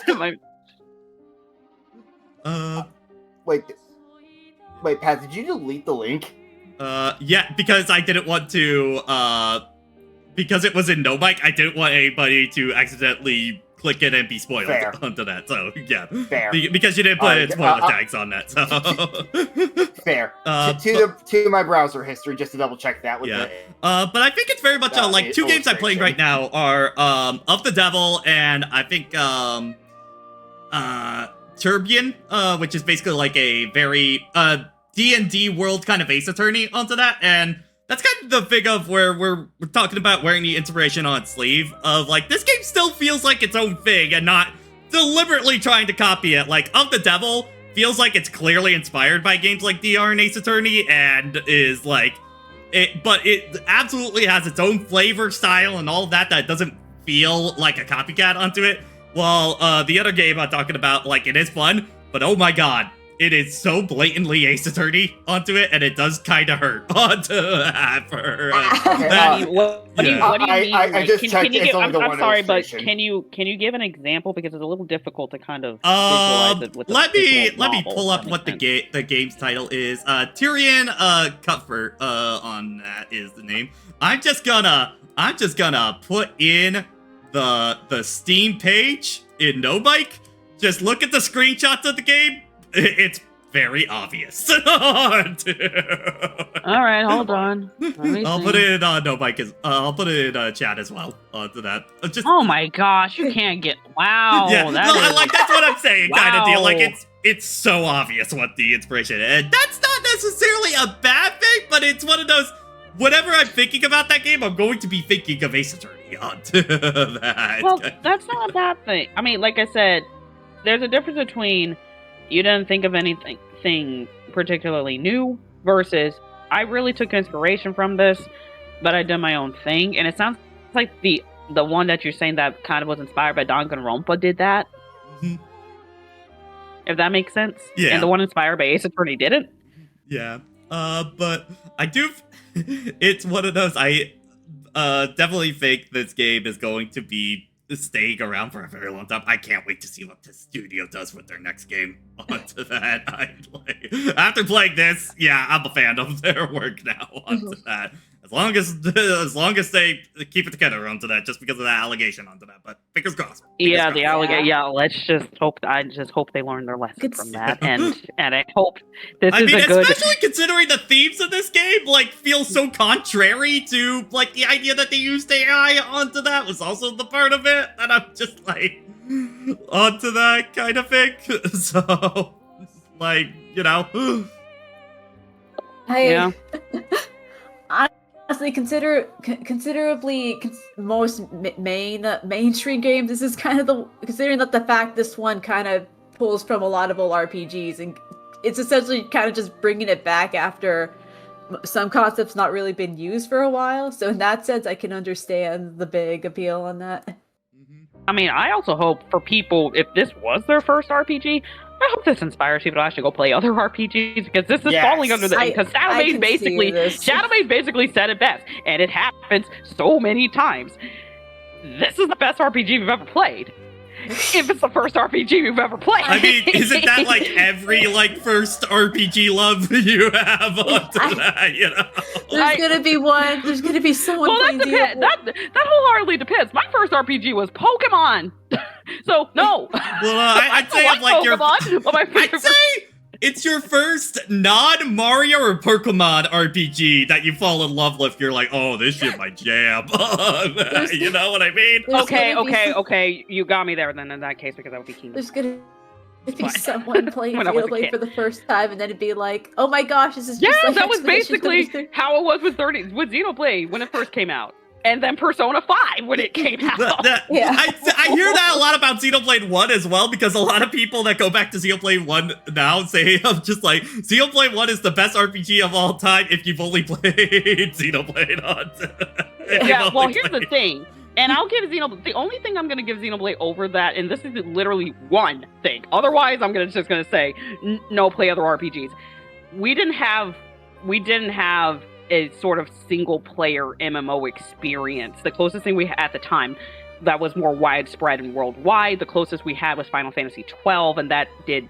Wait, Pat, did you delete the link?
Yeah, because I didn't want to, because it was in no mic, I didn't want anybody to accidentally click it and be spoiled onto that. So yeah,
fair.
Because you didn't put spoiler tags on that. So
fair. To my browser history, just to double check that. With
but I think it's very much like 2 games I'm playing right now are Of the Devil and I think Turbian, which is basically like a very D&D world kind of Ace Attorney onto that, and that's kind of the thing of where we're talking about wearing the inspiration on sleeve of like this game still feels like its own thing and not deliberately trying to copy it. Like Of the Devil feels like it's clearly inspired by games like DR and Ace Attorney and is like it, but it absolutely has its own flavor, style, and all of that doesn't feel like a copycat onto it. While the other game I'm talking about, like, it is fun, but oh my god, it is so blatantly Ace Attorney onto it, and it does kind of hurt onto that.
What do you mean?
I just checked. It's only the one.
I'm sorry, but can you give an example, because it's a little difficult to kind of visualize it with
let me pull up what the game's title is. Tyrion Cuthbert on that is the name. I'm just gonna put in the Steam page in no mic. Just look at the screenshots of the game. It's very obvious.
All right, hold on.
I'll put it in no mic. I'll put it in chat as well onto that.
Oh my gosh, you can't get wow.
Yeah, that's what I'm saying, kind of deal. Like it's so obvious what the inspiration is. And that's not necessarily a bad thing, but it's one of those. Whenever I'm thinking about that game, I'm going to be thinking of Ace Attorney onto that.
Well, that's not a bad thing. I mean, like I said, there's a difference between you didn't think of anything particularly new versus I really took inspiration from this, but I did my own thing. And it sounds like the one that you're saying that kind of was inspired by Danganronpa did that. Mm-hmm. If that makes sense.
Yeah.
And the one inspired by Ace Attorney didn't.
Yeah. But I do. It's one of those. I definitely think this game is going to be staying around for a very long time. I can't wait to see what the studio does with their next game onto that. After playing this, yeah, I'm a fan of their work now onto that. As long as they keep it together onto that, just because of that allegation onto that. But fingers crossed.
Yeah, the allegation. Yeah, let's just hope. I just hope they learn their lesson from that, and I hope this is a good.
Especially considering the themes of this game, like, feel so contrary to like the idea that they used AI onto that was also the part of it that I'm just like onto that kind of thing. So, like, you know,
yeah. Honestly, considerably most mainstream games. This is kind of considering that the fact this one kind of pulls from a lot of old RPGs, and it's essentially kind of just bringing it back after some concepts not really been used for a while. So in that sense, I can understand the big appeal on that.
I mean, I also hope for people, if this was their first RPG, I hope this inspires people to actually go play other RPGs, because this is falling under the... Because Shadowmade basically said it best, and it happens so many times. This is the best RPG we've ever played. If it's the first RPG we've ever played.
I mean, isn't that like every first RPG love you have onto that, you know?
There's gonna be one. There's gonna be someone.
Well, that depends. That wholeheartedly depends. My first RPG was Pokemon, so no.
Well, I'd say I'd say it's your first non-Mario or Pokemon RPG that you fall in love with. You're like, oh, this shit my jam. You know what I mean?
Okay. You got me there then in that case, because I would be keen.
There's gonna be someone playing Xenoblade for the first time, and then it'd be like, oh my gosh, this is just
that was basically how it was with Xenoblade when it first came out. and then Persona 5 when it came out.
Yeah.
I hear that a lot about Xenoblade 1 as well, because a lot of people that go back to Xenoblade 1 now say, I'm just like, Xenoblade 1 is the best RPG of all time if you've only played Xenoblade on.
Yeah, well, here's the thing. And I'll give Xenoblade, the only thing I'm going to give Xenoblade over that, and this is literally one thing. Otherwise, I'm just going to say, no, play other RPGs. We didn't have a sort of single player MMO experience. The closest thing we had at the time that was more widespread and worldwide, the closest we had was Final Fantasy 12, and that did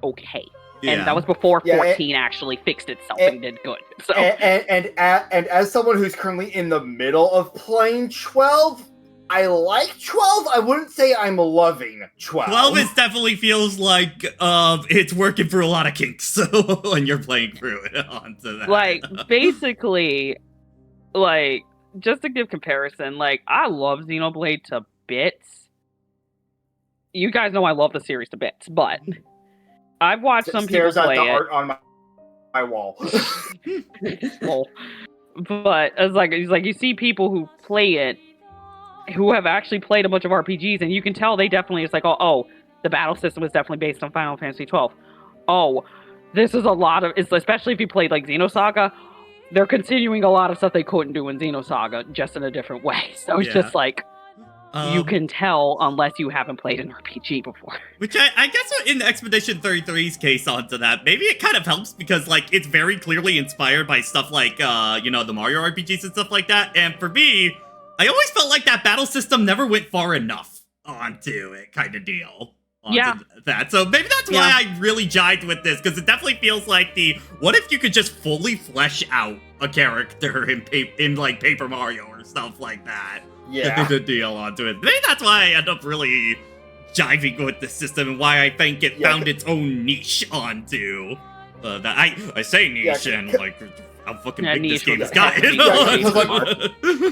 okay.
Yeah.
And that was before 14 actually fixed itself and did good. So
and as someone who's currently in the middle of playing 12, I like 12. I wouldn't say I'm loving 12.
12 is definitely feels like it's working through a lot of kinks, so when you're playing through it onto that.
like basically, like just to give comparison, like I love Xenoblade to bits. You guys know I love the series to bits, but I've watched some people
Stares at
play
the
it.
art on my wall.
Well, but it's like you see people who play it who have actually played a bunch of RPGs, and you can tell they definitely, it's like, oh, the battle system is definitely based on Final Fantasy 12. Oh, this is a lot of, especially if you played like Xenosaga, they're continuing a lot of stuff they couldn't do in Xenosaga, just in a different way. So it's just like, you can tell unless you haven't played an RPG before.
Which I guess in Expedition 33's case onto that, maybe it kind of helps because, like, it's very clearly inspired by stuff like, the Mario RPGs and stuff like that. And for me, I always felt like that battle system never went far enough onto it kind of deal. That. So maybe that's why I really jived with this, because it definitely feels like what if you could just fully flesh out a character in like Paper Mario or stuff like that?
Yeah.
The deal onto it. Maybe that's why I end up really jiving with the system and why I think it found its own niche onto that. I say niche and like how fucking big this game has gotten.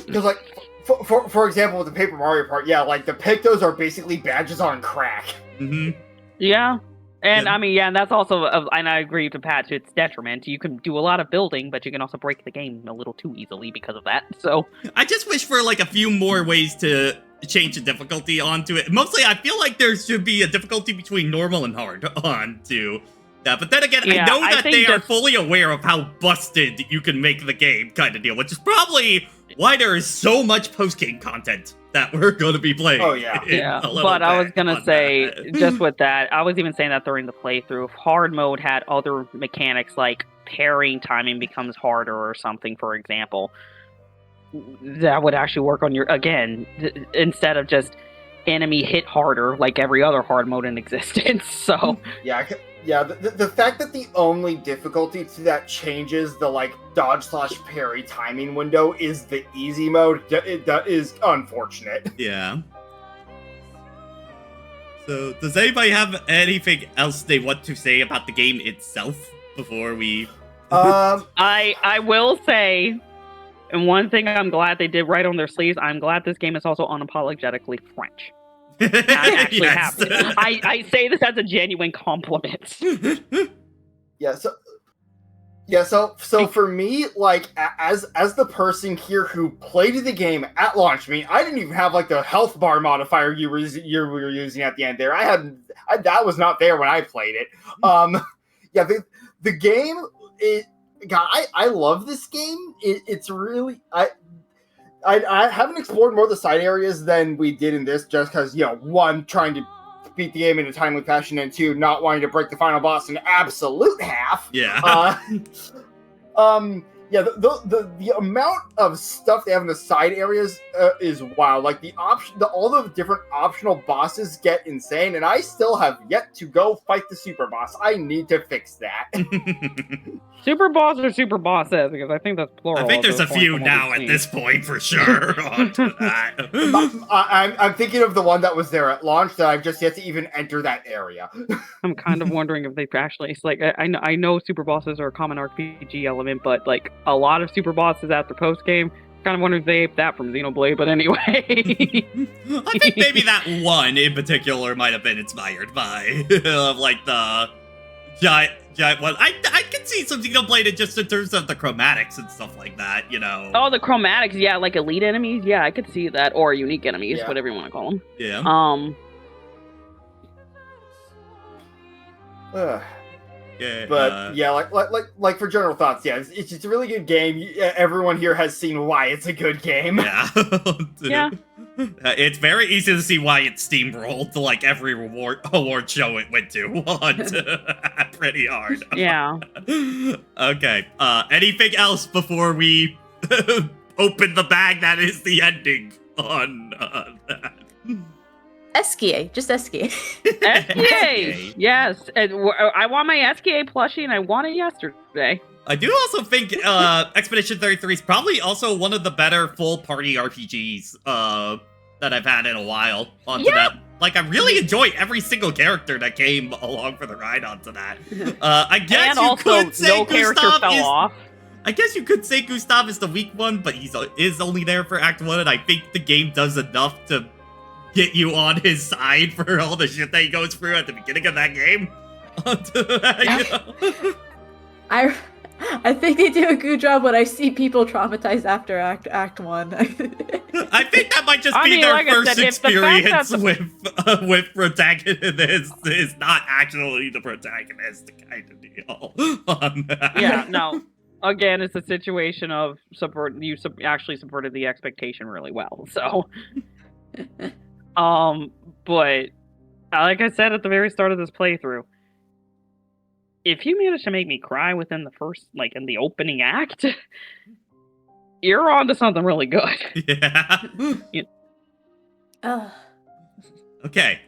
Because like for example, with the Paper Mario part, like the Pictos are basically badges on crack.
Mm-hmm.
Yeah. And I mean, and that's also, and I agree to Pat, to its detriment. You can do a lot of building, but you can also break the game a little too easily because of that. So
I just wish for like a few more ways to change the difficulty onto it. Mostly, I feel like there should be a difficulty between normal and hard onto that. But then again, I know that they are fully aware of how busted you can make the game kind of deal, which is probably why there is so much post-game content that we're going to be playing.
Oh, yeah.
Yeah, but I was going to say, just with that, I was even saying that during the playthrough, if hard mode had other mechanics like parrying timing becomes harder or something, for example, that would actually work on your, again, instead of just enemy hit harder like every other hard mode in existence, so...
Yeah, the fact that the only difficulty to that changes the, like, dodge/parry timing window is the easy mode, that is unfortunate.
Yeah. So, does anybody have anything else they want to say about the game itself before we...
I will say, and one thing I'm glad they did right on their sleeves, I'm glad this game is also unapologetically French. I'm actually happy. I say this as a genuine compliment.
So for me, like, as the person here who played the game at launch, I didn't even have like the health bar modifier you were using at the end there. That was not there when I played it. The game, I love this game. It's really I haven't explored more of the side areas than we did in this, just because, one, trying to beat the game in a timely fashion, and two, not wanting to break the final boss in absolute half.
Yeah.
The amount of stuff they have in the side areas is wild. Like all the different optional bosses get insane, and I still have yet to go fight the super boss. I need to fix that.
Super boss or super bosses? Because I think that's plural.
I think there's a few now at this point for sure. Onto that.
I'm thinking of the one that was there at launch that I've just yet to even enter that area.
I'm kind of wondering if they've actually. It's like I know super bosses are a common RPG element, but like a lot of super bosses after post game. Kind of wonder if they aped that from Xenoblade, but anyway.
I think maybe that one in particular might have been inspired by like the giant one. I can could see some Xenoblade just in terms of the chromatics and stuff like that, you know.
Oh, the chromatics, yeah, like elite enemies, yeah, I could see that, or unique enemies,
Yeah.
whatever you want to call them.
Yeah. Yeah,
But yeah, like for general thoughts, yeah, it's just a really good game. Everyone here has seen why it's a good game.
Yeah.
Yeah.
It's very easy to see why it steamrolled to like every award show it went to. Pretty hard.
Yeah.
Okay. Anything else before we open the bag that is the ending on that?
SKA, just SKA.
SKA, yes. And I want my SKA plushie, and I want it yesterday.
I do also think Expedition 33 is probably also one of the better full party RPGs that I've had in a while onto that. Like, I really enjoy every single character that came along for the ride onto that. I guess
And
you
also,
could say
no character
Gustav
fell
is...
off.
I guess you could say Gustav is the weak one, but he is only there for Act 1, and I think the game does enough to get you on his side for all the shit that he goes through at the beginning of that game.
I think they do a good job when I see people traumatized after Act 1.
I think that might just be their
like
first
said,
experience with protagonist is not actually the protagonist kind of deal on that.
Yeah, no. Again, it's a situation of you actually subverted the expectation really well. So, but like I said at the very start of this playthrough, if you manage to make me cry within the first, like in the opening act, you're on to something really good.
Yeah. Okay.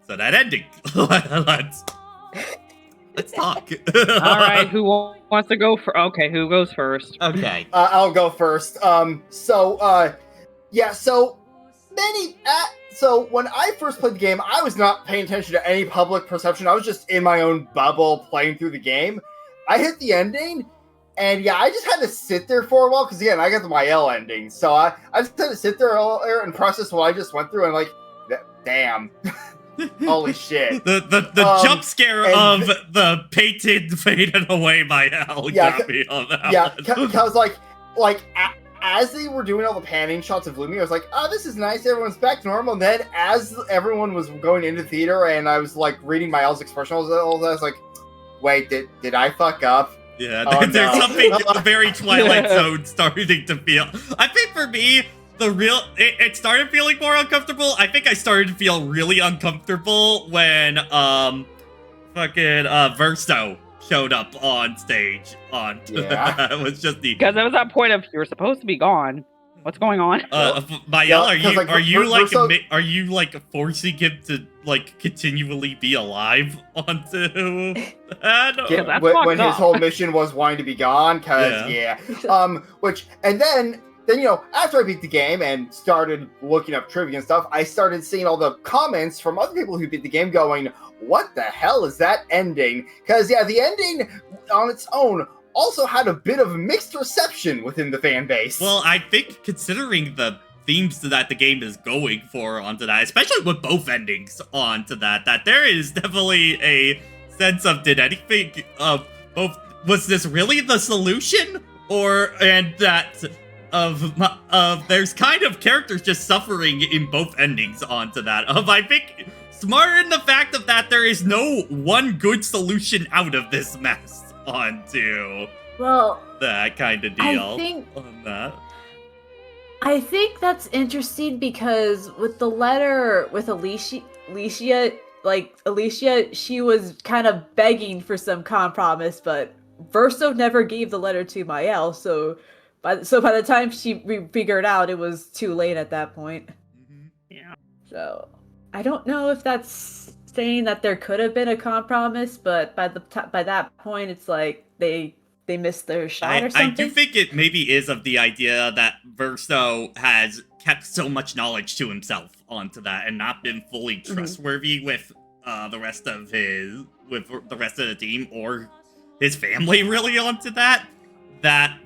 So that ending. Let's talk.
All right, who wants to go for? Okay, who goes first?
Okay.
I'll go first. So when I first played the game, I was not paying attention to any public perception. I was just in my own bubble playing through the game. I hit the ending, and yeah, I just had to sit there for a while, because again, I got the YL ending. So I just had to sit there and process what I just went through, and like, damn. Holy shit.
The jump scare of the painted faded away by hell got me on that one.
Because as they were doing all the panning shots of Lumi, I was like, oh, this is nice, everyone's back to normal. And then as everyone was going into theater and I was like reading Miles' expression, I was like, wait, did I fuck up?
Yeah, there's something very Twilight Zone starting to feel. I think for me, it started feeling more uncomfortable. I think I started to feel really uncomfortable when Verso showed up on stage. It was just
because there was that point of you were supposed to be gone. What's going on?
Mael, are you forcing him to continually be alive onto that?
Yeah, that's
when his whole mission was wanting to be gone? Then, after I beat the game and started looking up trivia and stuff, I started seeing all the comments from other people who beat the game going, what the hell is that ending? Because, yeah, the ending on its own also had a bit of mixed reception within the fan base.
Well, I think considering the themes that the game is going for onto that, especially with both endings onto that there is definitely a sense of was this really the solution? There's kind of characters just suffering in both endings onto that. I think smarter in the fact of that there is no one good solution out of this mess onto that kind of deal.
I think that's interesting because with the letter with Alicia, she was kind of begging for some compromise, but Verso never gave the letter to Mael, so by the time she figured out, it was too late at that point.
Yeah.
So I don't know if that's saying that there could have been a compromise, but by that point, it's like they missed their shot or something.
I do think it maybe is of the idea that Verso has kept so much knowledge to himself onto that and not been fully trustworthy with the rest of the team or his family really onto that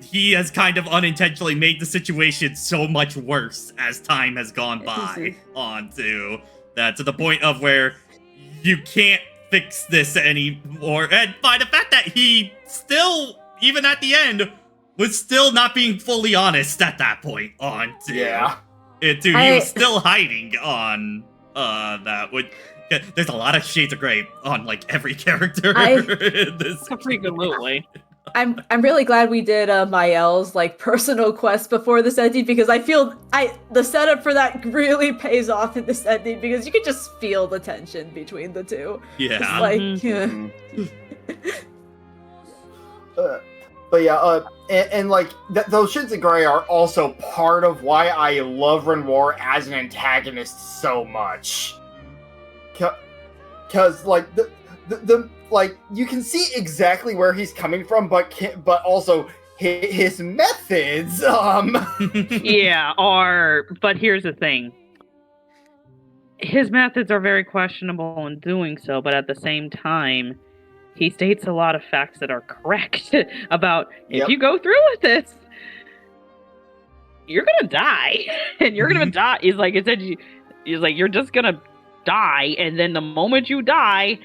he has kind of unintentionally made the situation so much worse as time has gone by onto that, to the point of where you can't fix this anymore. And by the fact that he still, even at the end, was still not being fully honest at that point on to he was still hiding on that would. There's a lot of shades of gray on like every character in this.
Absolutely.
I'm really glad we did Mael's like personal quest before this ending, because I feel the setup for that really pays off in this ending, because you could just feel the tension between the two.
Yeah.
It's like,
but yeah, and like those shades of gray are also part of why I love Renoir as an antagonist so much. Because like the like you can see exactly where he's coming from, but also his methods.
Yeah, but here's the thing. His methods are very questionable in doing so, but at the same time, he states a lot of facts that are correct about if you go through with this, you're gonna die, and you're gonna die. He's like, it said, he's like, you're just gonna die, and then the moment you die,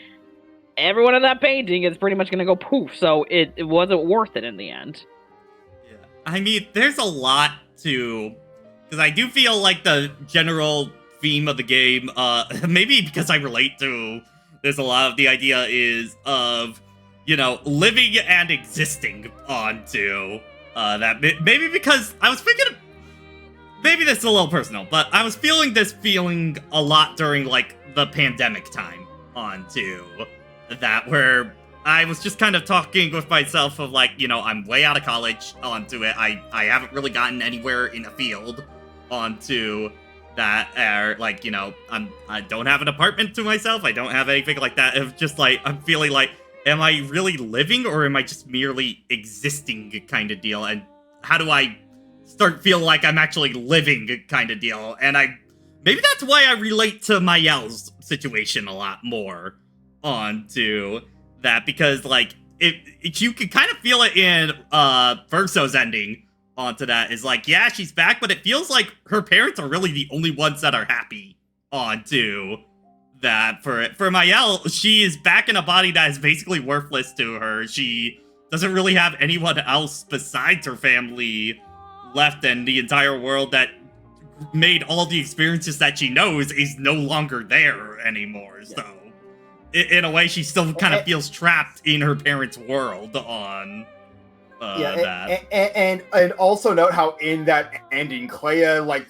everyone in that painting is pretty much gonna go poof. So it wasn't worth it in the end.
Yeah, I mean, there's a lot to, because I do feel like the general theme of the game, maybe because I relate to, there's a lot of the idea is of, you know, living and existing onto that. Maybe because I was thinking, maybe this is a little personal, but I was feeling this feeling a lot during like the pandemic time onto that, where I was just kind of talking with myself of like, you know, I'm way out of college onto it. I haven't really gotten anywhere in a field onto that, like, you know, I don't have an apartment to myself. I don't have anything like that. It's just like, I'm feeling like, am I really living or am I just merely existing kind of deal? And how do I start feeling like I'm actually living kind of deal? And maybe that's why I relate to Mael's situation a lot more onto that, because like you can kind of feel it in Verso's ending onto that, is like, yeah, she's back, but it feels like her parents are really the only ones that are happy onto that. For Mael, she is back in a body that is basically worthless to her. She doesn't really have anyone else besides her family left, and the entire world that made all the experiences that she knows is no longer there anymore. So in a way, she still kind of feels trapped in her parents' world on that.
And also note how in that ending, Clair like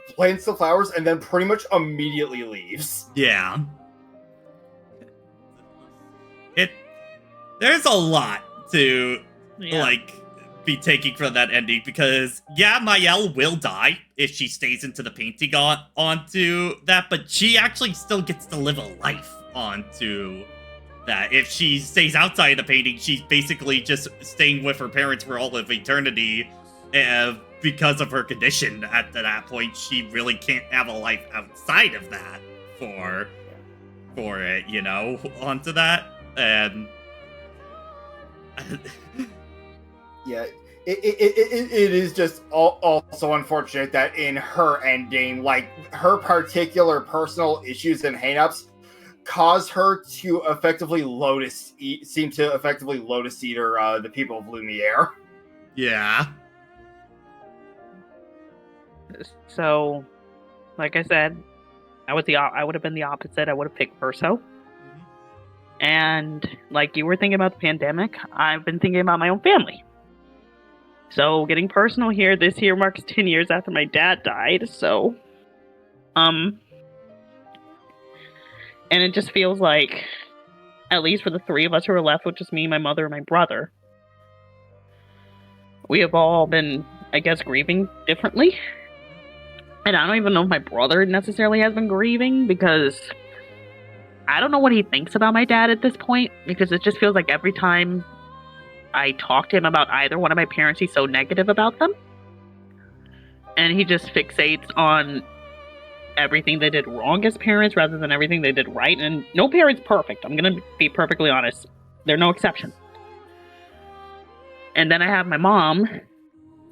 plants the flowers and then pretty much immediately leaves.
Yeah. There's a lot to like be taking from that ending, because Mael will die if she stays into the painting onto that, but she actually still gets to live a life onto that. If she stays outside of the painting, she's basically just staying with her parents for all of eternity, because of her condition. At that point, she really can't have a life outside of that for it, you know, onto that. And
yeah, it is just also unfortunate that in her ending, like, her particular personal issues and hang-ups cause her to effectively seem to effectively lotus eater the people of Lumiere.
Yeah.
So, like I said, I would have been the opposite. I would have picked Verso. And like you were thinking about the pandemic, I've been thinking about my own family. So, getting personal here, this year marks 10 years after my dad died, so and it just feels like, at least for the three of us who are left, with just me, my mother, and my brother, we have all been, I guess, grieving differently. And I don't even know if my brother necessarily has been grieving, because I don't know what he thinks about my dad at this point, because it just feels like every time I talk to him about either one of my parents, he's so negative about them. And he just fixates on everything they did wrong as parents rather than everything they did right. And no parent's perfect. I'm going to be perfectly honest. They're no exception. And then I have my mom,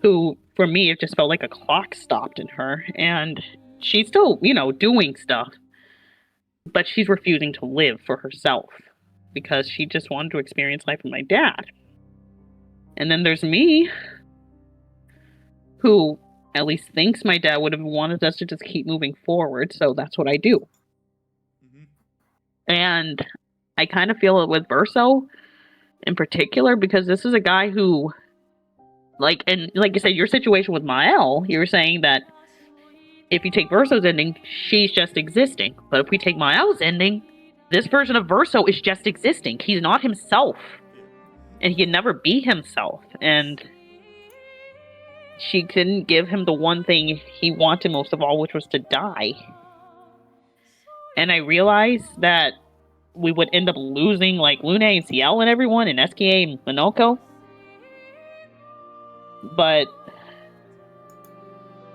who, for me, it just felt like a clock stopped in her. And she's still, you know, doing stuff. But she's refusing to live for herself. because she just wanted to experience life with my dad. And then there's me, who at least thinks my dad would have wanted us to just keep moving forward, so that's what I do.
Mm-hmm.
And I kind of feel it with Verso in particular, because this is a guy who, like you said, your situation with Mael, you were saying that if you take Verso's ending, she's just existing. But if we take Mael's ending, this version of Verso is just existing. He's not himself. And he can never be himself. And she couldn't give him the one thing he wanted most of all, which was to die. And I realized that we would end up losing like Lune and Ciel and everyone, and SKA and Minoko. But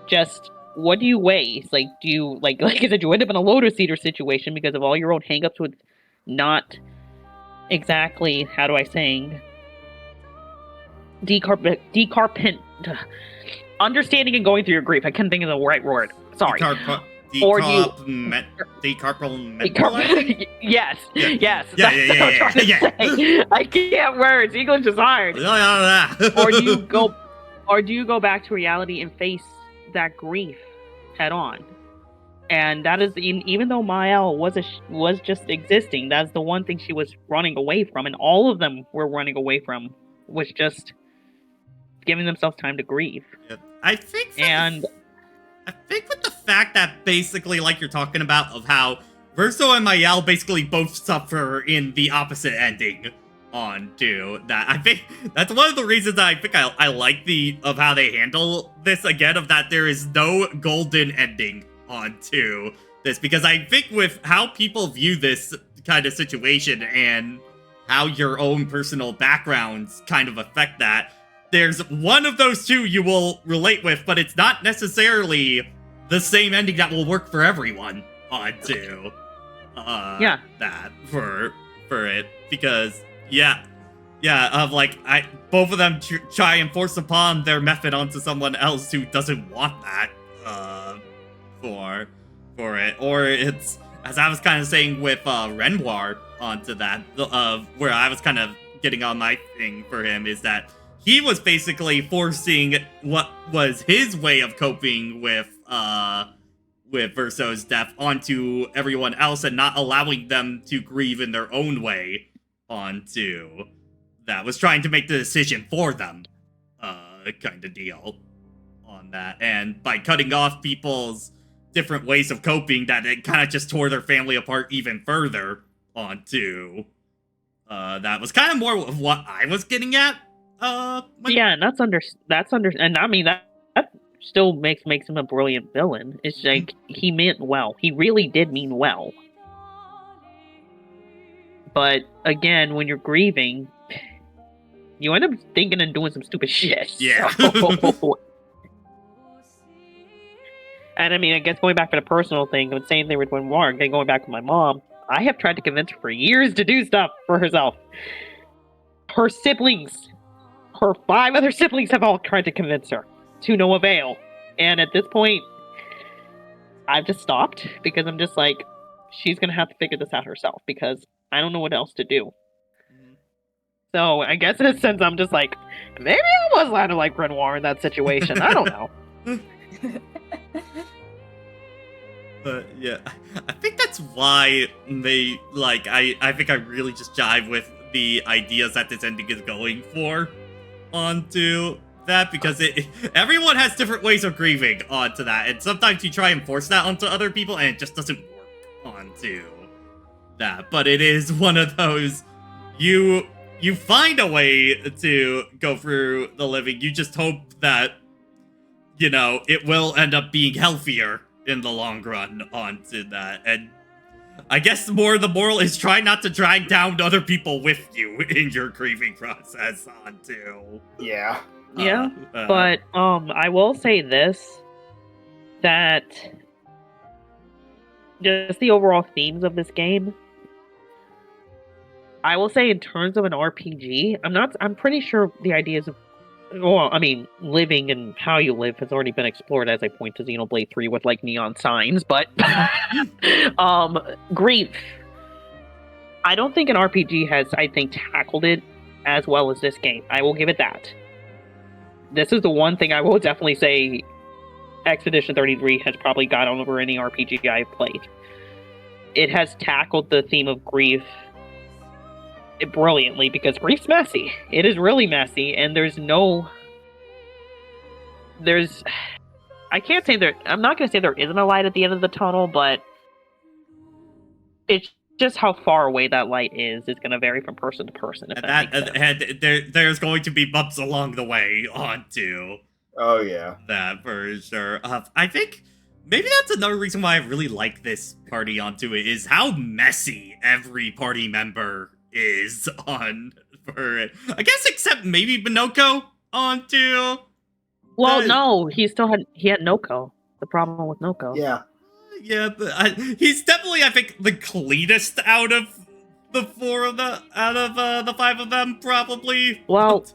just, what do you weigh? Like, do you, like I said, you end up in a Lotus Eater situation because of all your own hangups with not exactly, how do I saying, understanding and going through your grief. I couldn't think of the right word. Sorry.
Decompartmentalize?
Yes.
Yeah.
Yes.
Yeah,
That's what I'm trying to say. I can't words. English is hard. Or do you go back to reality and face that grief head on? And that is, even though Mael was just existing, that's the one thing she was running away from, and all of them were running away from, was just giving themselves time to grieve.
Yeah. I think with the fact that basically, like you're talking about, of how Verso and Mael basically both suffer in the opposite ending onto that, I think that's one of the reasons I think I like of how they handle this again, of that there is no golden ending onto this, because I think with how people view this kind of situation and how your own personal backgrounds kind of affect that, there's one of those two you will relate with, but it's not necessarily the same ending that will work for everyone onto that for it, because of like both of them try and force upon their method onto someone else who doesn't want that for it, or it's, as I was kind of saying with Renoir onto that, where I was kind of getting on my thing for him, is that he was basically forcing what was his way of coping with Verso's death onto everyone else, and not allowing them to grieve in their own way onto that, was trying to make the decision for them, kind of deal on that. And by cutting off people's different ways of coping, that it kind of just tore their family apart even further onto that was kind of more of what I was getting at.
And that's and I mean that still makes him a brilliant villain. It's like, he meant well. He really did mean well. But again, when you're grieving, you end up thinking and doing some stupid shit.
Yeah.
So. And I mean, I guess going back to the personal thing, the same thing with Renoir, and going back with my mom, I have tried to convince her for years to do stuff for herself. Her 5 other siblings have all tried to convince her, to no avail. And at this point, I've just stopped, because I'm just like, she's gonna have to figure this out herself, because I don't know what else to do. So I guess in a sense, I'm just like, maybe I was allowed to like Renoir in that situation. I don't know.
But yeah, I think that's why they, like, I think I really just jive with the ideas that this ending is going for onto that, because everyone has different ways of grieving onto that, and sometimes you try and force that onto other people and it just doesn't work onto that. But it is one of those, you find a way to go through the living, you just hope that, you know, it will end up being healthier in the long run onto that. And I guess the moral is try not to drag down other people with you in your grieving process onto.
Yeah.
But I will say this, that just the overall themes of this game, I will say in terms of an RPG, I'm pretty sure the ideas of, well, I mean, living and how you live has already been explored, as I point to Xenoblade 3 with, like, neon signs, but grief I don't think an RPG has, I think, tackled it as well as this game. I will give it that. This is the one thing I will definitely say Expedition 33 has probably got over any RPG I've played. It has tackled the theme of grief brilliantly, because grief's messy. It is really messy, and I can't say I'm not going to say there isn't a light at the end of the tunnel, but it's just how far away that light is going to vary from person to person.
There's going to be bumps along the way onto.
Oh yeah,
that for sure. I think maybe that's another reason why I really like this party onto it, is how messy every party member is on for it. I guess except maybe Minoko onto.
Well, no, he had Noko. The problem with Noko.
Yeah.
Yeah, but he's definitely, I think, the cleanest out of the the 5 of them, probably.
Well,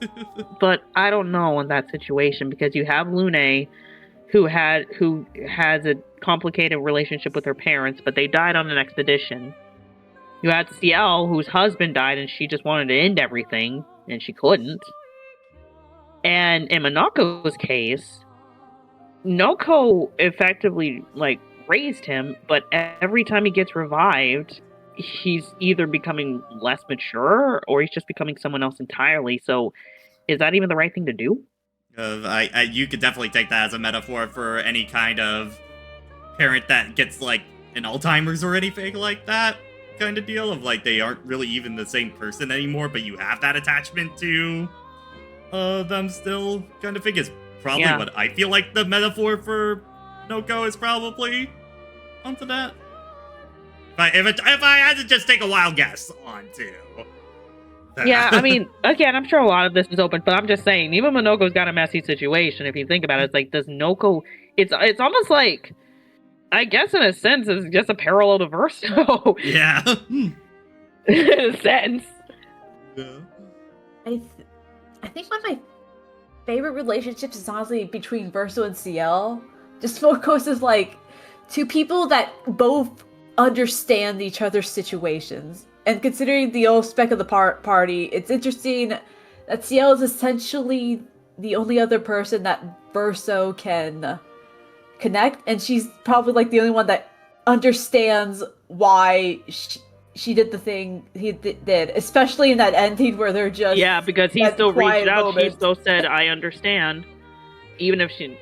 but I don't know in that situation, because you have Lune, who has a complicated relationship with her parents, but they died on an expedition. You had Ciel, whose husband died, and she just wanted to end everything, and she couldn't. And in Monaco's case, Noko effectively, raised him, but every time he gets revived, he's either becoming less mature, or he's just becoming someone else entirely. So, is that even the right thing to do?
You could definitely take that as a metaphor for any kind of parent that gets, an Alzheimer's or anything like that kind of deal, of, they aren't really even the same person anymore, but you have that attachment to them still, kind of thing, is probably what I feel like the metaphor for Noko is probably onto that. If I had to just take a wild guess onto that.
Yeah, I mean, again, I'm sure a lot of this is open, but I'm just saying, even Monoko's got a messy situation. If you think about it, it's does Noko? It's almost like, I guess in a sense, it's just a parallel to Verso.
Yeah.
In a sense.
Yeah.
I think one of my favorite relationships is honestly between Verso and Ciel. Just focuses two people that both understand each other's situations. And considering the old spec of the party, it's interesting that Ciel is essentially the only other person that Verso can connect, and she's probably the only one that understands why she did the thing he did, especially in that ending where they're just
because he still reached out.
moment.
He still said, "I understand," even if she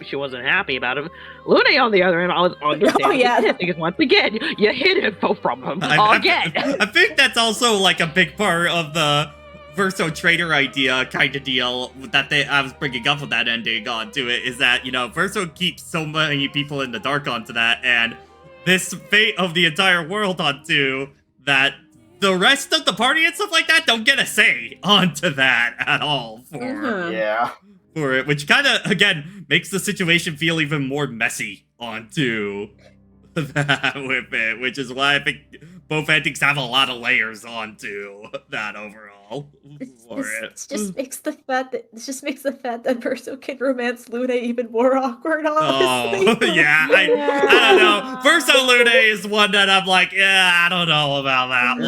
she wasn't happy about it. Lune, on the other hand, I was understanding.
Oh yeah,
because once again, you hid info from him again.
I think that's also a big part of the Verso traitor idea kind of deal that I was bringing up with that ending onto it, is that Verso keeps so many people in the dark onto that, and this fate of the entire world onto that, the rest of the party and stuff like that don't get a say onto that at all for it, which kind of, again, makes the situation feel even more messy onto that with it, which is why I think both endings have a lot of layers onto that overall.
It just makes the fact that Verso can romance Lune even more awkward, honestly.
Oh, yeah. I don't know. Verso Lune is one that I'm I don't know about that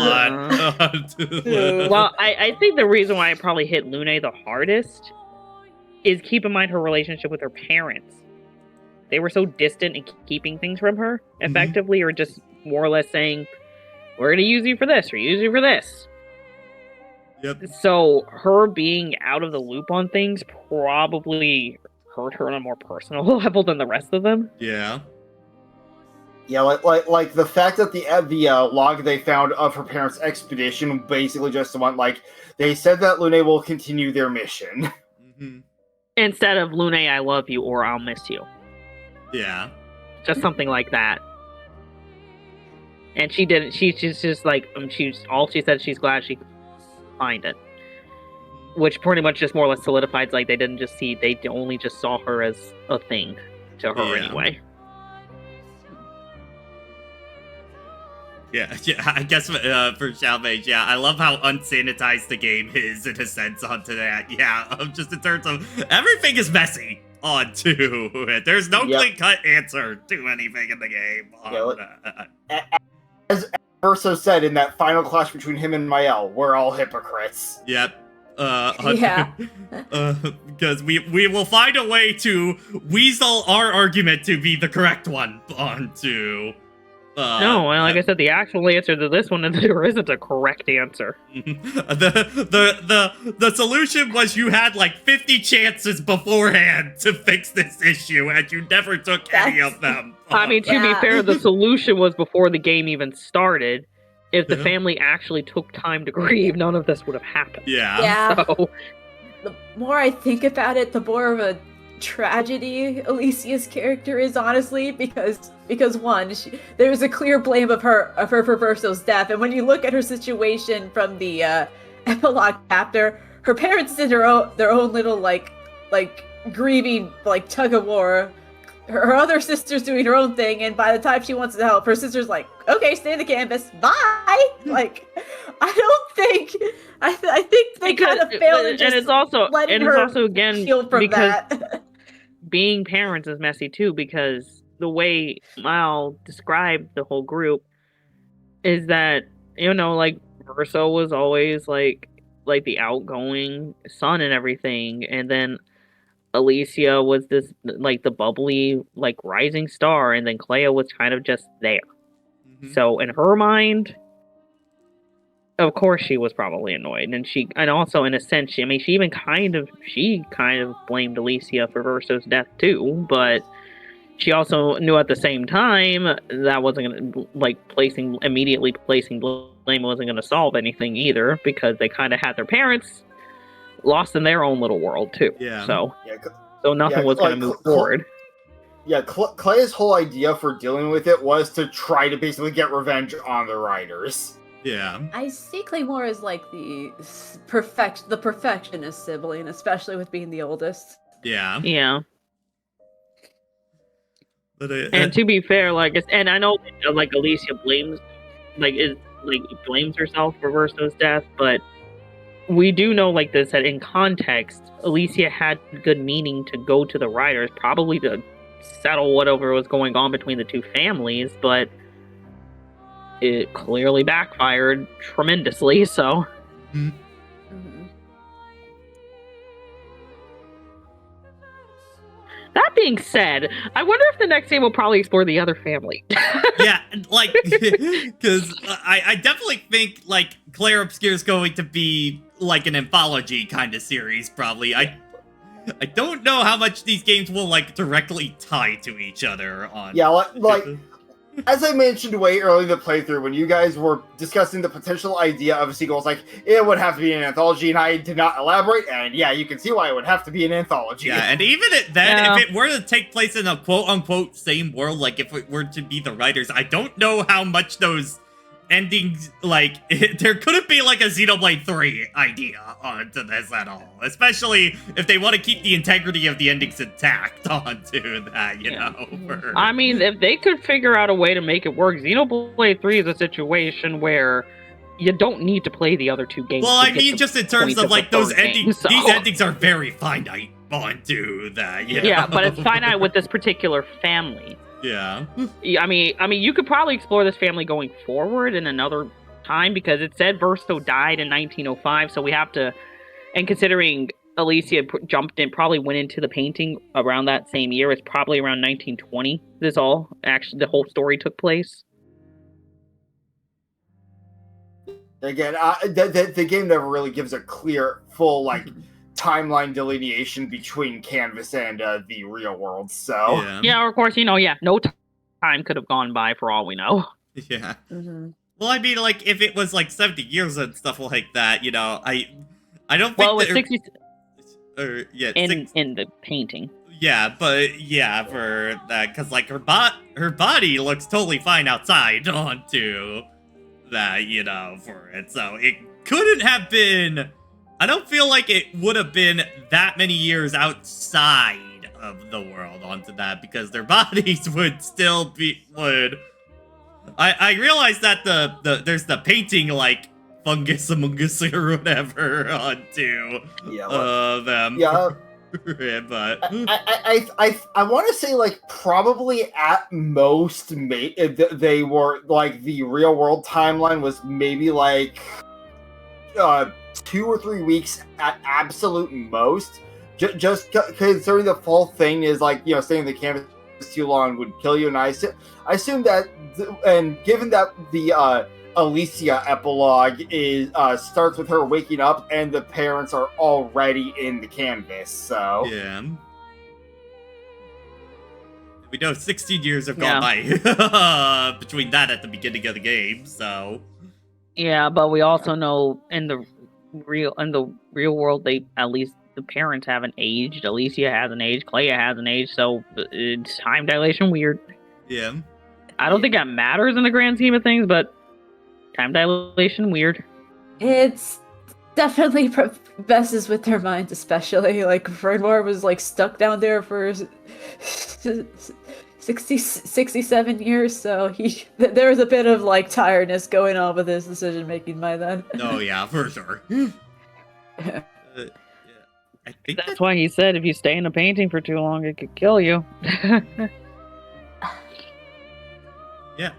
one.
Well, I think the reason why I probably hit Lune the hardest is, keep in mind her relationship with her parents. They were so distant and keeping things from her, effectively, or just more or less saying, "We're gonna use you for this, or use you for this."
Yep.
So her being out of the loop on things probably hurt her on a more personal level than the rest of them.
Yeah.
Yeah, like the fact that the log they found of her parents' expedition basically just went they said that Lune will continue their mission.
Instead of Lune, I love you, or I'll miss you.
Yeah.
Just something like that. And she didn't. She's just all she said. She's glad she could find it, which pretty much just more or less solidifies they didn't just see. They only just saw her as a thing to her anyway.
Yeah, I guess for Xiaomei, I love how unsanitized the game is in a sense onto that. Yeah, just in terms of everything is messy onto it. There's no clean-cut answer to anything in the game on that.
as Verso said in that final clash between him and Mael, we're all hypocrites.
Yep.
Yeah.
Because we will find a way to weasel our argument to be the correct one onto.
No, and like I said, the actual answer to this one, there isn't a correct answer.
The solution was you had like 50 chances beforehand to fix this issue, and you never took any of them.
I mean, to be fair, the solution was before the game even started. If the family actually took time to grieve, none of this would have happened.
Yeah.
So,
the more I think about it, the more of a tragedy Alicia's character is, honestly, because one, there's a clear blame of her for Verso's death, and when you look at her situation from the epilogue chapter, her parents did their own little like grieving tug of war. Her other sister's doing her own thing, and by the time she wants to help, her sister's like, "Okay, stay on the campus, bye." Like, I don't think. I think they kind of failed in just letting her heal from that.
Being parents is messy too, because the way Mal described the whole group is that, like, Verso was always like the outgoing son and everything, and then Alicia was this like the bubbly rising star, and then Clair was kind of just there. So in her mind, of course she was probably annoyed, and also in a sense, she kind of blamed Alicia for Verso's death too, but she also knew at the same time that wasn't gonna immediately placing blame wasn't gonna solve anything either, because they kind of had their parents lost in their own little world too.
Yeah.
So nothing was gonna move forward.
Yeah, Clay's whole idea for dealing with it was to try to basically get revenge on the writers.
Yeah.
I see Claymore as like the perfectionist sibling, especially with being the oldest.
Yeah.
Yeah.
But
and to be fair, and I know Alicia blames herself for Verso's death, but we do know that in context, Alicia had good meaning to go to the writers, probably to settle whatever was going on between the two families, but it clearly backfired tremendously, so. That being said, I wonder if the next game will probably explore the other family.
Yeah, because I definitely think, Clair Obscur is going to be, an anthology kind of series, probably. I don't know how much these games will, directly tie to each other on...
Yeah, as I mentioned way early in the playthrough, when you guys were discussing the potential idea of a sequel, it's it would have to be an anthology, and I did not elaborate, and yeah, you can see why it would have to be an anthology.
Yeah, and even then, if it were to take place in a quote-unquote same world, if it were to be the writers, I don't know how much those endings, there couldn't be, a Xenoblade 3 idea onto this at all. Especially if they want to keep the integrity of the endings intact onto that, know.
I mean, if they could figure out a way to make it work, Xenoblade 3 is a situation where you don't need to play the other two games.
Well, I mean, just in terms of, those endings,
so.
These endings are very finite onto that,
Yeah, but it's finite with this particular family.
Yeah.
I mean, you could probably explore this family going forward in another time, because it said Verso died in 1905, so we have to, and considering Alicia probably went into the painting around that same year, it's probably around 1920. The whole story took place.
Again, the game never really gives a clear, full, timeline delineation between Canvas and the real world, so...
Yeah, of course, no time could have gone by for all we know.
Yeah. Well, I mean, if it was, 70 years and stuff like that, I don't think...
Well, it was 60...
in
the painting.
Yeah, but, yeah, for that, because, her body looks totally fine outside onto that, for it, so it couldn't have been... I don't feel like it would have been that many years outside of the world onto that, because their bodies would still be... I realize that there's the painting, fungus or whatever onto them.
Yeah,
Yeah, but
I want to say like probably at most they were like the real world timeline was maybe like 2 or 3 weeks at absolute most. Just considering the full thing is like staying in the canvas too long would kill you, and I assume that and given that the Alicia epilogue is starts with her waking up and the parents are already in the canvas, so
yeah. We know 16 years have gone by between that at the beginning of the game, so
Yeah, but we also know in the real world, they at least the parents haven't aged. Alicia hasn't aged. Clea hasn't aged. So it's time dilation weird.
yeah.
I don't think that matters in the grand scheme of things, but time dilation weird.
It's definitely messes with their minds, especially like Fredmore was like stuck down there for 67 years, so there was a bit of like tiredness going on with his decision making by then.
Oh yeah, for sure. Yeah. I think
That's why he said if you stay in a painting for too long, it could kill you.
Yeah.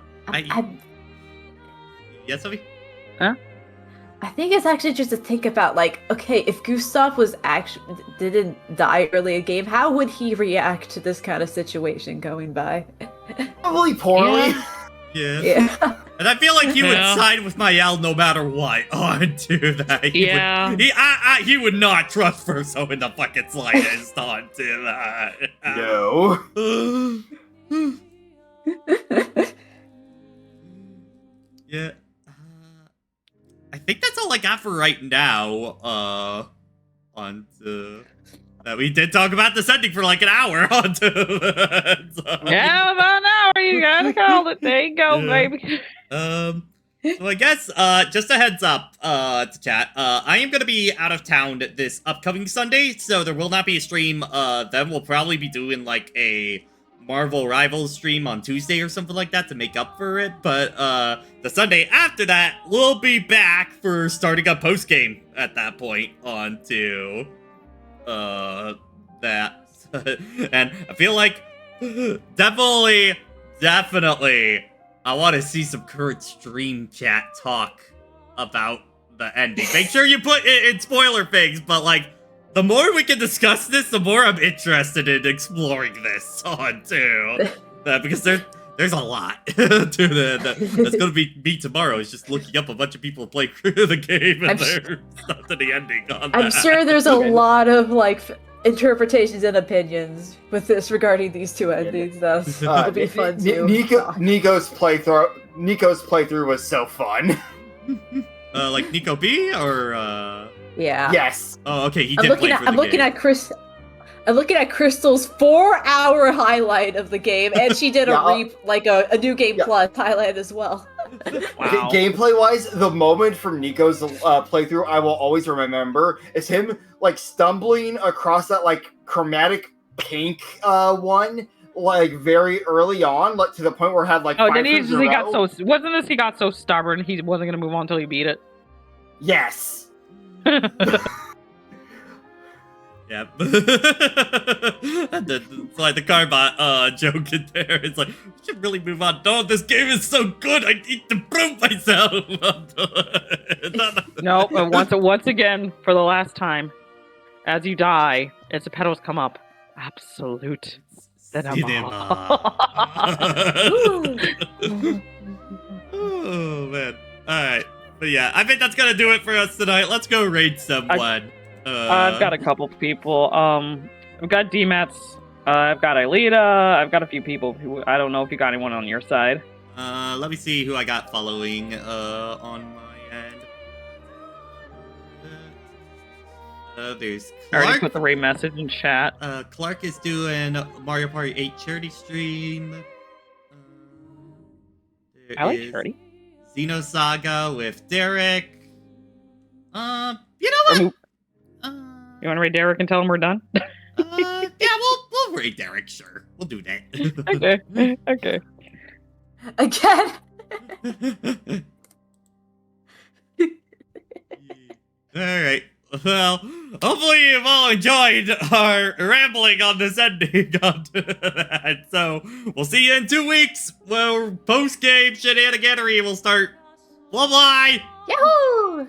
Yes, Sophie?
Huh?
I think it's actually just to think about, like, okay, if Gustav didn't die early in the game, how would he react to this kind of situation going by?
Probably poorly.
Yeah. And I feel like he would side with Mayel no matter what onto that. He would not trust Verso in the fucking slightest onto that.
No.
Yeah. I think that's all I got for right now. Onto that we did talk about this ending for like an hour. Onto that. So.
Yeah, about an hour. You gotta call it. There you go, baby.
So I guess just a heads up to chat. I am gonna be out of town this upcoming Sunday, so there will not be a stream. Then we'll probably be doing like a Marvel Rivals stream on Tuesday or something like that to make up for it. But the Sunday after that, we'll be back for starting a post game at that point onto that. And I feel like definitely, I want to see some current stream chat talk about the ending. Make sure you put it in spoiler things, but like, the more we can discuss this, the more I'm interested in exploring this on too. Because there's a lot to that's going to be me tomorrow. Is just looking up a bunch of people who play through the game and their stuff to the ending on
I'm
that.
sure there's a lot of like interpretations and opinions with this regarding these two endings. That'll be fun too.
Nico's playthrough was so fun.
Like Nico B or
yeah.
Yes.
Oh, okay. He did play for the
I'm looking at Chris. I'm looking at Crystal's 4-hour highlight of the game, and she did a new game plus highlight as well.
Wow.
Gameplay-wise, the moment from Nico's playthrough I will always remember is him like stumbling across that like chromatic pink one like very early on, like to the point where it had like.
Oh, then he got so stubborn he wasn't gonna move on until he beat it.
Yes.
Yep. And then it's like the Carbot joke in there. It's like, we should really move on. No, this game is so good. I need to prove myself.
No, but once again, for the last time, as you die, as the petals come up, absolute cinema.
Oh man. Alright. But yeah, I think that's gonna do it for us tonight. Let's go raid someone.
I've got a couple people. I've got DMats. I've got Aelita. I've got a few people who I don't know if you got anyone on your side.
Let me see who I got following on my end. There's Clark.
I already put the raid message in chat.
Clark is doing Mario Party 8 charity stream.
I like charity.
Xenosaga with Derek. You know what?
You want to raid Derek and tell him we're done?
Yeah, we'll raid Derek, sure. We'll do that.
Okay.
Again.
Alright. Well, hopefully you've all enjoyed our rambling on this ending on that. So we'll see you in 2 weeks where post-game shenaniganery will start. Bye-bye!
Yahoo!